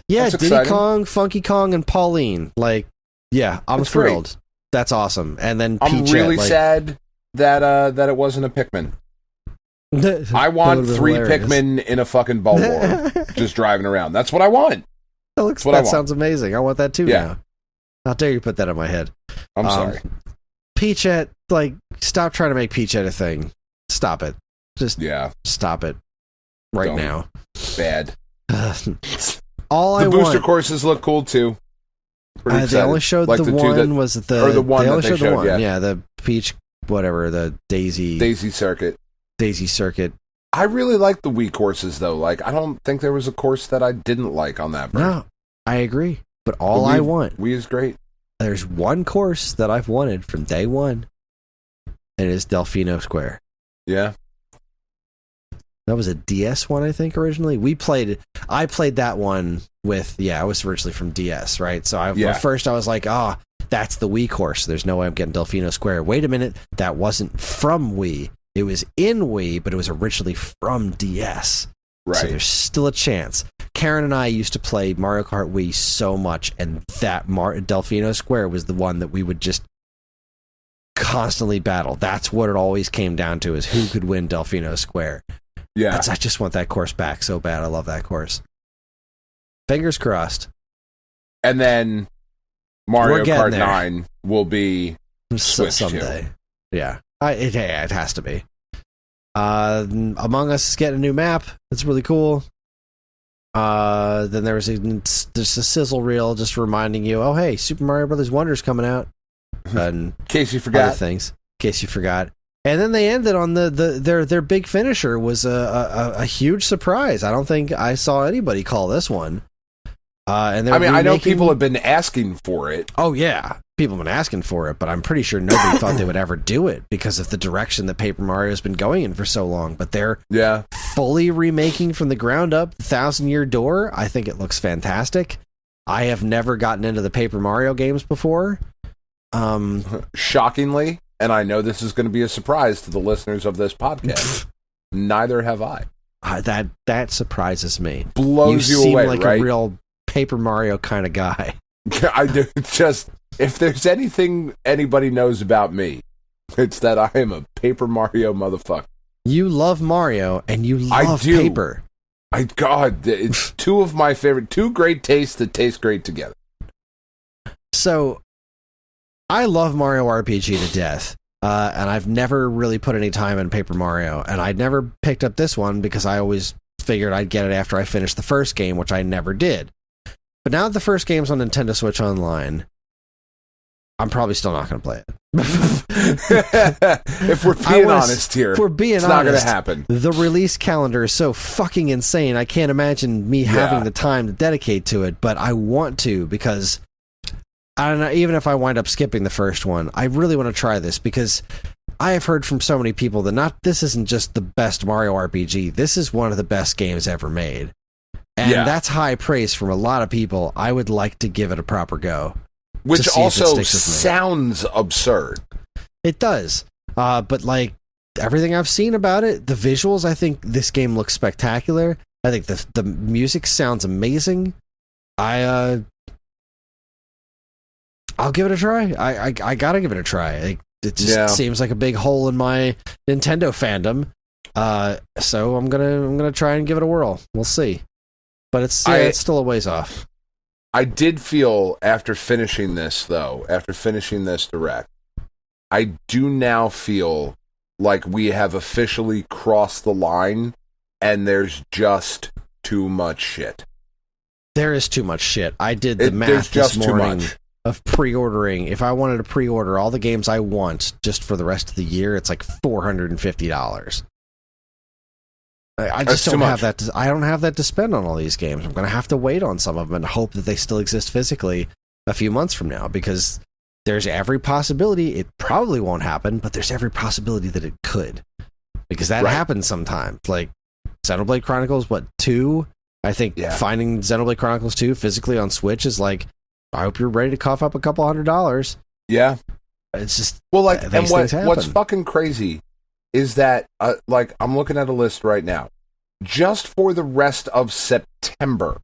Speaker 2: Yeah,
Speaker 3: That's
Speaker 2: Diddy
Speaker 3: exciting.
Speaker 2: Kong, Funky Kong, and Pauline. Like, yeah, I'm
Speaker 3: That's
Speaker 2: thrilled.
Speaker 3: great.
Speaker 2: That's awesome. And then
Speaker 3: I'm
Speaker 2: Peachette,
Speaker 3: really
Speaker 2: like,
Speaker 3: sad that it wasn't a Pikmin. I want 3 Pikmin in a fucking ball war, just driving around. That's what I want.
Speaker 2: That sounds amazing. I want that too
Speaker 3: Yeah.
Speaker 2: now. How dare you put that in my head?
Speaker 3: I'm sorry.
Speaker 2: Peachette, like, stop trying to make Peachette a thing. Stop it. Just stop it right
Speaker 3: Don't.
Speaker 2: now.
Speaker 3: Bad.
Speaker 2: All
Speaker 3: The
Speaker 2: I
Speaker 3: booster
Speaker 2: want.
Speaker 3: courses look cool too. Pretty
Speaker 2: They
Speaker 3: excited.
Speaker 2: only showed
Speaker 3: Like
Speaker 2: the one.
Speaker 3: that,
Speaker 2: Was the
Speaker 3: or the one
Speaker 2: they
Speaker 3: that
Speaker 2: only
Speaker 3: they
Speaker 2: showed the
Speaker 3: showed,
Speaker 2: one?
Speaker 3: yeah.
Speaker 2: Yeah, the Peach, whatever, the Daisy
Speaker 3: Circuit.
Speaker 2: Daisy Circuit.
Speaker 3: I really like the Wii courses though. Like, I don't think there was a course that I didn't like on that version.
Speaker 2: No, I agree. But all I want,
Speaker 3: Wii is great.
Speaker 2: there's one course that I've wanted from day one, and it is Delfino Square.
Speaker 3: Yeah.
Speaker 2: That was a DS one, I think, originally. I played that one with, I was originally from DS, right? So at first I was like, that's the Wii course. There's no way I'm getting Delfino Square. Wait a minute, that wasn't from Wii. It was in Wii, but it was originally from DS.
Speaker 3: Right.
Speaker 2: So there's still a chance. Karen and I used to play Mario Kart Wii so much, and that Delfino Square was the one that we would just constantly battle. That's what it always came down to, is who could win Delfino Square.
Speaker 3: Yeah.
Speaker 2: I just want that course back so bad. I love that course. Fingers crossed.
Speaker 3: And then Mario Kart 9 will be Switch
Speaker 2: someday. Yeah. It has to be. Among Us is getting a new map. That's really cool. Then there's a sizzle reel just reminding you, oh, hey, Super Mario Brothers Wonder's coming out. And
Speaker 3: in case you forgot.
Speaker 2: Other things. In case you forgot. And then they ended on their big finisher was a huge surprise. I don't think I saw anybody call this one. And
Speaker 3: I know people have been asking for it.
Speaker 2: Oh yeah, people have been asking for it, but I'm pretty sure nobody thought they would ever do it because of the direction that Paper Mario has been going in for so long. But they're fully remaking from the ground up the 1,000-Year Door. I think it looks fantastic. I have never gotten into the Paper Mario games before.
Speaker 3: Shockingly, and I know this is going to be a surprise to the listeners of this podcast, neither have I.
Speaker 2: That surprises me.
Speaker 3: Blows you away,
Speaker 2: seem like
Speaker 3: right?
Speaker 2: a real Paper Mario kind of guy.
Speaker 3: I do. Just, if there's anything anybody knows about me, it's that I am a Paper Mario motherfucker.
Speaker 2: You love Mario, and you love paper.
Speaker 3: It's two of my favorite, two great tastes that taste great together.
Speaker 2: So, I love Mario RPG to death, and I've never really put any time in Paper Mario, and I never picked up this one because I always figured I'd get it after I finished the first game, which I never did. But now that the first game's on Nintendo Switch Online, I'm probably still not going to play it.
Speaker 3: If we're being honest here,
Speaker 2: if we're being
Speaker 3: it's
Speaker 2: honest,
Speaker 3: not going to happen.
Speaker 2: The release calendar is so fucking insane. I can't imagine me having the time to dedicate to it, but I want to because I don't know. Even if I wind up skipping the first one, I really want to try this because I have heard from so many people that this isn't just the best Mario RPG. This is one of the best games ever made, and that's high praise from a lot of people. I would like to give it a proper go.
Speaker 3: Which also sounds absurd.
Speaker 2: It does. But like everything I've seen about it, the visuals, I think this game looks spectacular. I think the music sounds amazing. I'll give it a try. I gotta give it a try. It just seems like a big hole in my Nintendo fandom. So I'm gonna try and give it a whirl. We'll see. But it's still a ways off.
Speaker 3: I did feel after finishing this direct, I do now feel like we have officially crossed the line and there's just too much shit.
Speaker 2: There is too much shit. I did the math this morning of pre-ordering. If I wanted to pre-order all the games I want just for the rest of the year, it's like $450. I just don't have that. I don't have that to spend on all these games. I'm going to have to wait on some of them and hope that they still exist physically a few months from now because there's every possibility it probably won't happen, but there's every possibility that it could because that happens sometimes. Like Xenoblade Chronicles 2? I think finding Xenoblade Chronicles 2 physically on Switch is like, I hope you're ready to cough up a couple $100.
Speaker 3: Yeah.
Speaker 2: It's just
Speaker 3: and what's fucking crazy is that, I'm looking at a list right now. just for the rest of September.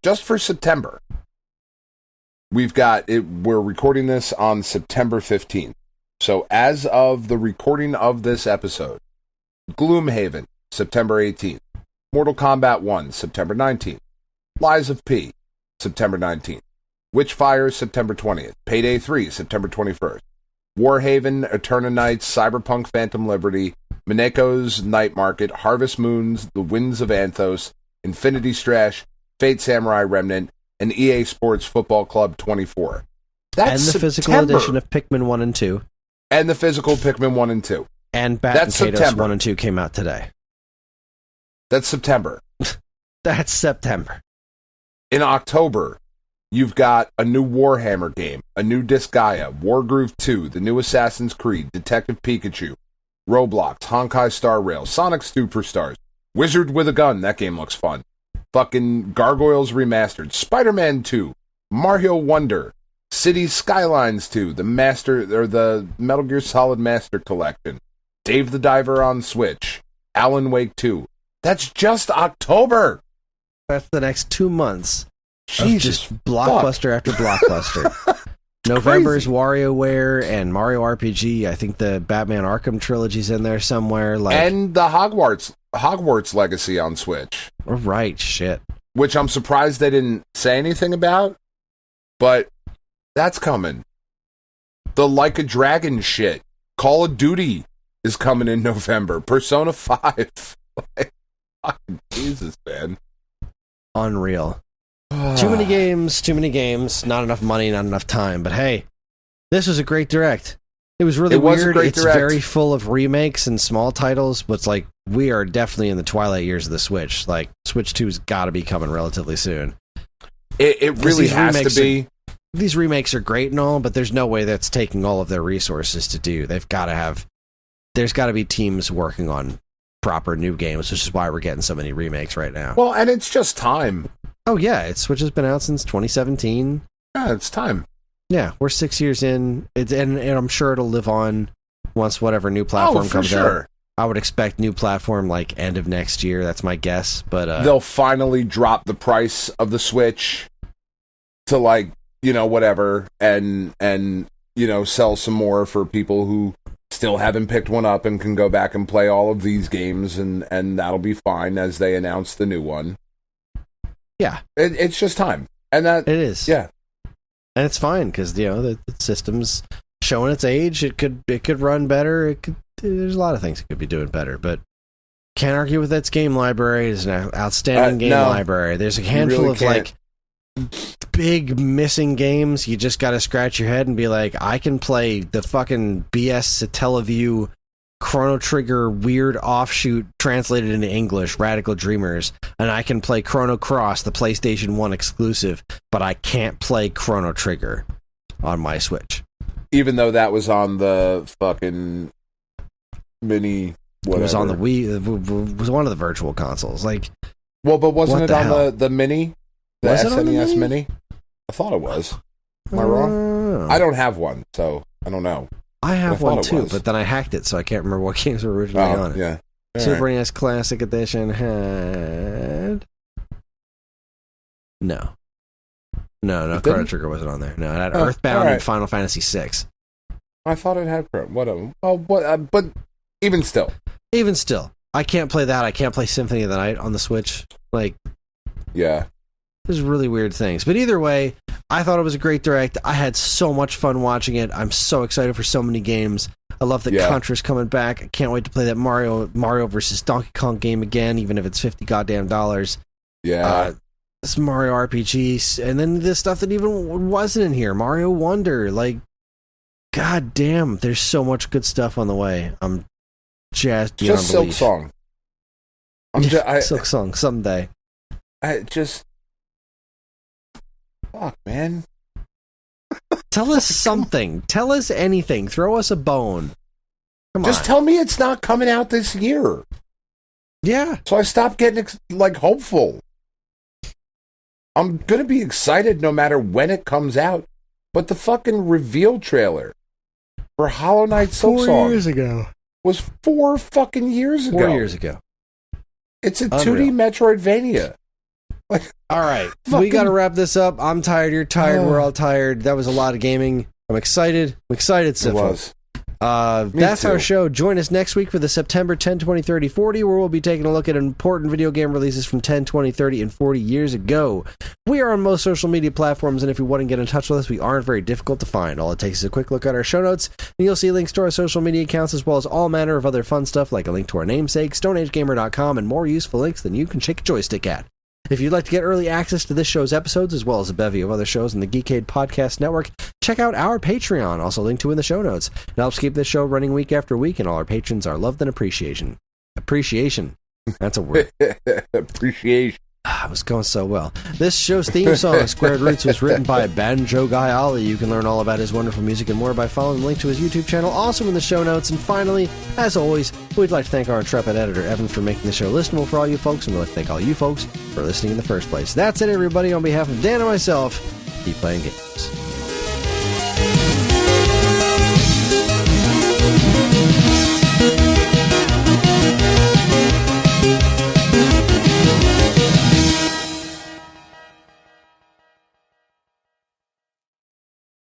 Speaker 3: Just for September. We've got it. We're recording this on September 15th. So as of the recording of this episode, Gloomhaven, September 18th. Mortal Kombat 1, September 19th. Lies of P, September 19th. Witchfire, September 20th. Payday 3, September 21st. Warhaven, Eterna Knights, Cyberpunk Phantom Liberty, Mineko's Night Market, Harvest Moons, The Winds of Anthos, Infinity Strash, Fate Samurai Remnant, and EA Sports Football Club 24. That's
Speaker 2: and the
Speaker 3: September.
Speaker 2: physical edition of Pikmin 1 and 2.
Speaker 3: And the physical Pikmin 1 and 2.
Speaker 2: And Bat
Speaker 3: That's
Speaker 2: and Kados
Speaker 3: September.
Speaker 2: 1 and 2 came out today.
Speaker 3: That's September.
Speaker 2: That's September.
Speaker 3: In October, you've got a new Warhammer game, a new Disgaea, Wargroove 2, the new Assassin's Creed, Detective Pikachu, Roblox, Honkai Star Rail, Sonic Superstars, Wizard with a Gun, that game looks fun. Fucking Gargoyles Remastered, Spider-Man 2, Mario Wonder, Cities Skylines 2, the Metal Gear Solid Master Collection, Dave the Diver on Switch, Alan Wake 2. That's just October.
Speaker 2: That's the next 2 months.
Speaker 3: Jesus,
Speaker 2: just blockbuster after blockbuster. November's WarioWare and Mario RPG. I think the Batman Arkham trilogy's in there somewhere.
Speaker 3: And the Hogwarts Legacy on Switch.
Speaker 2: Right, shit.
Speaker 3: Which I'm surprised they didn't say anything about, but that's coming. The Like a Dragon shit. Call of Duty is coming in November. Persona 5. Fucking Jesus, man.
Speaker 2: Unreal. Too many games, not enough money, not enough time. But hey, this was a great direct. It was really weird. It's very full of remakes and small titles, but it's like we are definitely in the twilight years of the Switch. Like Switch 2's got to be coming relatively soon.
Speaker 3: It really has to be.
Speaker 2: These remakes are great and all, but there's no way that's taking all of their resources to do. There's got to be teams working on proper new games, which is why we're getting so many remakes right now.
Speaker 3: Well, and it's just time.
Speaker 2: Oh yeah, Switch has been out since 2017.
Speaker 3: Yeah, it's time.
Speaker 2: Yeah, we're 6 years in, and I'm sure it'll live on once whatever new platform comes out. I would expect new platform like end of next year. That's my guess. But
Speaker 3: they'll finally drop the price of the Switch to like whatever, and sell some more for people who still haven't picked one up and can go back and play all of these games, and that'll be fine as they announce the new one.
Speaker 2: Yeah,
Speaker 3: it's just time, and that
Speaker 2: it is.
Speaker 3: Yeah,
Speaker 2: and it's fine because the system's showing its age. It could run better. There's a lot of things it could be doing better, but can't argue with its game library. It's an outstanding game library. There's a handful of like big missing games. You just got to scratch your head and be like, I can play the fucking BS Satellaview Chrono Trigger weird offshoot translated into English, Radical Dreamers, and I can play Chrono Cross, the PlayStation 1 exclusive, but I can't play Chrono Trigger on my Switch. Even though that was on the fucking mini whatever. It was on the Wii. It was one of the virtual consoles. Like,
Speaker 3: well, but wasn't it on the mini? The
Speaker 2: was
Speaker 3: SNES mini? I thought it was. Am I wrong? I don't have one, so I don't know.
Speaker 2: I have one too, but then I hacked it, so I can't remember what games were originally on it.
Speaker 3: Yeah.
Speaker 2: Super NES Classic Edition had... No, Chrono Trigger wasn't on there. No, it had Earthbound and Final Fantasy VI.
Speaker 3: I thought it had whatever. But even still,
Speaker 2: I can't play that. I can't play Symphony of the Night on the Switch. Like,
Speaker 3: yeah,
Speaker 2: there's really weird things. But either way, I thought it was a great direct. I had so much fun watching it. I'm so excited for so many games. I love that Contra's coming back. I can't wait to play that Mario versus Donkey Kong game again, even if it's $50 goddamn dollars.
Speaker 3: Yeah.
Speaker 2: This Mario RPGs, and then the stuff that even wasn't in here. Mario Wonder. Like, god damn, there's so much good stuff on the way. I'm just beyond
Speaker 3: Silk
Speaker 2: belief.
Speaker 3: Song.
Speaker 2: Silk Song, someday.
Speaker 3: Fuck, man.
Speaker 2: Tell us something. Tell us anything. Throw us a bone. Come on.
Speaker 3: Just tell me it's not coming out this year.
Speaker 2: Yeah.
Speaker 3: So I stopped getting hopeful. I'm gonna be excited no matter when it comes out. But the fucking reveal trailer for Hollow Knight Silk Song
Speaker 2: 4 years ago
Speaker 3: was 4 fucking years ago.
Speaker 2: 4 years ago.
Speaker 3: It's a
Speaker 2: Unreal.
Speaker 3: 2D Metroidvania.
Speaker 2: All right, we got to wrap this up. I'm tired. You're tired. We're all tired. That was a lot of gaming. I'm excited.
Speaker 3: It was.
Speaker 2: That's
Speaker 3: too.
Speaker 2: our show. Join us next week for the September 10, 20, 30, 40, where we'll be taking a look at important video game releases from 10, 20, 30, and 40 years ago. We are on most social media platforms, and if you want to get in touch with us, we aren't very difficult to find. All it takes is a quick look at our show notes, and you'll see links to our social media accounts, as well as all manner of other fun stuff, like a link to our namesake, StoneAgeGamer.com, and more useful links than you can shake a joystick at. If you'd like to get early access to this show's episodes, as well as a bevy of other shows in the Geekade Podcast Network, check out our Patreon, also linked to in the show notes. It helps keep this show running week after week, and all our patrons are loved and appreciation. Appreciation. That's a word.
Speaker 3: Appreciation.
Speaker 2: I was going so well. This show's theme song, Squared Roots, was written by Banjo Guy Ollie. You can learn all about his wonderful music and more by following the link to his YouTube channel, also in the show notes. And finally, as always, we'd like to thank our intrepid editor, Evan, for making the show listenable for all you folks, and we'd like to thank all you folks for listening in the first place. That's it, everybody. On behalf of Dan and myself, keep playing games.